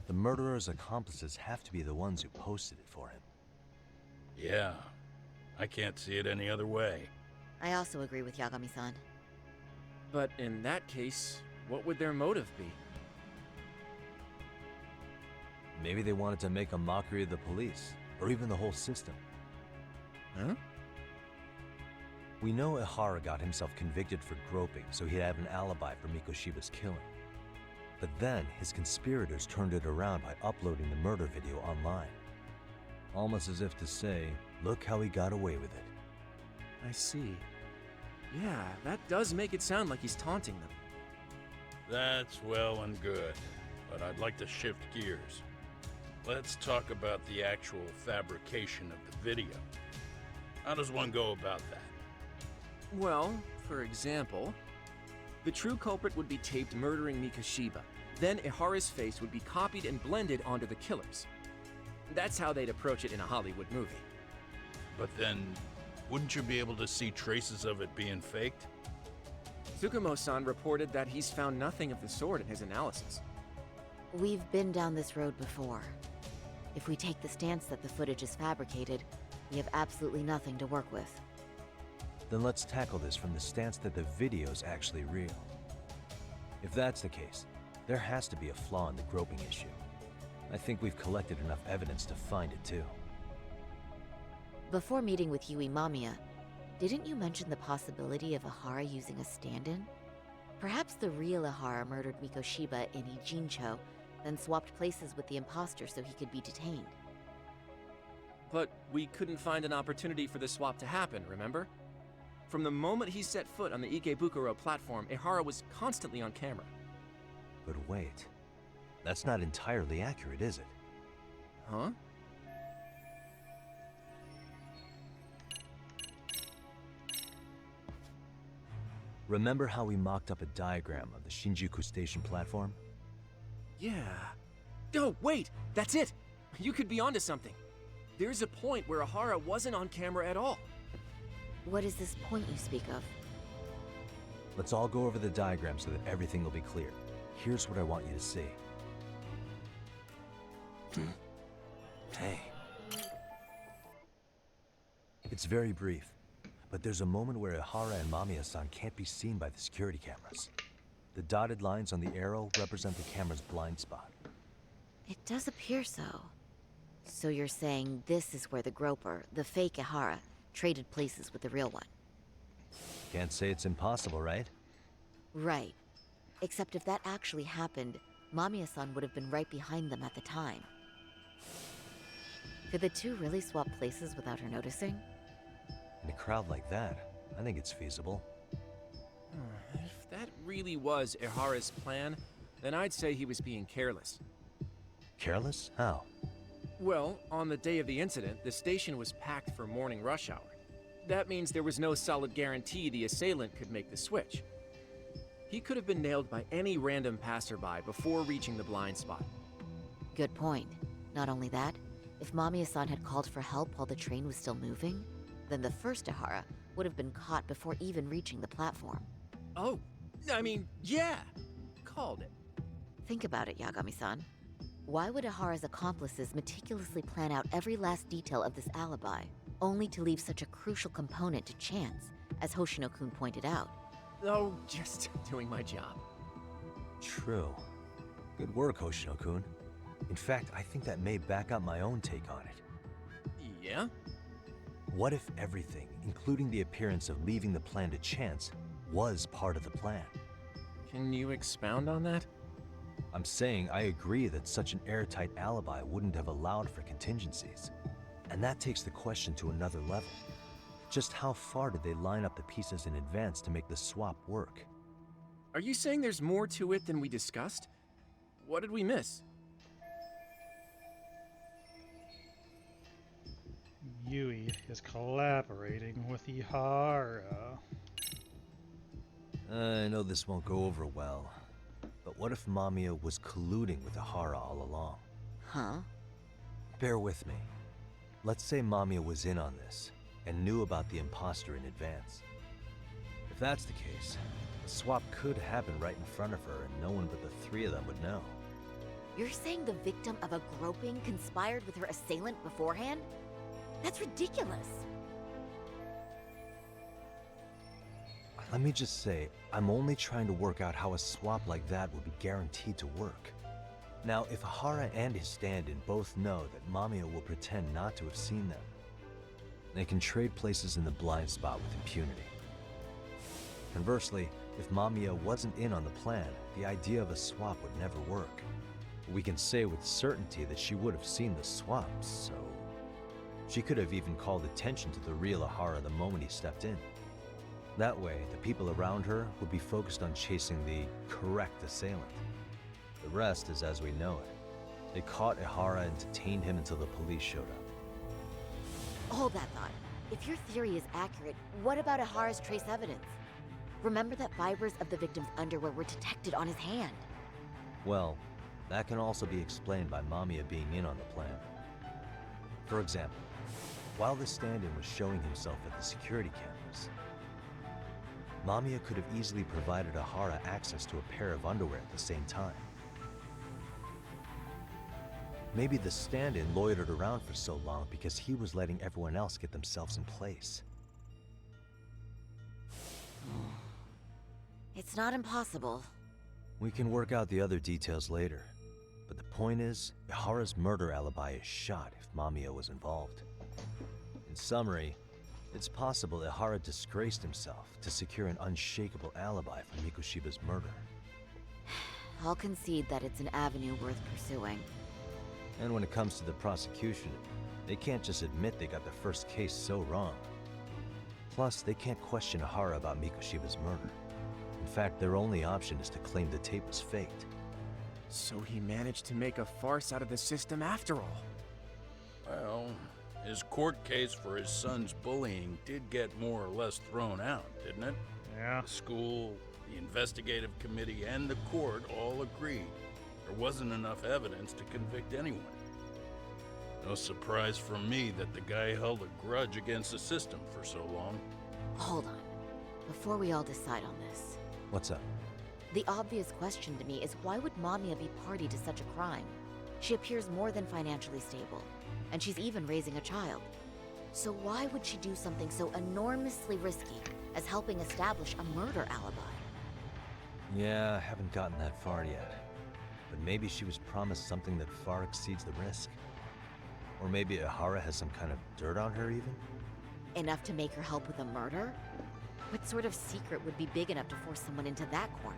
the murderer's accomplices have to be the ones who posted it for him. Yeah, I can't see it any other way. I also agree with Yagami-san. But in that case, what would their motive be? Maybe they wanted to make a mockery of the police, or even the whole system. Huh? We know Ihara got himself convicted for groping, so he'd have an alibi for Mikoshiba's killing. But then, his conspirators turned it around by uploading the murder video online. Almost as if to say, look how he got away with it. I see. Yeah, that does make it sound like he's taunting them. That's well and good, but I'd like to shift gears. Let's talk about the actual fabrication of the video. How does one go about that? Well, for example, the true culprit would be taped murdering Mikoshiba. Then Ihara's face would be copied and blended onto the killers. That's how they'd approach it in a Hollywood movie. But then, wouldn't you be able to see traces of it being faked? Tsukumo-san reported that he's found nothing of the sort in his analysis. We've been down this road before. If we take the stance that the footage is fabricated, we have absolutely nothing to work with. Then let's tackle this from the stance that the video's actually real. If that's the case, there has to be a flaw in the groping issue. I think we've collected enough evidence to find it too. Before meeting with Yui Mamiya, didn't you mention the possibility of Ihara using a stand-in? Perhaps the real Ihara murdered Mikoshiba in Ijincho, then swapped places with the imposter so he could be detained. But we couldn't find an opportunity for the swap to happen, remember? From the moment he set foot on the Ikebukuro platform, Ihara was constantly on camera. But wait, that's not entirely accurate, is it? Huh? Remember how we mocked up a diagram of the Shinjuku Station platform? Yeah. Oh, wait! That's it! You could be onto something. There's a point where Ihara wasn't on camera at all. What is this point you speak of? Let's all go over the diagram so that everything will be clear. Here's what I want you to see. Hey. It's very brief, but there's a moment where Ihara and Mamiya-san can't be seen by the security cameras. The dotted lines on the arrow represent the camera's blind spot. It does appear so. So you're saying this is where the groper, the fake Ihara, traded places with the real one? Can't say it's impossible, right? Right. Except if that actually happened, Mamiya-san would have been right behind them at the time. Could the two really swap places without her noticing? In a crowd like that, I think it's feasible. If that really was Ihara's plan, then I'd say he was being careless. Careless? How? Well, on the day of the incident, the station was packed for morning rush hour. That means there was no solid guarantee the assailant could make the switch. He could have been nailed by any random passerby before reaching the blind spot. Good point. Not only that, if Mamiya-san had called for help while the train was still moving, then the first Ihara would have been caught before even reaching the platform. Oh, I mean, yeah! Called it. Think about it, Yagami-san. Why would Ihara's accomplices meticulously plan out every last detail of this alibi, only to leave such a crucial component to chance, as Hoshino-kun pointed out? Oh, just doing my job. True. Good work, Hoshino-kun. In fact, I think that may back up my own take on it. Yeah? What if everything, including the appearance of leaving the plan to chance, was part of the plan? Can you expound on that? I'm saying I agree that such an airtight alibi wouldn't have allowed for contingencies. And that takes the question to another level. Just how far did they line up the pieces in advance to make the swap work? Are you saying there's more to it than we discussed? What did we miss? Yui is collaborating with Ihara. I know this won't go over well, but what if Mamiya was colluding with Ihara all along? Huh? Bear with me. Let's say Mamiya was in on this, and knew about the imposter in advance. If that's the case, the swap could happen right in front of her and no one but the three of them would know. You're saying the victim of a groping conspired with her assailant beforehand? That's ridiculous. Let me just say, I'm only trying to work out how a swap like that would be guaranteed to work. Now, if Ihara and his stand-in both know that Mamiya will pretend not to have seen them, they can trade places in the blind spot with impunity. Conversely, if Mamiya wasn't in on the plan, the idea of a swap would never work. We can say with certainty that she would have seen the swap, so... she could have even called attention to the real Ihara the moment he stepped in. That way, the people around her would be focused on chasing the correct assailant. The rest is as we know it. They caught Ihara and detained him until the police showed up. Hold that thought. If your theory is accurate, what about Ihara's trace evidence? Remember that fibers of the victim's underwear were detected on his hand. Well, that can also be explained by Mamiya being in on the plan. For example, while the stand-in was showing himself at the security cameras, Mamiya could have easily provided Ihara access to a pair of underwear at the same time. Maybe the stand-in loitered around for so long because he was letting everyone else get themselves in place. It's not impossible. We can work out the other details later. But the point is, Ihara's murder alibi is shot if Mamiya was involved. In summary, it's possible Ihara disgraced himself to secure an unshakable alibi for Mikushiba's murder. I'll concede that it's an avenue worth pursuing. And when it comes to the prosecution, they can't just admit they got the first case so wrong. Plus, they can't question Ihara about Mikushiba's murder. In fact, their only option is to claim the tape was faked. So he managed to make a farce out of the system after all. Well, his court case for his son's bullying did get more or less thrown out, didn't it? Yeah. The school, the investigative committee, and the court all agreed there wasn't enough evidence to convict anyone. No surprise from me that the guy held a grudge against the system for so long. Hold on. Before we all decide on this. What's up? The obvious question to me is why would Mamiya be party to such a crime? She appears more than financially stable, and she's even raising a child. So why would she do something so enormously risky as helping establish a murder alibi? Yeah, I haven't gotten that far yet. But maybe she was promised something that far exceeds the risk. Or maybe Ihara has some kind of dirt on her even? Enough to make her help with a murder? What sort of secret would be big enough to force someone into that corner?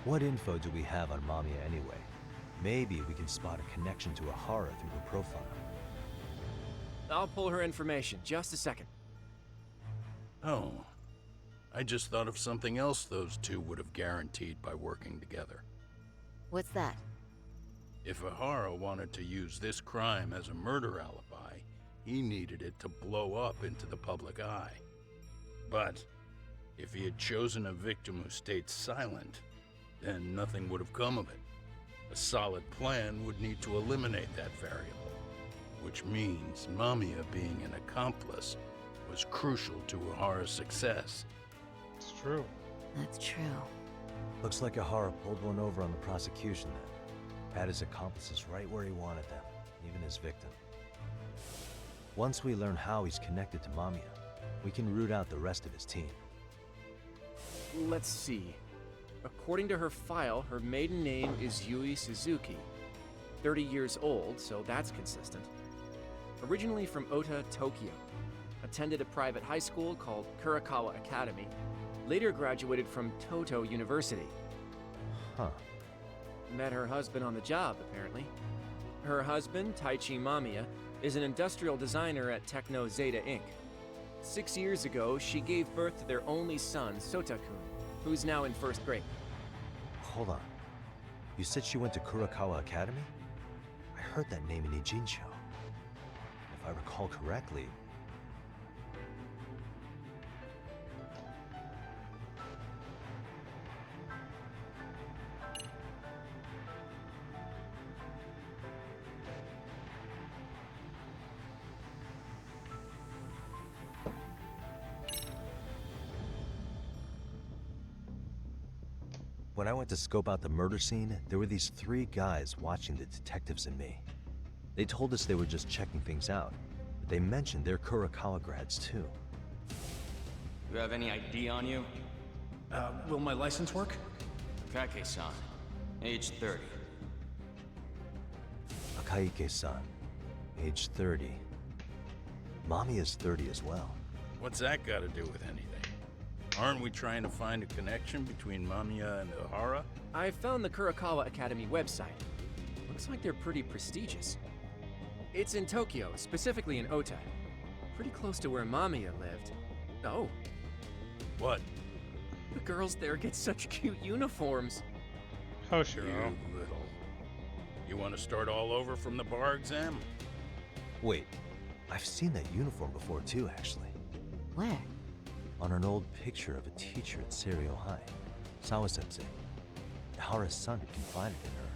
What info do we have on Mamiya anyway? Maybe we can spot a connection to Ahara through her profile. I'll pull her information. Just a second. Oh. I just thought of something else those two would have guaranteed by working together. What's that? If Ahara wanted to use this crime as a murder alibi, he needed it to blow up into the public eye. But if he had chosen a victim who stayed silent, then nothing would have come of it. A solid plan would need to eliminate that variable, which means Mamiya being an accomplice was crucial to Ahara's success. It's true. That's true. Looks like Ahara pulled one over on the prosecution then. Had his accomplices right where he wanted them, even his victim. Once we learn how he's connected to Mamiya, we can root out the rest of his team. Let's see. According to her file, her maiden name is Yui Suzuki. 30 years old, so that's consistent. Originally from Ota, Tokyo. Attended a private high school called Kurakawa Academy. Later graduated from Toto University. Huh. Met her husband on the job, apparently. Her husband, Taichi Mamiya, is an industrial designer at Techno Zeta Inc. 6 years ago, she gave birth to their only son, Sota-kun, who's now in first grade. Hold on. You said she went to Kurakawa Academy? I heard that name in Ijincho. If I recall correctly... When I went to scope out the murder scene, there were these 3 guys watching the detectives and me. They told us they were just checking things out, but they mentioned they're Kurakawa grads too. You have any ID on you? Will my license work? Kake-san, age 30. Akaike-san, age 30. Mami is 30 as well. What's that got to do with anything? Aren't we trying to find a connection between Mamiya and Ahara? I found the Kurakawa Academy website. Looks like they're pretty prestigious. It's in Tokyo, specifically in Ota. Pretty close to where Mamiya lived. Oh. What? The girls there get such cute uniforms. Hoshiro. You little... You want to start all over from the bar exam? Wait, I've seen that uniform before too, actually. Where? On an old picture of a teacher at Seiryo High, Sawa-sensei. Ahara's son had confided in her.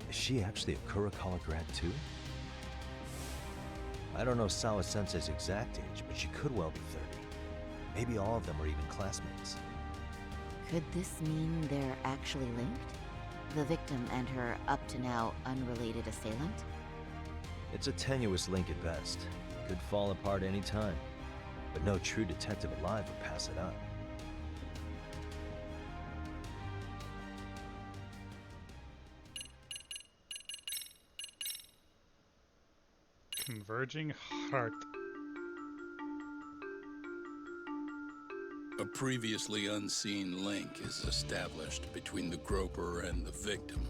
Is she actually a Kurakawa grad too? I don't know Sawa-sensei's exact age, but she could well be 30. Maybe all of them are even classmates. Could this mean they're actually linked? The victim and her up-to-now unrelated assailant? It's a tenuous link at best. Could fall apart any time. But no true detective alive would pass it up. Converging heart. A previously unseen link is established between the groper and the victim.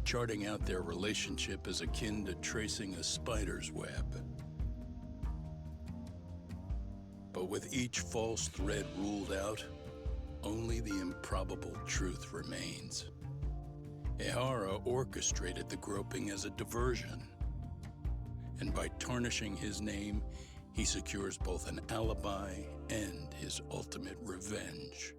Charting out their relationship is akin to tracing a spider's web. But with each false thread ruled out, only the improbable truth remains. Ehara orchestrated the groping as a diversion. And by tarnishing his name, he secures both an alibi and his ultimate revenge.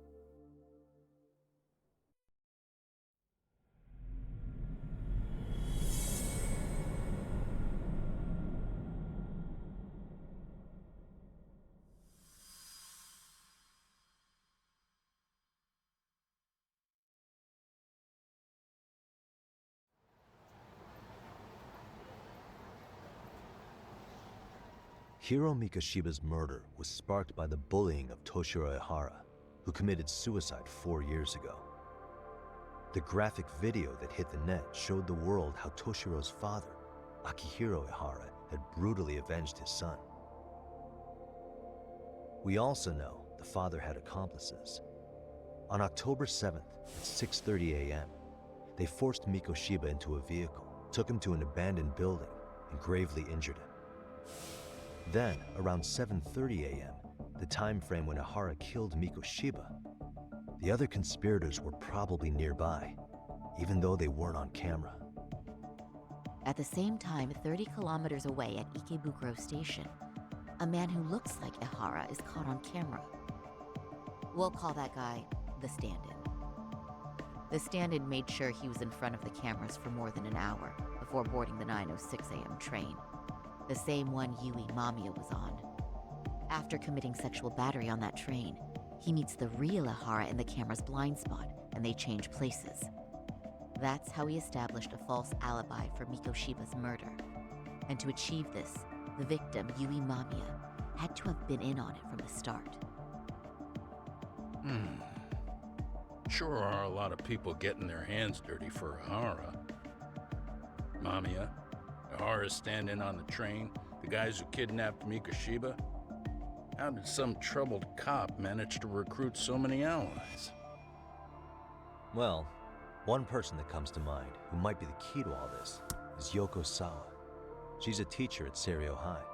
Hiro Mikashiba's murder was sparked by the bullying of Toshiro Ehara, who committed suicide 4 years ago. The graphic video that hit the net showed the world how Toshiro's father, Akihiro Ihara, had brutally avenged his son. We also know the father had accomplices. On October 7th at 6:30 a.m., they forced Mikoshiba into a vehicle, took him to an abandoned building, and gravely injured him. Then, around 7:30 a.m., the time frame when Ihara killed Mikoshiba, the other conspirators were probably nearby, even though they weren't on camera. At the same time, 30 kilometers away at Ikebukuro Station, a man who looks like Ihara is caught on camera. We'll call that guy the stand-in. The stand-in made sure he was in front of the cameras for more than an hour before boarding the 9:06 a.m. train, the same one Yui Mamiya was on. After committing sexual battery on that train, he meets the real Ihara in the camera's blind spot, and they change places. That's how he established a false alibi for Mikoshiba's murder. And to achieve this, the victim, Yui Mamiya, had to have been in on it from the start. Sure are a lot of people getting their hands dirty for Ihara. Mamiya, Ihara's stand-in on the train, the guys who kidnapped Mikoshiba. How did some troubled cop manage to recruit so many allies? Well, one person that comes to mind who might be the key to all this is Yoko Sawa. She's a teacher at Seiryo High.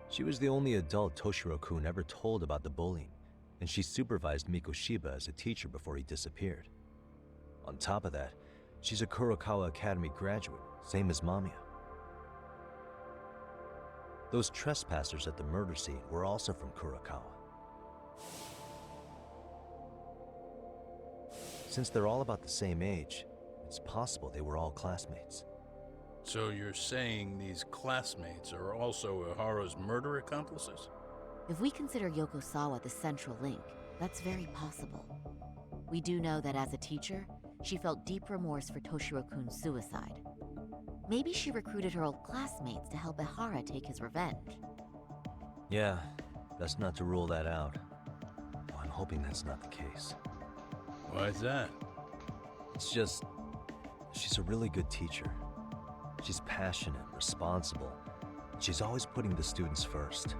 She was the only adult Toshiro-kun ever told about the bullying, and she supervised Mikoshiba as a teacher before he disappeared. On top of that, she's a Kurokawa Academy graduate, same as Mamiya. Those trespassers at the murder scene were also from Kurokawa. Since they're all about the same age, it's possible they were all classmates. So you're saying these classmates are also Ihara's murder accomplices? If we consider Yoko Sawa the central link, that's very possible. We do know that as a teacher, she felt deep remorse for Toshiro-kun's suicide. Maybe she recruited her old classmates to help Ihara take his revenge. Yeah, best not to rule that out. Well, I'm hoping that's not the case. Why's that? It's just, she's a really good teacher. She's passionate, responsible. She's always putting the students first.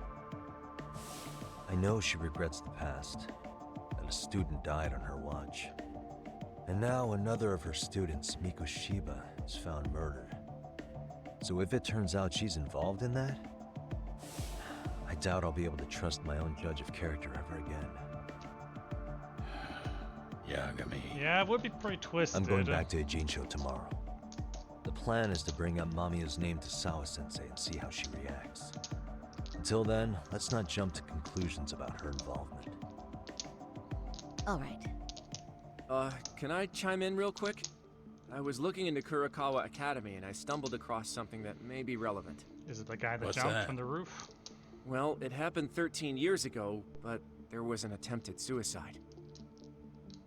I know she regrets the past, that a student died on her watch. And now another of her students, Mikoshiba, is found murdered. So if it turns out she's involved in that, I doubt I'll be able to trust my own judge of character ever again. Yagami. Yeah, it would be pretty twisted. I'm going back to Ijincho tomorrow. The plan is to bring up Mamiya's name to Sawa-sensei and see how she reacts. Until then, let's not jump to conclusions about her involvement. All right. Can I chime in real quick? I was looking into Kurokawa Academy and I stumbled across something that may be relevant. Is it the guy that What's jumped that? from the roof? Well, it happened 13 years ago, but there was an attempted suicide.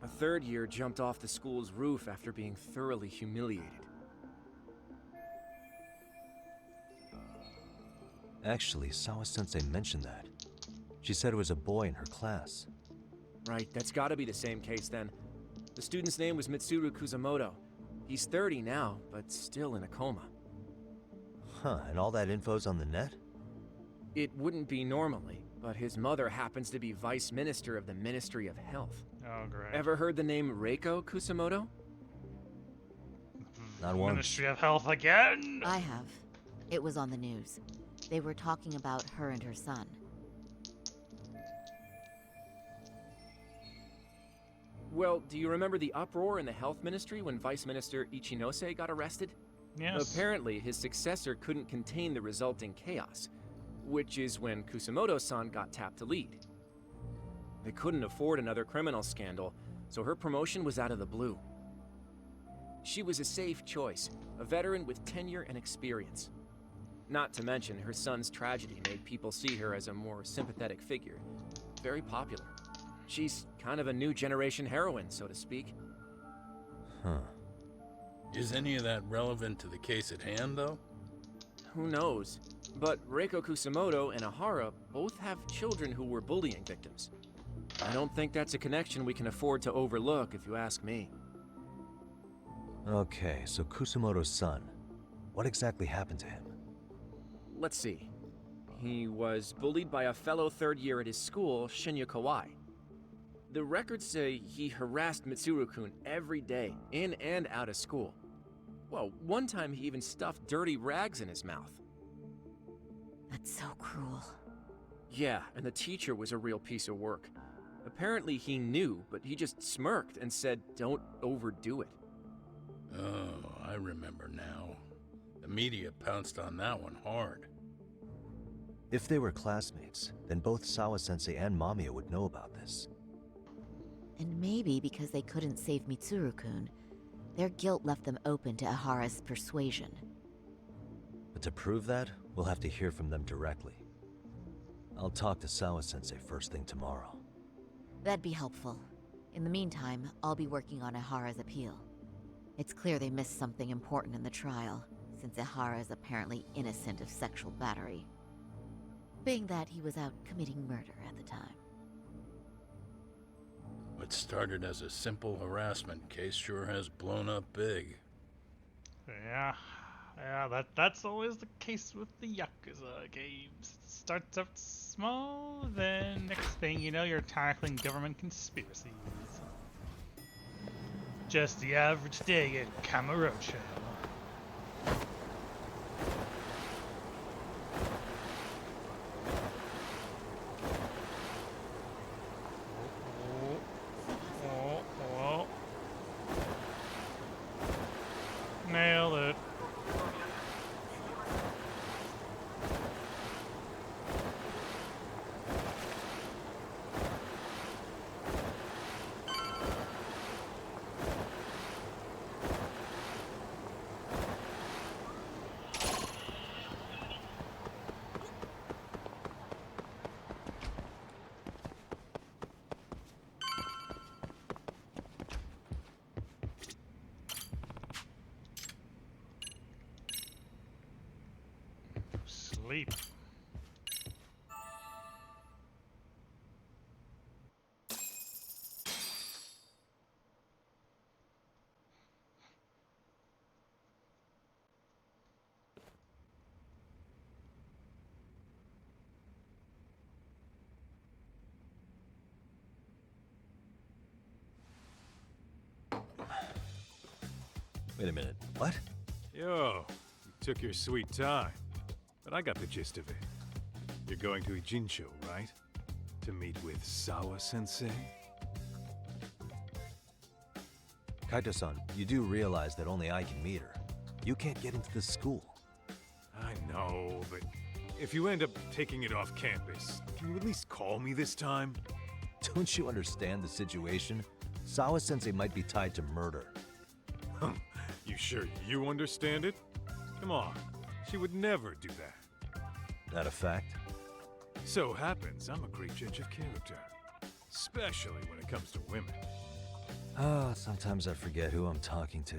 A third year jumped off the school's roof after being thoroughly humiliated. Actually, Sawa-sensei mentioned that. She said it was a boy in her class. Right, that's gotta be the same case then. The student's name was Mitsuru Kusamoto. He's 30 now, but still in a coma. Huh, and all that info's on the net? It wouldn't be normally, but his mother happens to be Vice Minister of the Ministry of Health. Oh, great. Ever heard the name Reiko Kusamoto? Not once. Ministry of Health again! I have. It was on the news. They were talking about her and her son. Well, do you remember the uproar in the health ministry when Vice Minister Ichinose got arrested? Yes. Apparently, his successor couldn't contain the resulting chaos, which is when Kusamoto-san got tapped to lead. They couldn't afford another criminal scandal, so her promotion was out of the blue. She was a safe choice, a veteran with tenure and experience. Not to mention, her son's tragedy made people see her as a more sympathetic figure. Very popular. She's kind of a new generation heroine, so to speak. Huh. Is any of that relevant to the case at hand, though? Who knows? But Reiko Kusamoto and Ihara both have children who were bullying victims. I don't think that's a connection we can afford to overlook, if you ask me. Okay, so Kusumoto's son. What exactly happened to him? Let's see. He was bullied by a fellow third year at his school, Shinya Kawai. The records say he harassed Mitsuru-kun every day, in and out of school. Well, one time he even stuffed dirty rags in his mouth. That's so cruel. Yeah, and the teacher was a real piece of work. Apparently he knew, but he just smirked and said, "Don't overdo it." Oh, I remember now. The media pounced on that one hard. If they were classmates, then both Sawa-sensei and Mamiya would know about this. And maybe because they couldn't save Mitsuru-kun, their guilt left them open to Ihara's persuasion. But to prove that, we'll have to hear from them directly. I'll talk to Sawa-sensei first thing tomorrow. That'd be helpful. In the meantime, I'll be working on Ihara's appeal. It's clear they missed something important in the trial, since Ihara is apparently innocent of sexual battery. Being that he was out committing murder at the time. What started as a simple harassment case sure has blown up big. Yeah, that's always the case with the Yakuza games. It starts out small, then next thing you know, you're tackling government conspiracies. Just the average day at Kamurocho. Nailed it. Sleep. Wait a minute, what? Yo, you took your sweet time. But I got the gist of it. You're going to Ijincho, right? To meet with Sawa-sensei? Kaito-san, you do realize that only I can meet her. You can't get into the school. I know, but if you end up taking it off campus, can you at least call me this time? Don't you understand the situation? Sawa-sensei might be tied to murder. You sure you understand it? Come on, she would never do that. That a fact? So happens I'm a great judge of character. Especially when it comes to women. Sometimes I forget who I'm talking to.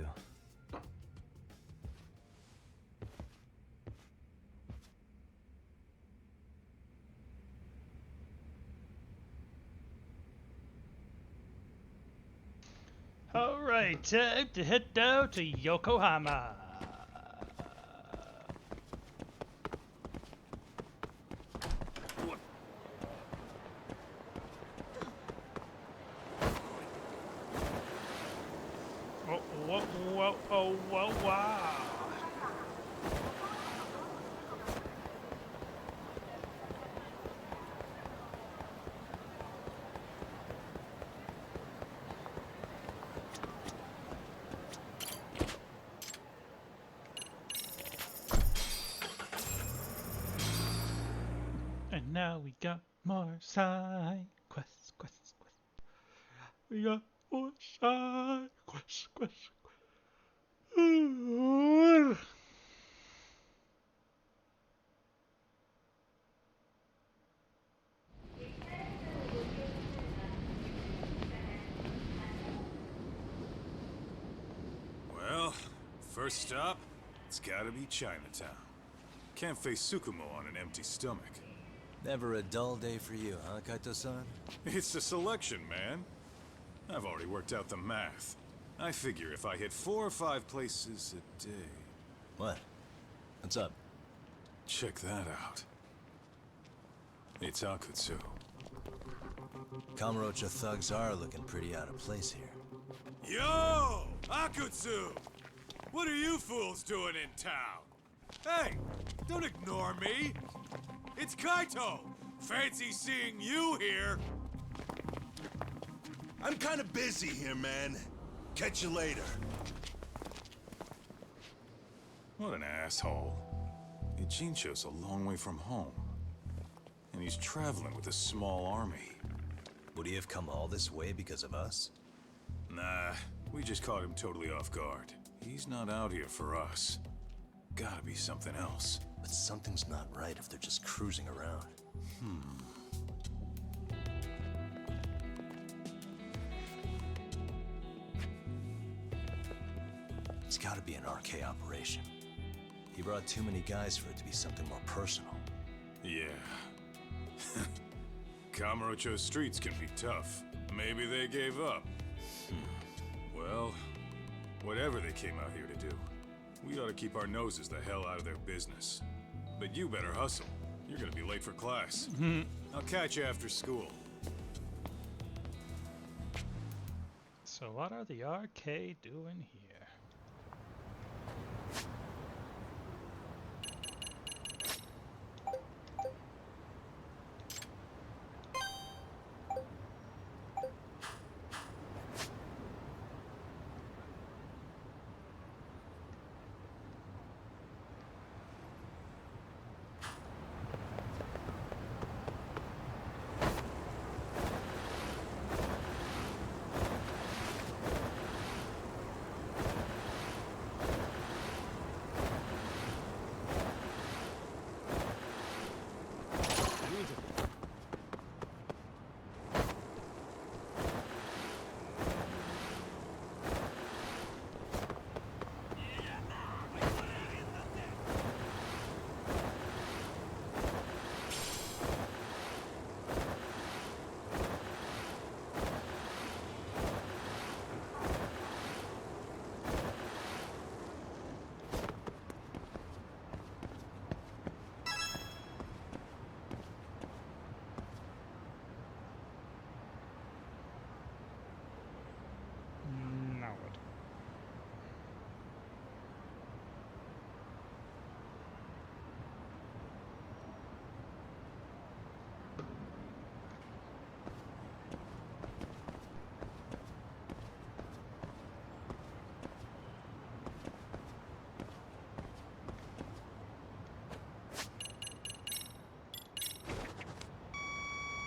Alright, time to head down to Yokohama. Wow. And now we got more side quests. We got more side quests. Well, first stop, it's gotta be Chinatown. Can't face Tsukumo on an empty stomach. Never a dull day for you, huh, Kaito-san? It's the selection, man. I've already worked out the math. I figure if I hit 4 or 5 places a day... What? What's up? Check that out. It's Akutsu. Kamurocho thugs are looking pretty out of place here. Yo! Akutsu! What are you fools doing in town? Hey! Don't ignore me! It's Kaito! Fancy seeing you here! I'm kind of busy here, man. Catch you later. What an asshole. Ijincho's a long way from home. And he's traveling with a small army. Would he have come all this way because of us? Nah, we just caught him totally off guard. He's not out here for us. Gotta be something else. But something's not right if they're just cruising around. It's gotta be an RK operation. He brought too many guys for it to be something more personal. Yeah. Kamurocho streets can be tough. Maybe they gave up. Well, whatever they came out here to do, we ought to keep our noses the hell out of their business. But you better hustle. You're gonna be late for class. I'll catch you after school. So what are the RK doing here?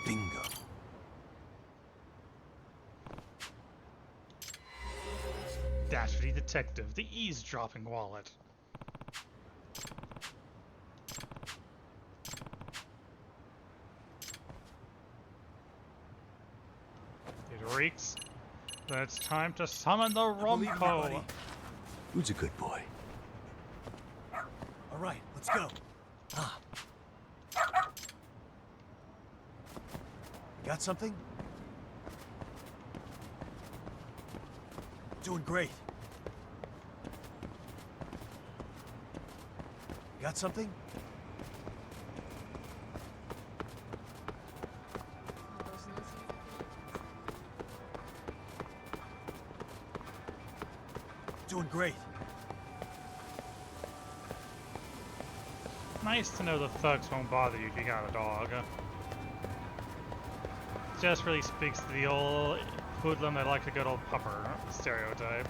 Bingo. Dastardly detective, the eavesdropping wallet. It reeks. Then it's time to summon the Rumco. Who's a good boy? All right, let's go. Got something? Doing great. Got something? Doing great. Nice to know the thugs won't bother you if you got a dog. Just really speaks to the old hoodlum that likes a good old pupper stereotype.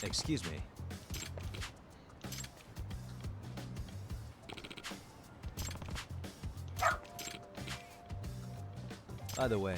Excuse me. By the way.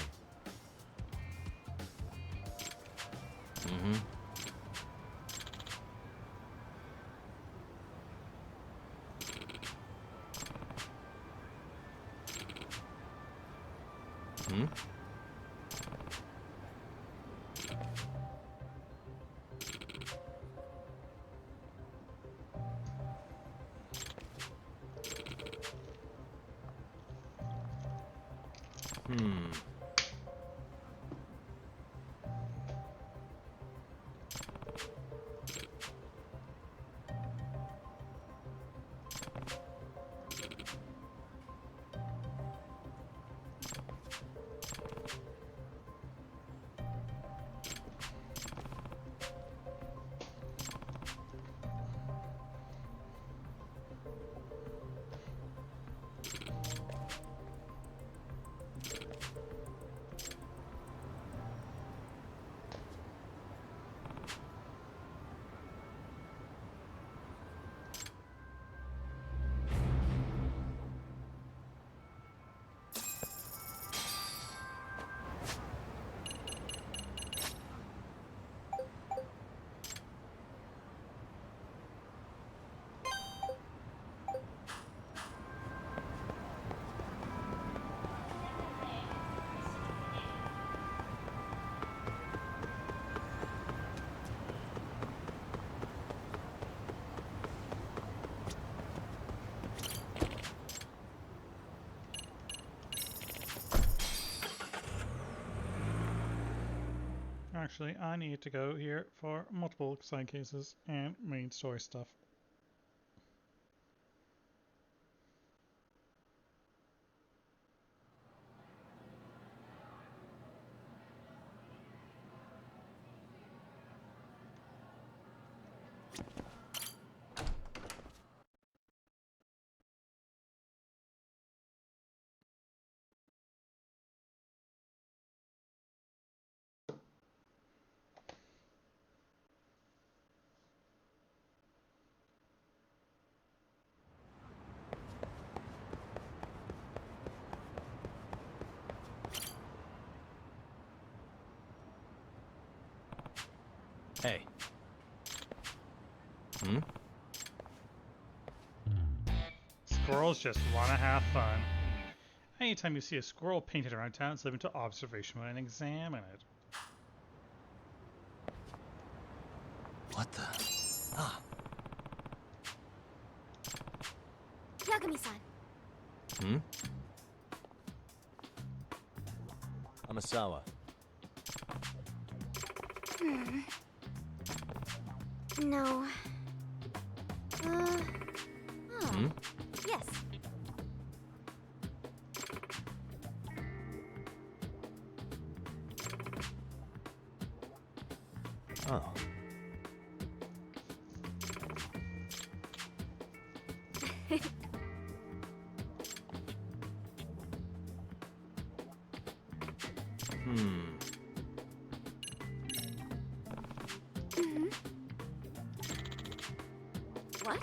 Actually, I need to go here for multiple side cases and main story stuff. Hey. Squirrels just want to have fun. Anytime you see a squirrel painted around town, slip into observation mode and examine it. What the? Ah. Yagami-san. Amasawa. No. Oh. Yes. Oh. What?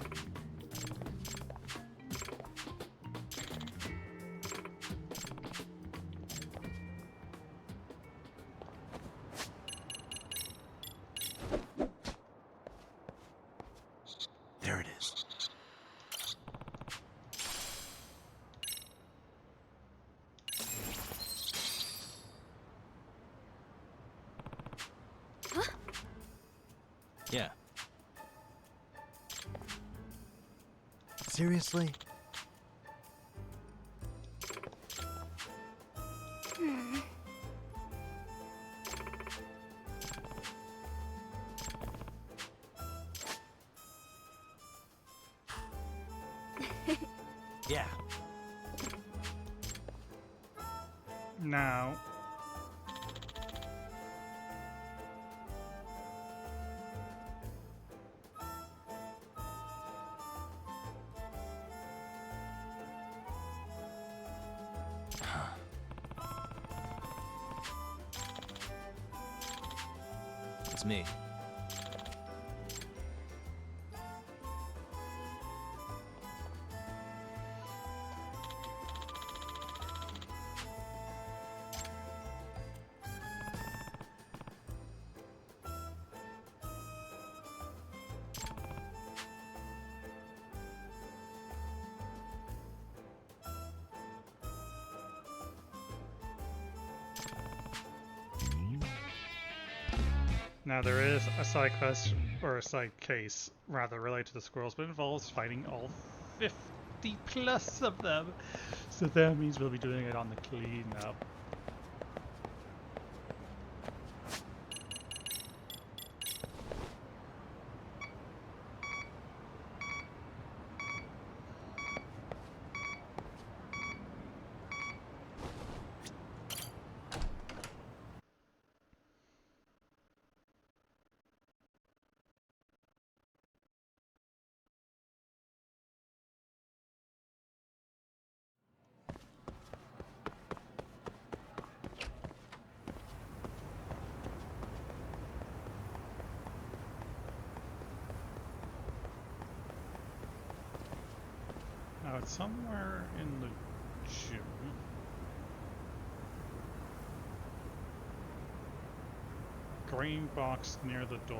There it is. Huh? Yeah. Seriously? Yeah. Now, It's me. now there is a side quest, or a side case, rather, related to the squirrels, but it involves fighting all 50 plus of them. So that means we'll be doing it on the cleanup. Now it's somewhere in the gym. Green box near the door.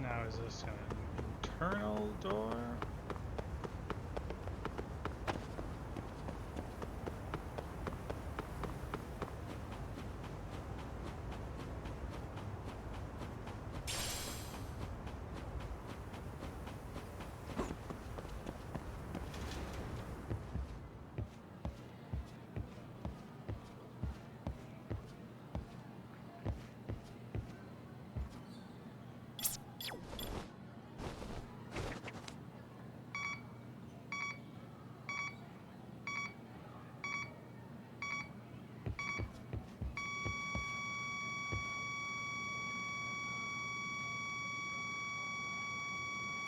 Now is this an internal door?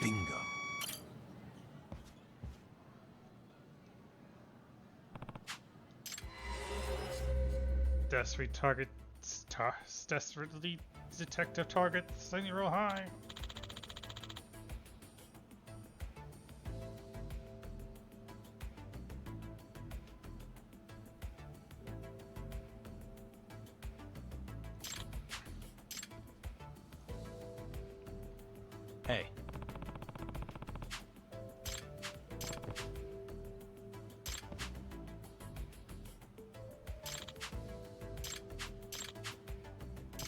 Bingo. Desperately target, desperately detective target, standing real high. Hey.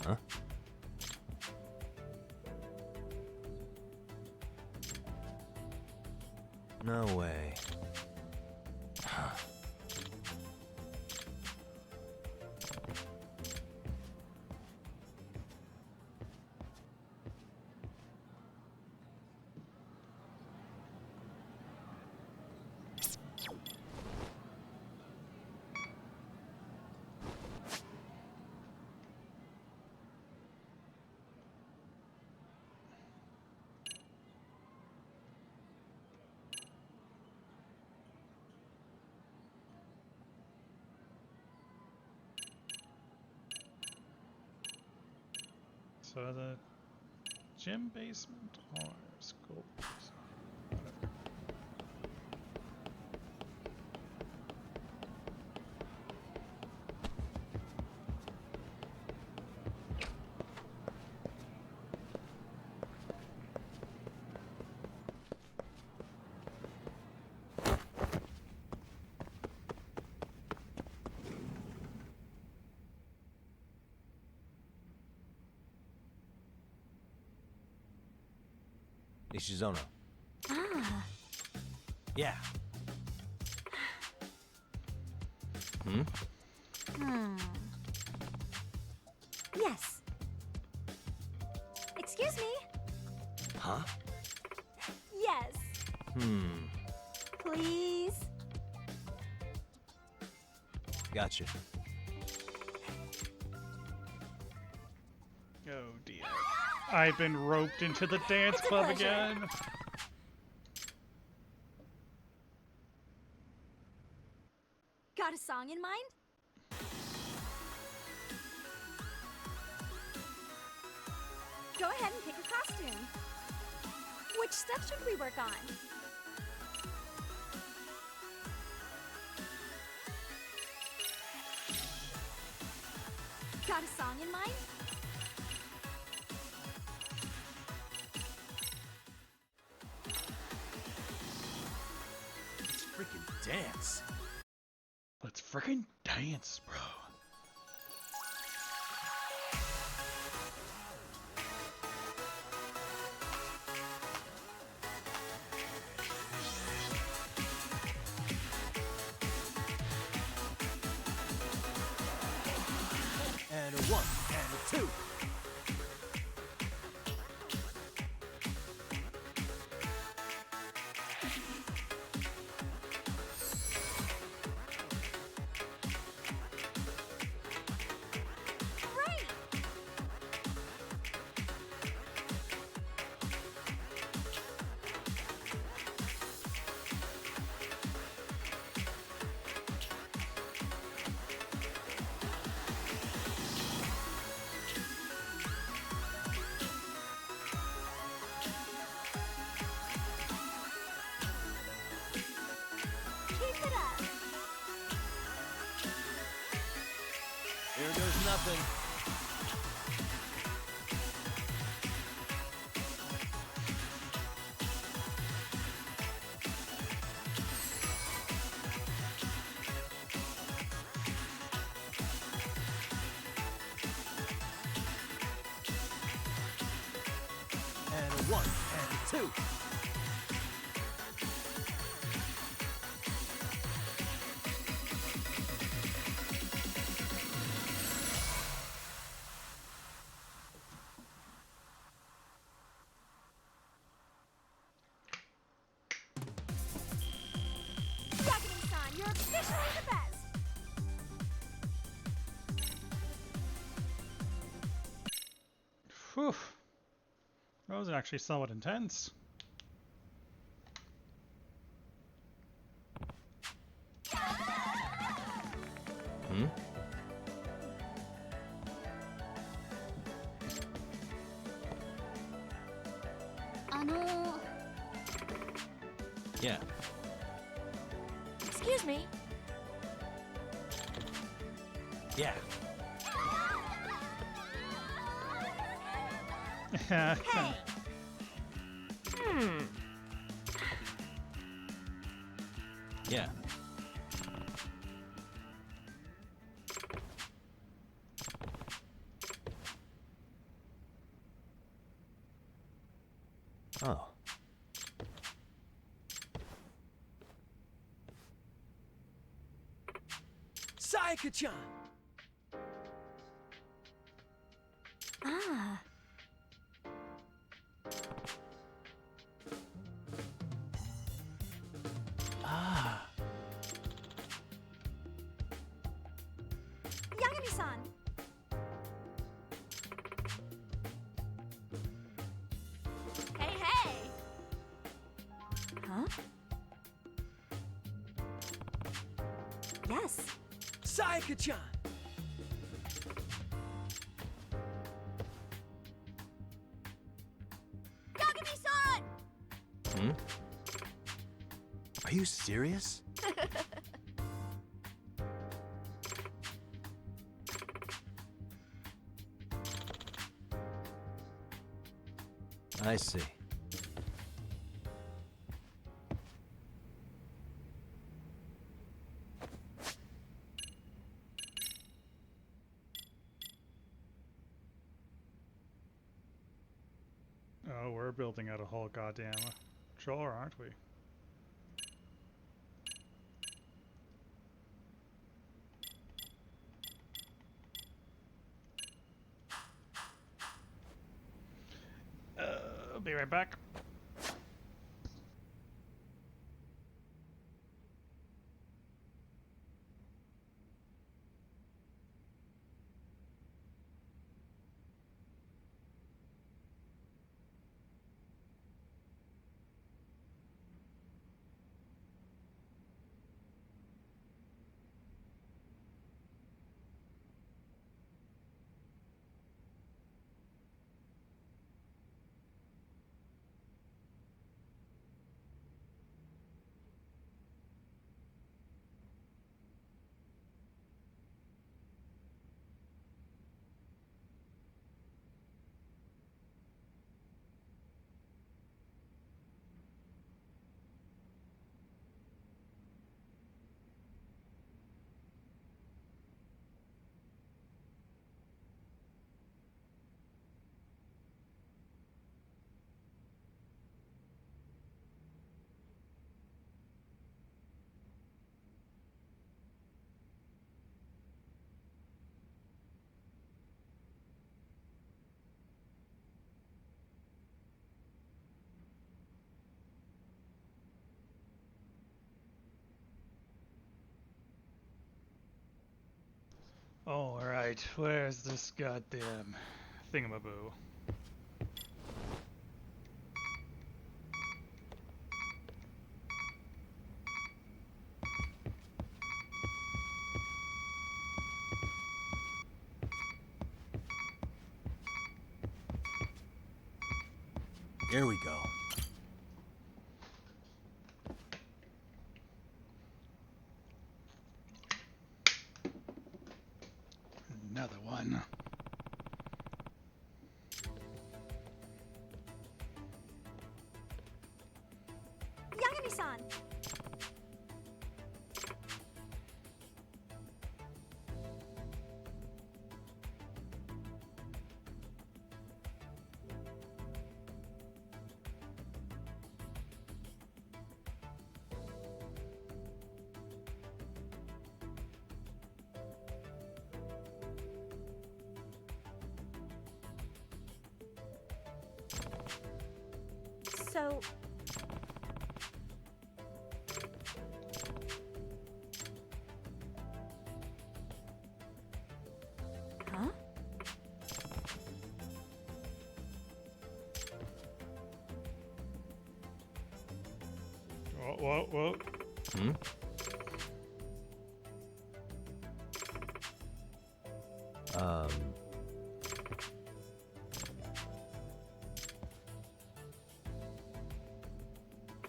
Huh? No way. So the gym basement or school basement? Whatever. Ishizono. Ah. Yeah. Hmm? Yes. Excuse me. Huh? Yes. Please. Gotcha. Oh dear. I've been roped into the dance club again. Got a song in mind? Go ahead and pick a costume. Which step should we work on? Got a song in mind? Let's freaking dance. Let's freaking dance, bro. nothing. And a 1 and a 2. Yagami-san, you're officially the best! Whew. That was actually somewhat intense. Hmm? Yeah. Excuse me. Yeah. Hey! Yeah. Oh. Sayaka-chan! Ah. Ah. Yagami-san! Hey, hey! Huh? Yes. Sayaka-chan! Yagami-san! Hmm? Are you serious? I see. Oh, we're building out a whole goddamn drawer, aren't we? I'll be right back. Oh, alright. Where's this goddamn thingamaboo? Here we go. Another one. Yagami-san! So... Huh? Whoa. Hmm?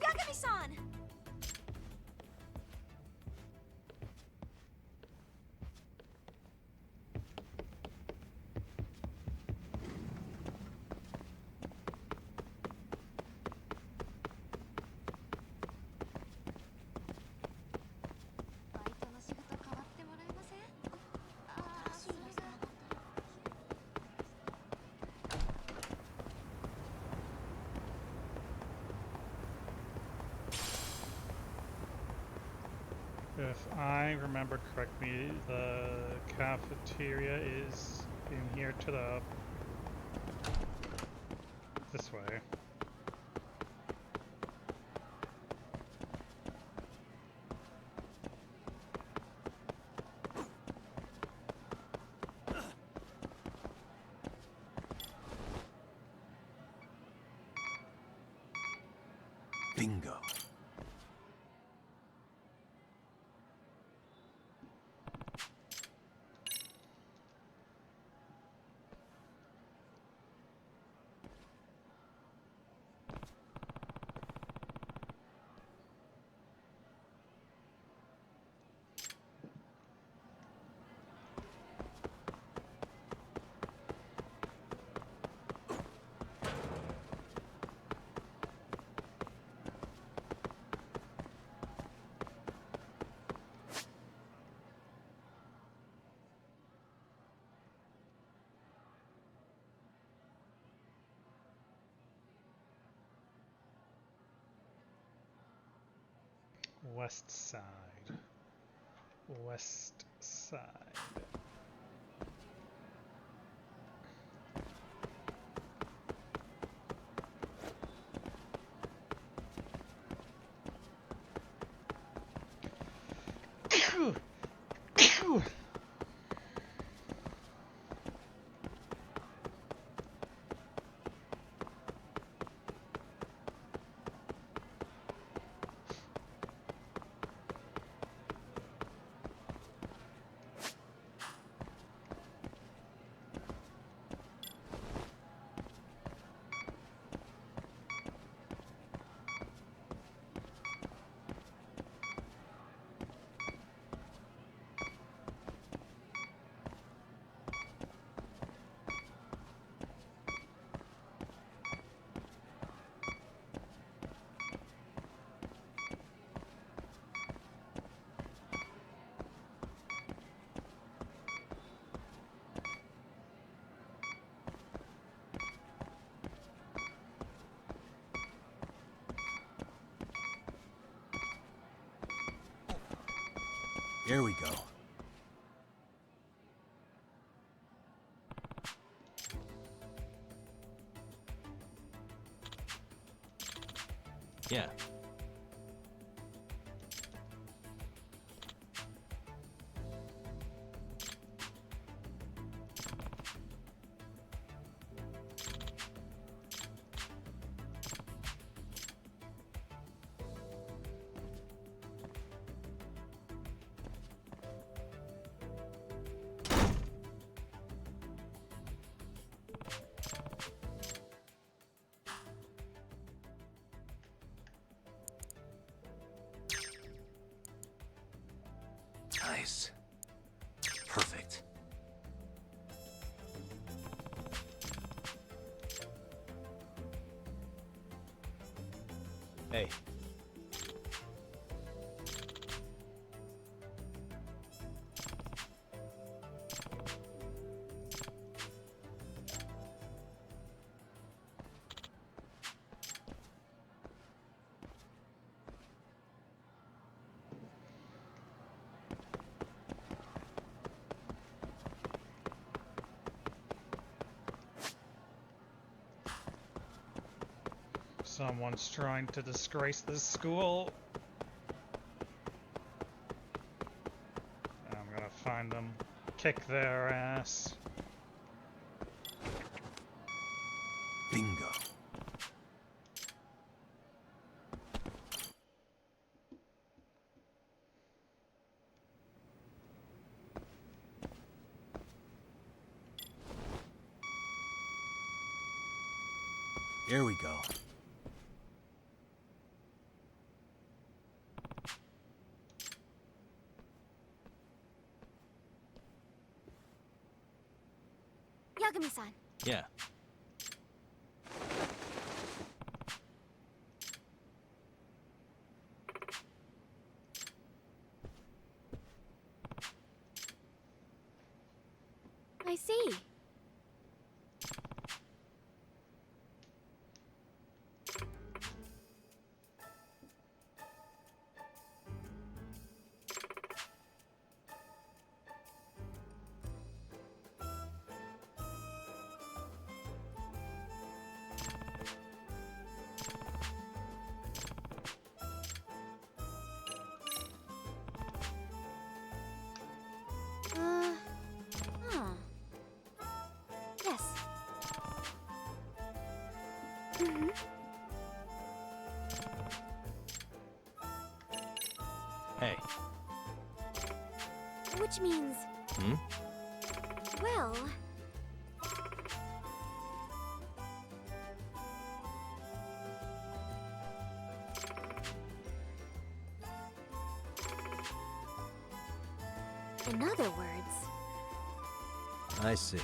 Yagami-san! If I remember correctly, the cafeteria is in here to the... this way. Bingo. West side. West side. Here we go. Yeah. Nice. Perfect. Hey, Someone's trying to disgrace this school. I'm gonna find them, kick their ass. Bingo. Here we go. Yagami-san. Yeah. I see. Yes. Mm-hmm. Hey. Which means... Hmm? Well... In other words... I see.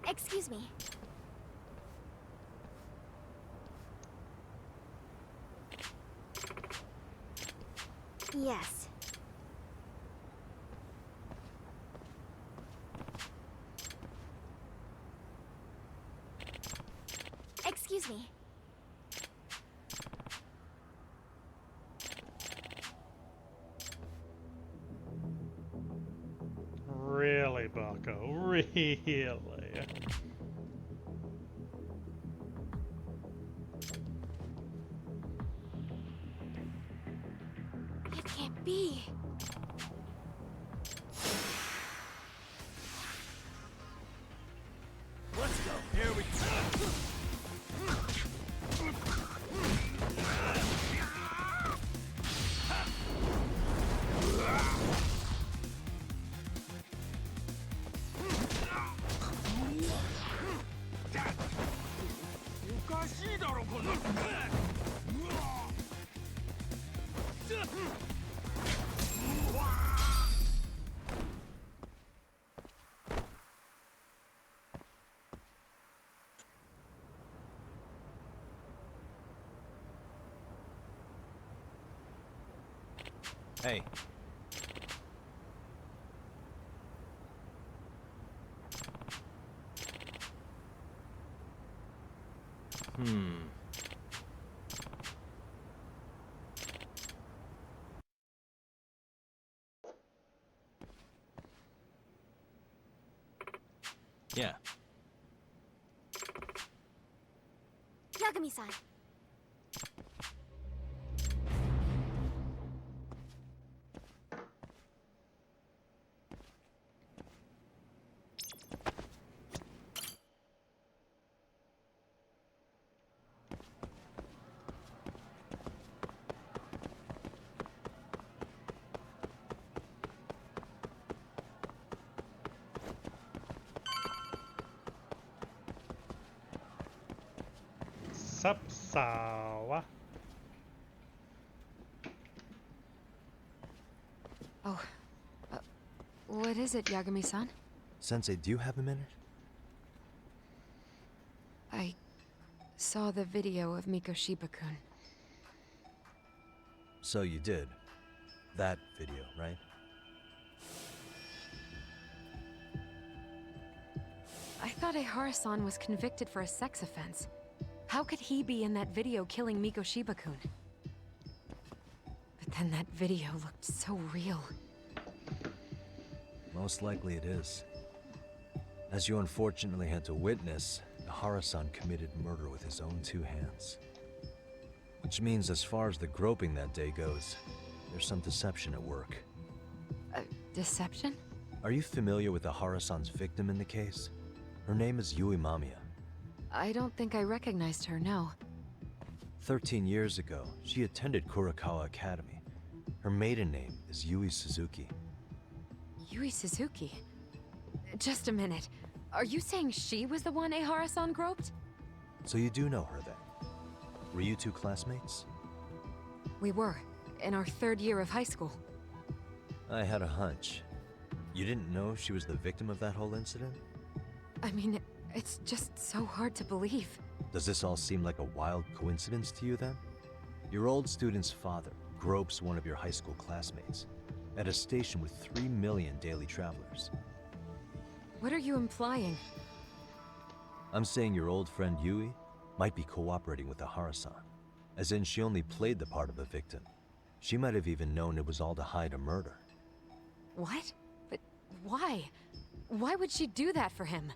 Excuse me. Yes. Excuse me. Really, Bucko? Really? It can't be. Let's go. Here we go. Hey. Yeah. Yagami-san. Sapsawa. Oh, what is it, Yagami-san? Sensei, do you have a minute? I saw the video of Mikoshiba-kun. So you did. That video, right? I thought Ehara-san was convicted for a sex offense. How could he be in that video killing Mikoshiba-kun? But then that video looked so real. Most likely it is. As you unfortunately had to witness, Ehara-san committed murder with his own two hands. Which means as far as the groping that day goes, there's some deception at work. Deception? Are you familiar with Ehara-san's victim in the case? Her name is Yui Mamiya. I don't think I recognized her, no. 13 years ago, she attended Kurakawa Academy. Her maiden name is Yui Suzuki. Yui Suzuki? Just a minute. Are you saying she was the one Ehara-san groped? So you do know her then? Were you two classmates? We were, in our 3rd year of high school. I had a hunch. You didn't know she was the victim of that whole incident? I mean, it's just so hard to believe. Does this all seem like a wild coincidence to you then? Your old student's father gropes one of your high school classmates at a station with 3 million daily travelers. What are you implying? I'm saying your old friend Yui might be cooperating with Ehara-san, as in she only played the part of a victim. She might have even known it was all to hide a murder. What? But why? Why would she do that for him?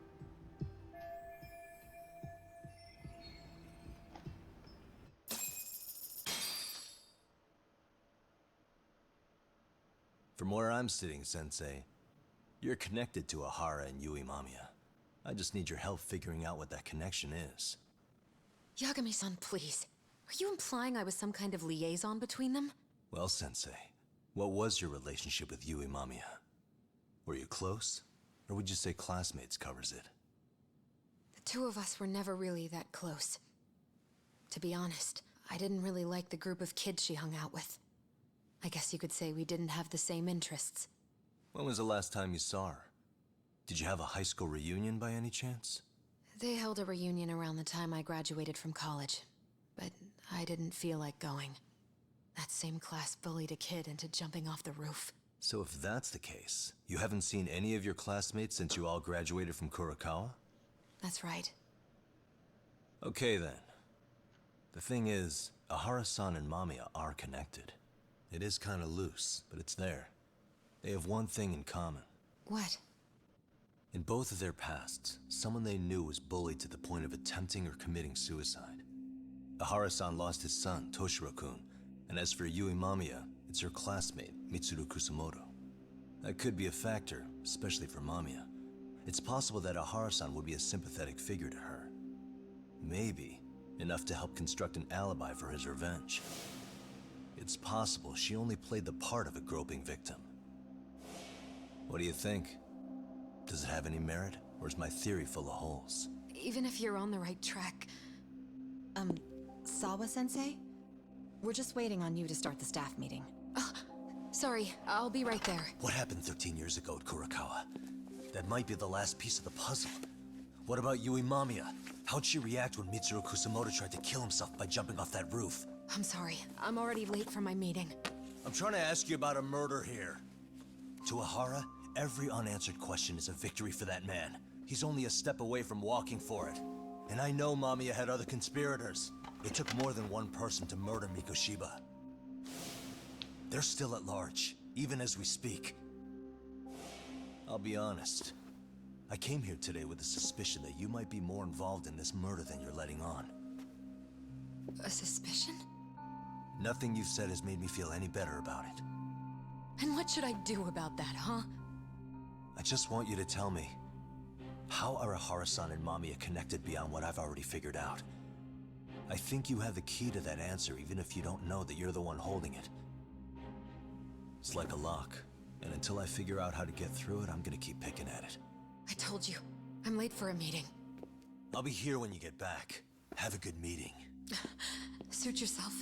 From where I'm sitting, Sensei, you're connected to Ehara and Yui Mamiya. I just need your help figuring out what that connection is. Yagami-san, please. Are you implying I was some kind of liaison between them? Well, Sensei, what was your relationship with Yui Mamiya? Were you close? Or would you say classmates covers it? The two of us were never really that close. To be honest, I didn't really like the group of kids she hung out with. I guess you could say we didn't have the same interests. When was the last time you saw her? Did you have a high school reunion by any chance? They held a reunion around the time I graduated from college, but I didn't feel like going. That same class bullied a kid into jumping off the roof. So if that's the case, you haven't seen any of your classmates since you all graduated from Kurakawa? That's right. Okay then. The thing is, Ehara-san and Mamiya are connected. It is kinda loose, but it's there. They have one thing in common. What? In both of their pasts, someone they knew was bullied to the point of attempting or committing suicide. Ehara-san lost his son, Toshiro-kun, and as for Yui Mamiya, it's her classmate, Mitsuru Kusamoto. That could be a factor, especially for Mamiya. It's possible that Ehara-san would be a sympathetic figure to her. Maybe enough to help construct an alibi for his revenge. It's possible she only played the part of a groping victim. What do you think? Does it have any merit, or is my theory full of holes? Even if you're on the right track... Sawa-sensei? We're just waiting on you to start the staff meeting. Sorry, I'll be right there. What happened 13 years ago at Kurakawa? That might be the last piece of the puzzle. What about Yui Mamiya? How'd she react when Mitsuru Kusamoto tried to kill himself by jumping off that roof? I'm sorry, I'm already late for my meeting. I'm trying to ask you about a murder here. To Ehara, every unanswered question is a victory for that man. He's only a step away from walking for it. And I know Mamiya had other conspirators. It took more than one person to murder Mikoshiba. They're still at large, even as we speak. I'll be honest. I came here today with a suspicion that you might be more involved in this murder than you're letting on. A suspicion? Nothing you've said has made me feel any better about it. And what should I do about that, huh? I just want you to tell me, how are Ehara-san and Mamiya connected beyond what I've already figured out? I think you have the key to that answer, even if you don't know that you're the one holding it. It's like a lock, and until I figure out how to get through it, I'm gonna keep picking at it. I told you, I'm late for a meeting. I'll be here when you get back. Have a good meeting. Suit yourself.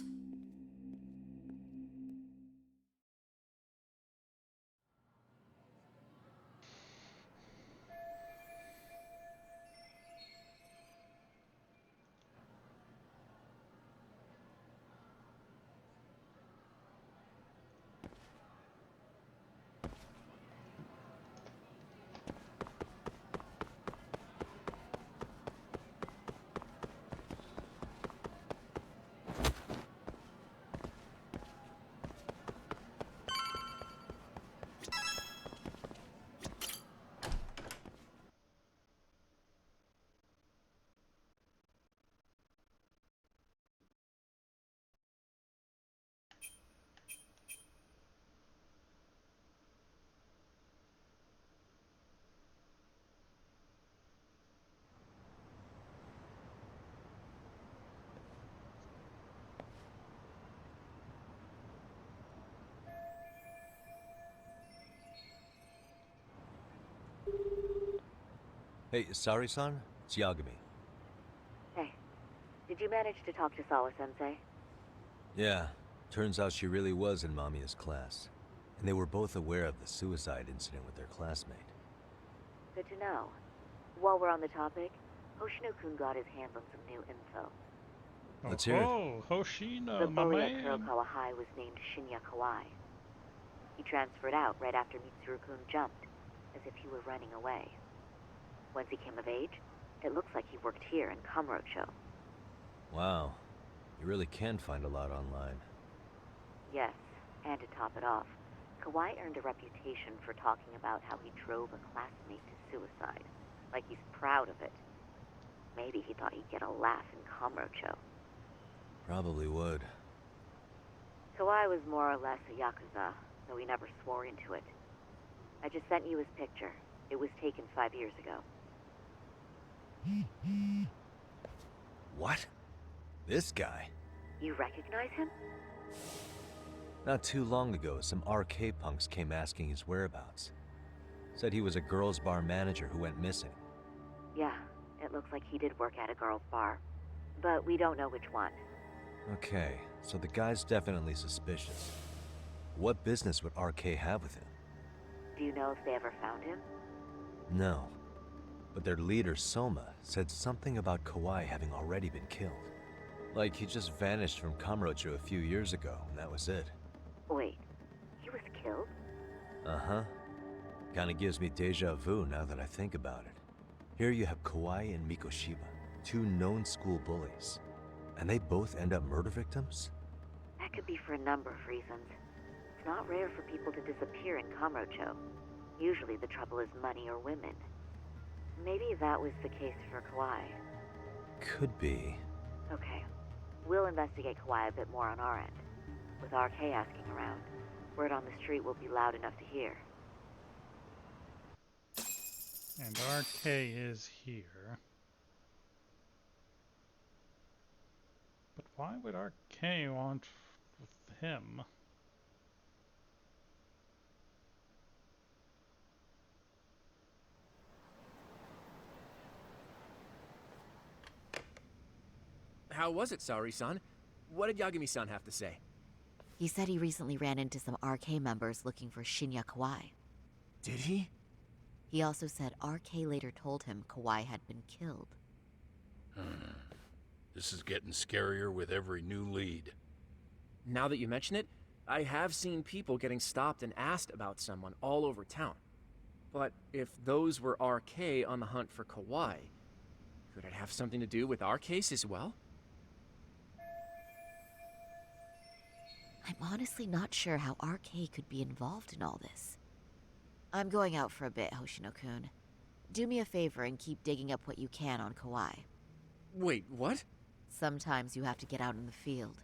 Hey, Sari-san? It's Yagami. Hey, did you manage to talk to Sawa-sensei? Yeah, turns out she really was in Mamiya's class. And they were both aware of the suicide incident with their classmate. Good to know. While we're on the topic, Hoshino-kun got his hands on some new info. Let's hear it. Oh, Hoshino, The my bully at man. Kurokawa High was named Shinya Kawai. He transferred out right after Mitsuru-kun jumped, as if he were running away. Once he came of age, it looks like he worked here in Kamurocho. Wow. You really can find a lot online. Yes, and to top it off, Kawai earned a reputation for talking about how he drove a classmate to suicide, like he's proud of it. Maybe he thought he'd get a laugh in Kamurocho. Probably would. Kawai was more or less a Yakuza, though he never swore into it. I just sent you his picture. It was taken 5 years ago. What? This guy? You recognize him? Not too long ago, some RK punks came asking his whereabouts. Said he was a girls' bar manager who went missing. Yeah, it looks like he did work at a girls' bar. But we don't know which one. Okay, so the guy's definitely suspicious. What business would RK have with him? Do you know if they ever found him? No. But their leader, Soma, said something about Kawai having already been killed. Like he just vanished from Kamurocho a few years ago, and that was it. Wait, he was killed? Uh-huh. Kinda gives me deja vu now that I think about it. Here you have Kawai and Mikoshiba, two known school bullies. And they both end up murder victims? That could be for a number of reasons. It's not rare for people to disappear in Kamurocho. Usually the trouble is money or women. Maybe that was the case for Kawai. Could be. Okay. We'll investigate Kawai a bit more on our end. With RK asking around, word on the street will be loud enough to hear. And RK is here. But why would RK want with him? How was it, Saori-san? What did Yagami-san have to say? He said he recently ran into some RK members looking for Shinya Kawai. Did he? He also said RK later told him Kawai had been killed. This is getting scarier with every new lead. Now that you mention it, I have seen people getting stopped and asked about someone all over town. But if those were RK on the hunt for Kawai, could it have something to do with our case as well? I'm honestly not sure how RK could be involved in all this. I'm going out for a bit, Hoshino-kun. Do me a favor and keep digging up what you can on Kawai. Wait, what? Sometimes you have to get out in the field.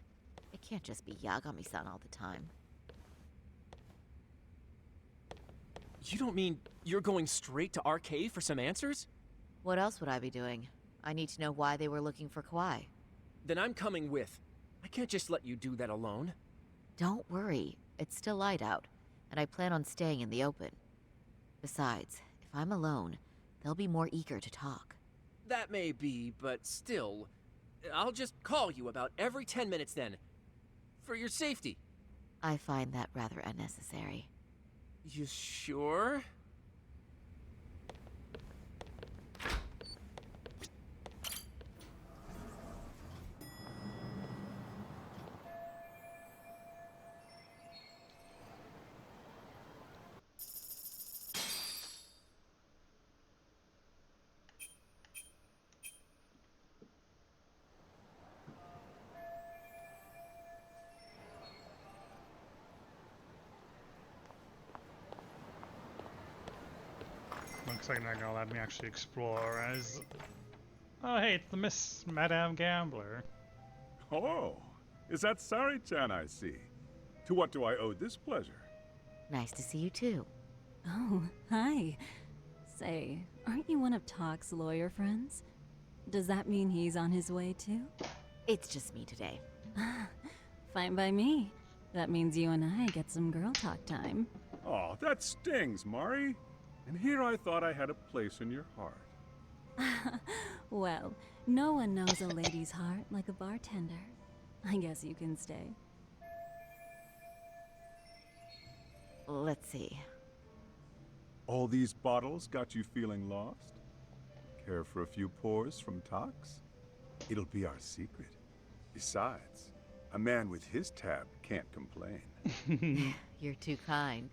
It can't just be Yagami-san all the time. You don't mean you're going straight to RK for some answers? What else would I be doing? I need to know why they were looking for Kawai. Then I'm coming with. I can't just let you do that alone. Don't worry. It's still light out, and I plan on staying in the open. Besides, if I'm alone, they'll be more eager to talk. That may be, but still, I'll just call you about every 10 minutes then. For your safety. I find that rather unnecessary. You sure? Looks like they're gonna let me actually explore as... Oh hey, it's the Miss Madame Gambler. Oh, is that Sari-chan I see? To what do I owe this pleasure? Nice to see you too. Oh, hi. Say, aren't you one of Talk's lawyer friends? Does that mean he's on his way too? It's just me today. Fine by me. That means you and I get some girl talk time. Oh, that stings, Mari. And here I thought I had a place in your heart. Well, no one knows a lady's heart like a bartender. I guess you can stay. Let's see. All these bottles got you feeling lost? Care for a few pours from Tox? It'll be our secret. Besides, a man with his tab can't complain. You're too kind.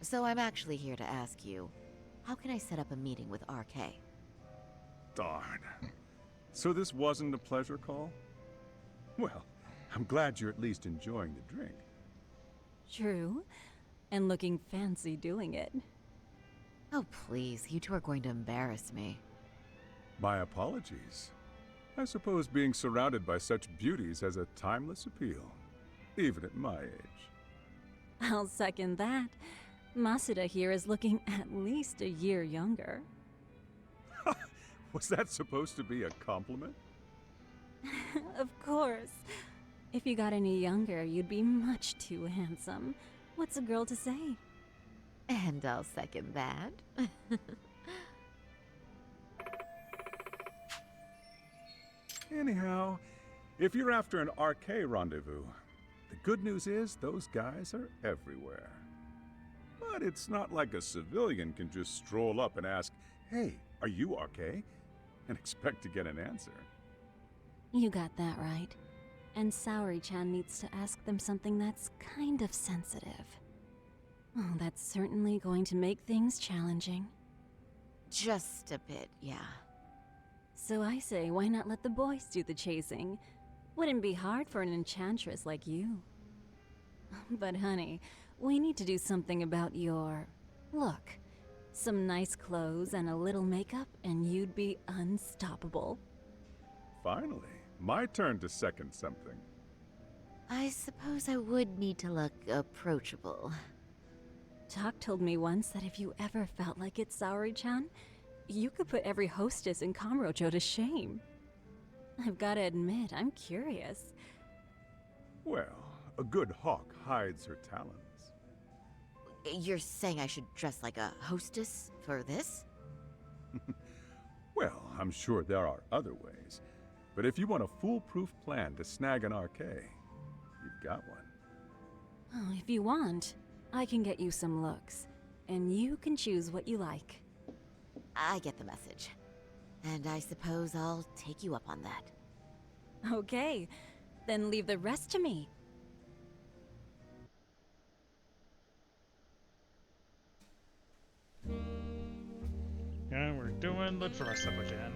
So I'm actually here to ask you, how can I set up a meeting with RK? Darn. So this wasn't a pleasure call? Well, I'm glad you're at least enjoying the drink. True. And looking fancy doing it. Oh, please. You two are going to embarrass me. My apologies. I suppose being surrounded by such beauties has a timeless appeal, even at my age. I'll second that. Masuda here is looking at least a year younger. Was that supposed to be a compliment? Of course. If you got any younger, you'd be much too handsome. What's a girl to say? And I'll second that. Anyhow, if you're after an RK rendezvous, the good news is those guys are everywhere. But it's not like a civilian can just stroll up and ask, "Hey, are you RK?" and expect to get an answer. You got that right. And Saori-chan needs to ask them something that's kind of sensitive. Oh, that's certainly going to make things challenging. Just a bit, yeah. So I say, why not let the boys do the chasing? Wouldn't be hard for an enchantress like you. But honey, we need to do something about your look. Some nice clothes and a little makeup, and you'd be unstoppable. Finally, my turn to second something. I suppose I would need to look approachable. Talk told me once that if you ever felt like it, Saori-chan, you could put every hostess in Kamurocho to shame. I've gotta admit, I'm curious. Well, a good hawk hides her talons. You're saying I should dress like a hostess for this? Well, I'm sure there are other ways. But if you want a foolproof plan to snag an RK, you've got one. Oh, if you want, I can get you some looks. And you can choose what you like. I get the message. And I suppose I'll take you up on that. Okay, then leave the rest to me. And we're doing the dress-up again.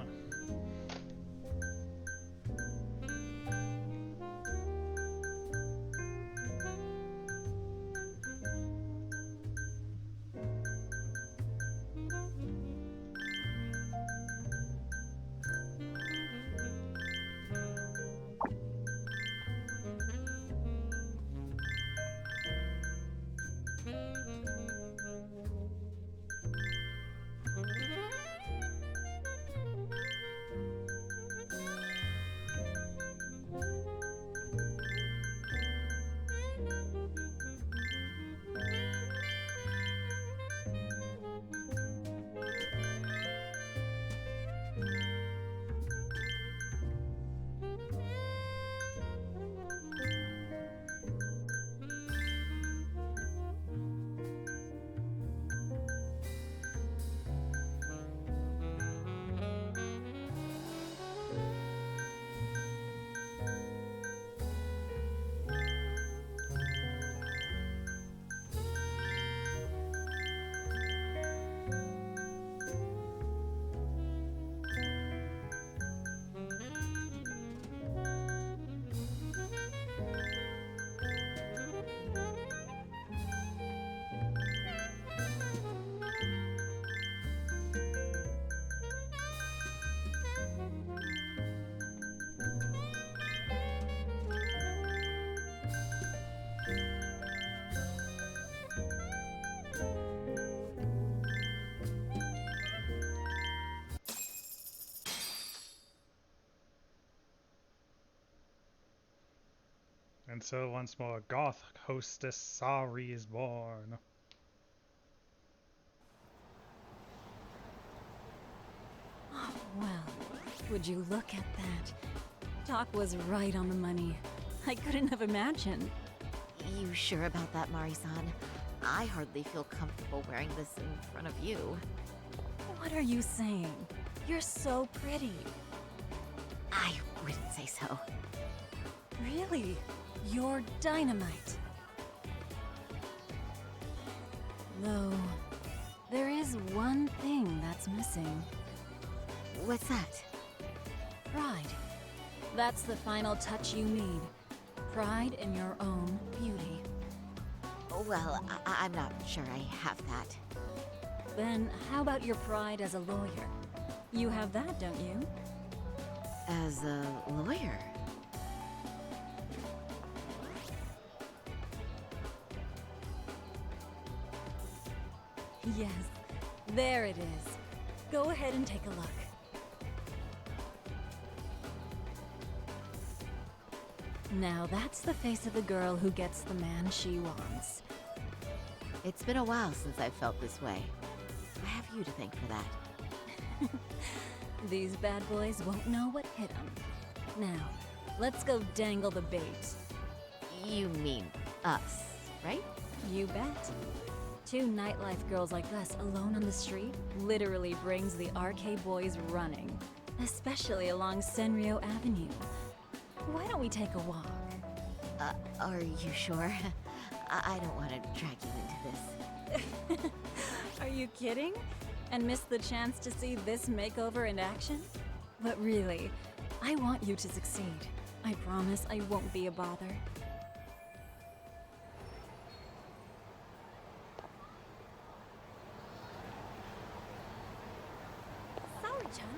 And so once more, Goth hostess Saori is born. Would you look at that? Doc was right on the money. I couldn't have imagined. You sure about that, Mari-san? I hardly feel comfortable wearing this in front of you. What are you saying? You're so pretty. I wouldn't say so. Really? You're dynamite. Though, there is one thing that's missing. What's that? Pride. That's the final touch you need. Pride in your own beauty. Well, I'm not sure I have that. Then how about your pride as a lawyer? You have that, don't you? As a lawyer? Yes, there it is. Go ahead and take a look. Now that's the face of the girl who gets the man she wants. It's been a while since I've felt this way. I have you to thank for that. These bad boys won't know what hit them. Now, let's go dangle the bait. You mean us, right? You bet. Two nightlife girls like us alone on the street literally brings the RK boys running, especially along Senryo Avenue. Why don't we take a walk? Are you sure? I don't want to drag you into this. Are you kidding? And miss the chance to see this makeover in action? But really, I want you to succeed. I promise I won't be a bother. Saori-chan?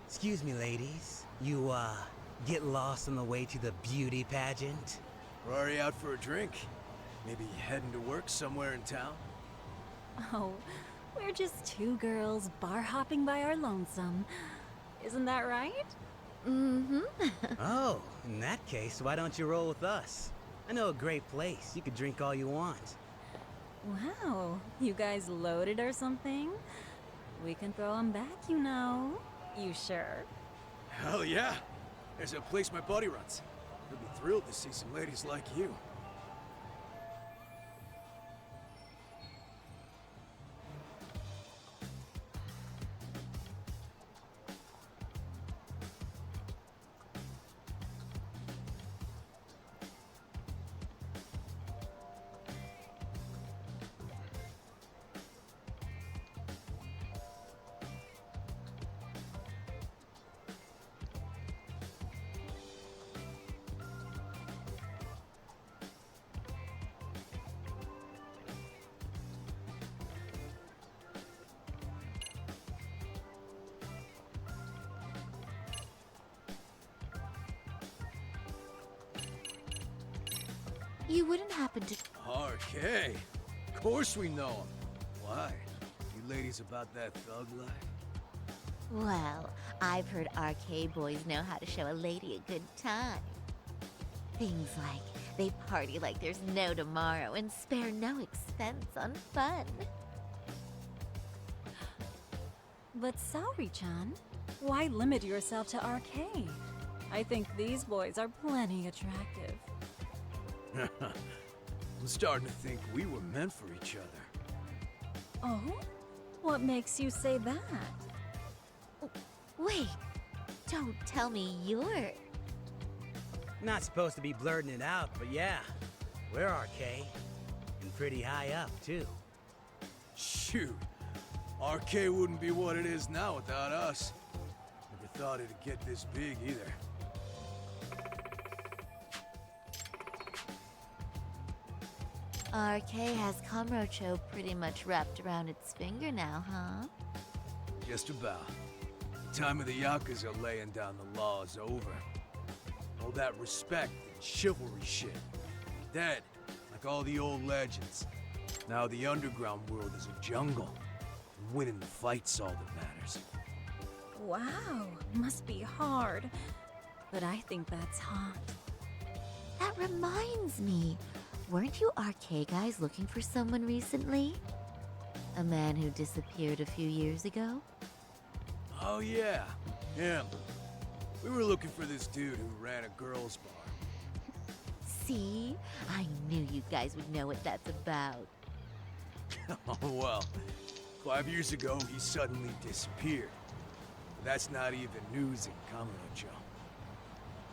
Excuse me, ladies. You, get lost on the way to the beauty pageant? We're already out for a drink. Maybe heading to work somewhere in town? Oh, we're just two girls bar hopping by our lonesome. Isn't that right? Mm-hmm. Oh, in that case, why don't you roll with us? I know a great place. You could drink all you want. Wow, you guys loaded or something? We can throw them back, you know. You sure? Hell yeah! There's a place my buddy runs. He'll be thrilled to see some ladies like you. You wouldn't happen to... RK? Of course we know him. Why? You ladies about that thug life? Well, I've heard RK boys know how to show a lady a good time. Things like they party like there's no tomorrow and spare no expense on fun. But Saori-chan, why limit yourself to RK? I think these boys are plenty attractive. I'm starting to think we were meant for each other. Oh? What makes you say that? Wait, don't tell me you're... Not supposed to be blurting it out, but yeah, we're RK. And pretty high up, too. Shoot, RK wouldn't be what it is now without us. Never thought it'd get this big either. RK has Kamurocho pretty much wrapped around its finger now, huh? Just about. The time of the Yakuza laying down the law is over. All that respect and chivalry shit. Dead, like all the old legends. Now the underground world is a jungle. And winning the fight's all that matters. Wow, must be hard. But I think that's hot. That reminds me. Weren't you RK guys looking for someone recently? A man who disappeared a few years ago? Oh yeah, him. We were looking for this dude who ran a girls' bar. See? I knew you guys would know what that's about. Oh well, 5 years ago he suddenly disappeared. That's not even news in Kamurocho.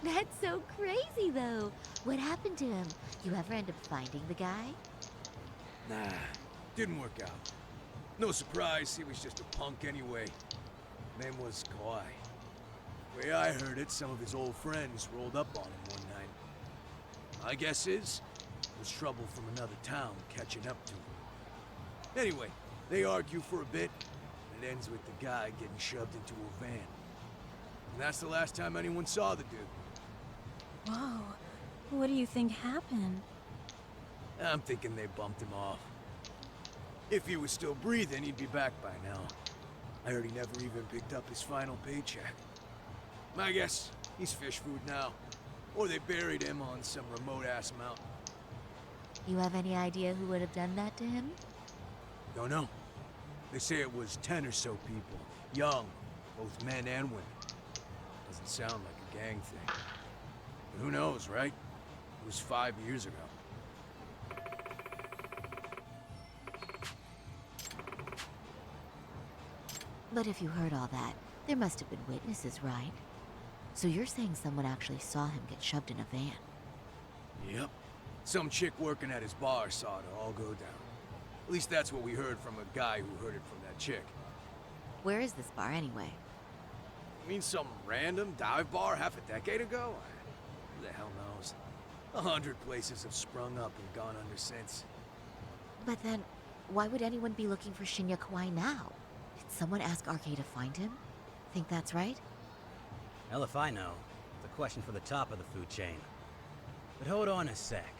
That's so crazy, though. What happened to him? You ever end up finding the guy? Nah, didn't work out. No surprise, he was just a punk anyway. Name was Kawhi. Way I heard it, some of his old friends rolled up on him one night. My guess is, it was trouble from another town catching up to him. Anyway, they argue for a bit, and it ends with the guy getting shoved into a van. And that's the last time anyone saw the dude. Whoa, what do you think happened? I'm thinking they bumped him off. If he was still breathing, he'd be back by now. I heard he never even picked up his final paycheck. My guess, he's fish food now. Or they buried him on some remote-ass mountain. You have any idea who would have done that to him? Don't know. They say it was 10 or so people. Young, both men and women. Doesn't sound like a gang thing. But who knows, right? It was 5 years ago. But if you heard all that, there must have been witnesses, right? So you're saying someone actually saw him get shoved in a van? Yep. Some chick working at his bar saw it all go down. At least that's what we heard from a guy who heard it from that chick. Where is this bar anyway? You mean some random dive bar half a decade ago? Who the hell knows? 100 places have sprung up and gone under since. But then, why would anyone be looking for Shinya Kawai now? Did someone ask RK to find him? Think that's right? Hell if I know. It's a question for the top of the food chain. But hold on a sec.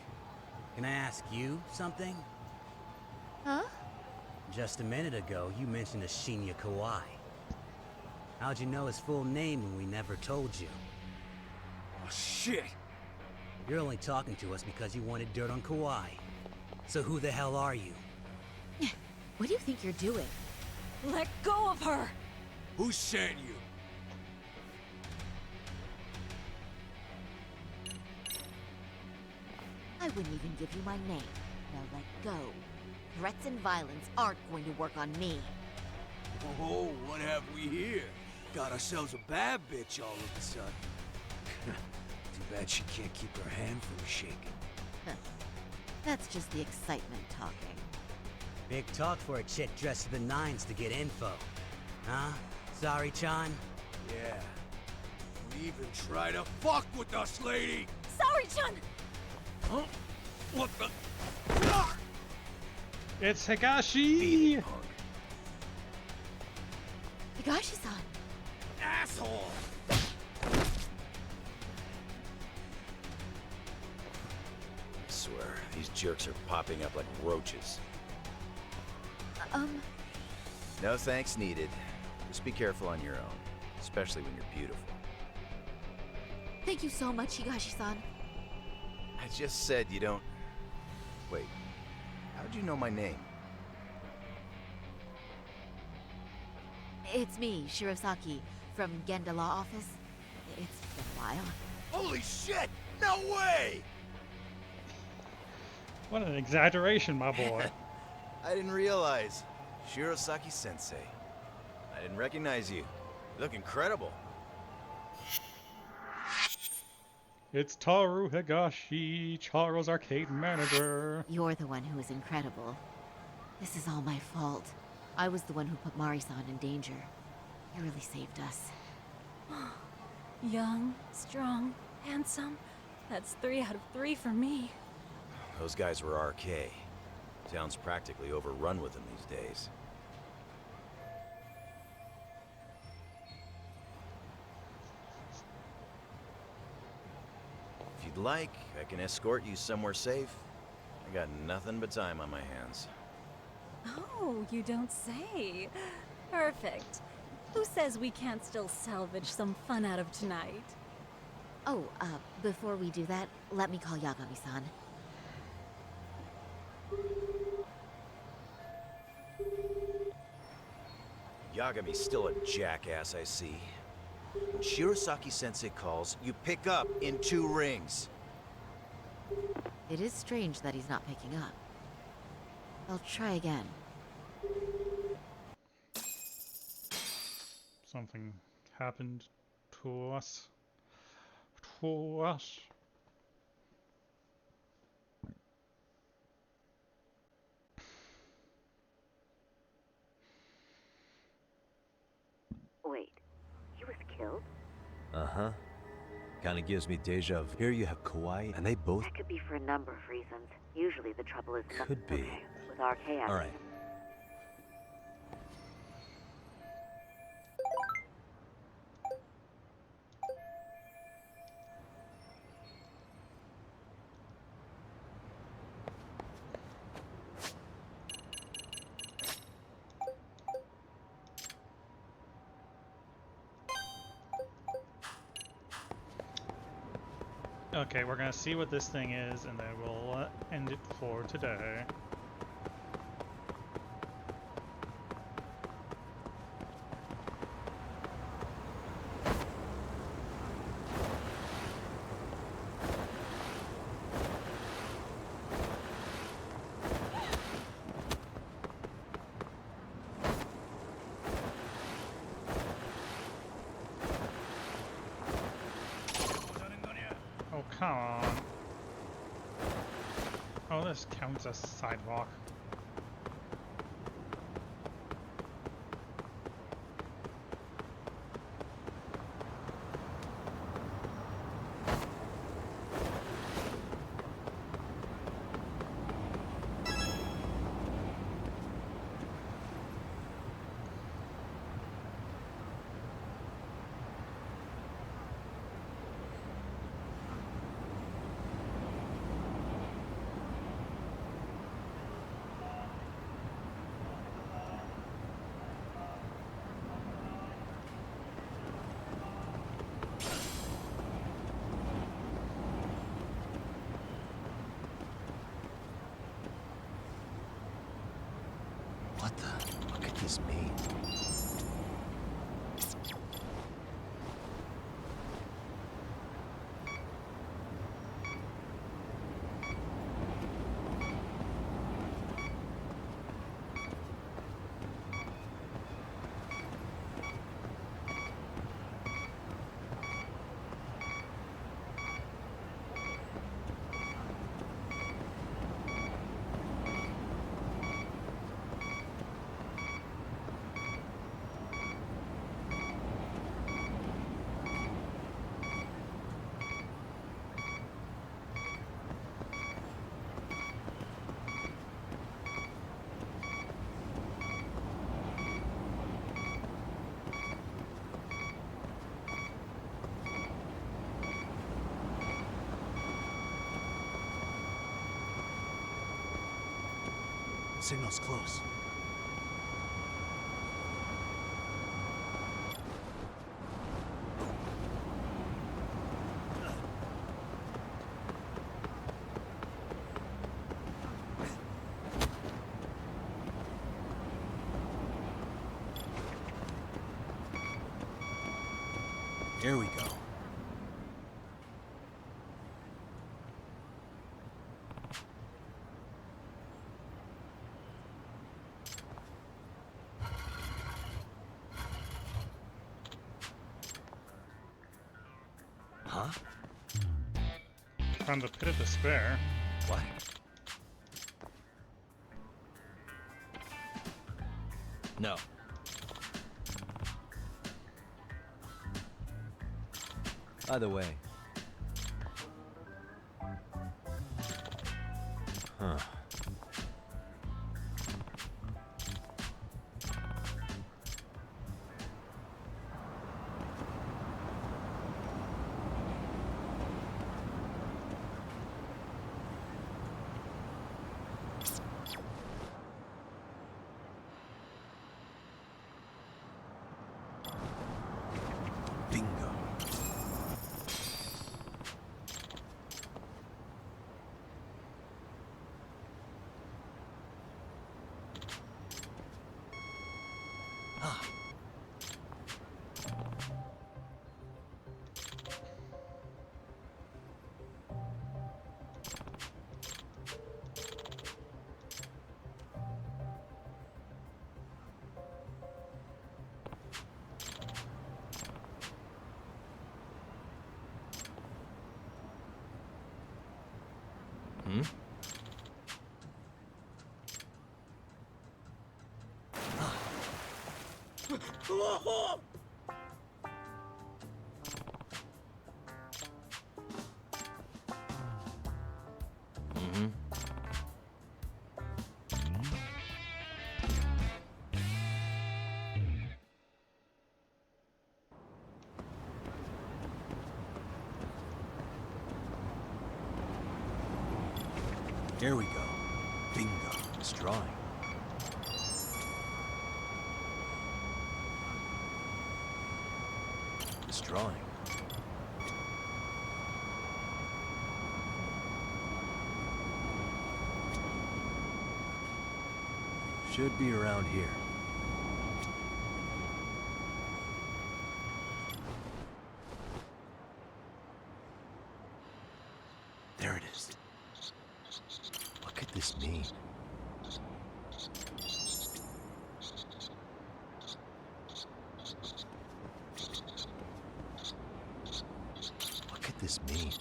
Can I ask you something? Huh? Just a minute ago, you mentioned a Shinya Kawai. How'd you know his full name when we never told you? Oh, shit! You're only talking to us because you wanted dirt on Kawhi. So who the hell are you? What do you think you're doing? Let go of her! Who sent you? I wouldn't even give you my name. Now let go. Threats and violence aren't going to work on me. Oh, what have we here? Got ourselves a bad bitch all of a sudden. Too bad she can't keep her hand from shaking. That's just the excitement talking. Big talk for a chick dressed to the nines to get info. Huh? Sorry, Chan? Yeah. Don't even try to fuck with us, lady! Sorry, Chan! Huh? What the? It's Higashi! Higashi-san! Asshole! I swear, these jerks are popping up like roaches. No thanks needed. Just be careful on your own, especially when you're beautiful. Thank you so much, Higashi-san. I just said you don't... Wait, how'd you know my name? It's me, Shirosaki, from Genda Law Office. It's been a while. Holy shit! No way! What an exaggeration, my boy. I didn't realize. Shirosaki-sensei. I didn't recognize you. You look incredible. It's Taru Higashi, Charo's arcade manager. You're the one who is incredible. This is all my fault. I was the one who put Mari-san in danger. You really saved us. Young, strong, handsome. That's 3 out of 3 for me. Those guys were RK. Town's practically overrun with them these days. If you'd like, I can escort you somewhere safe. I got nothing but time on my hands. Oh, you don't say. Perfect. Who says we can't still salvage some fun out of tonight? Oh, before we do that, let me call Yagami-san. Yagami's still a jackass, I see. When Shirosaki-sensei calls, you pick up in 2 rings. It is strange that he's not picking up. I'll try again. Something happened to us. To us. Wait, he was killed? Uh-huh. Kinda gives me deja vu. Here you have Kauai, and they both... That could be for a number of reasons. Usually the trouble is... Could be. With RK. Alright. Okay, we're gonna see what this thing is, and then we'll end it for today. Oh, come on. Oh, this counts as sidewalk. What could this mean? Signal's close. Here we go. Huh? Found a pit of despair. What? No. By the way. Huh. Bingo. Ah. Hmm? Mm-hmm. Here we go. Bingo. It's drawing. It's drawing. Should be around here. There it is. What could this mean? What could this mean?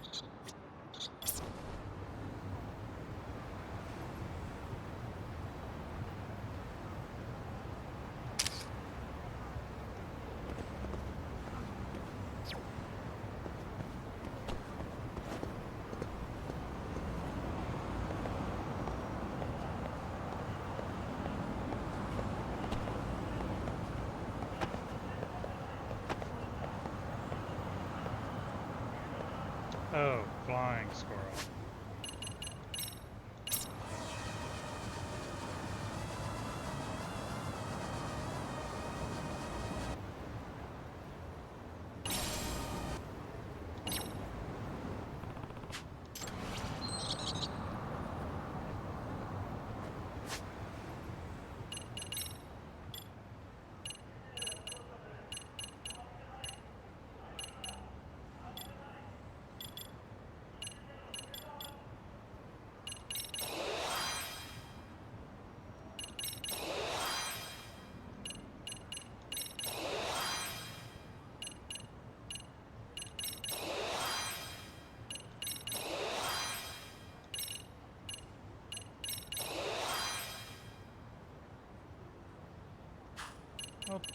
Oh, flying squirrel.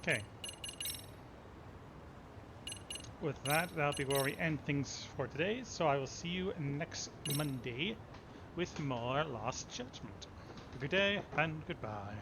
Okay. With that, that'll be where we end things for today, so I will see you next Monday with more Lost Judgment. Good day and goodbye.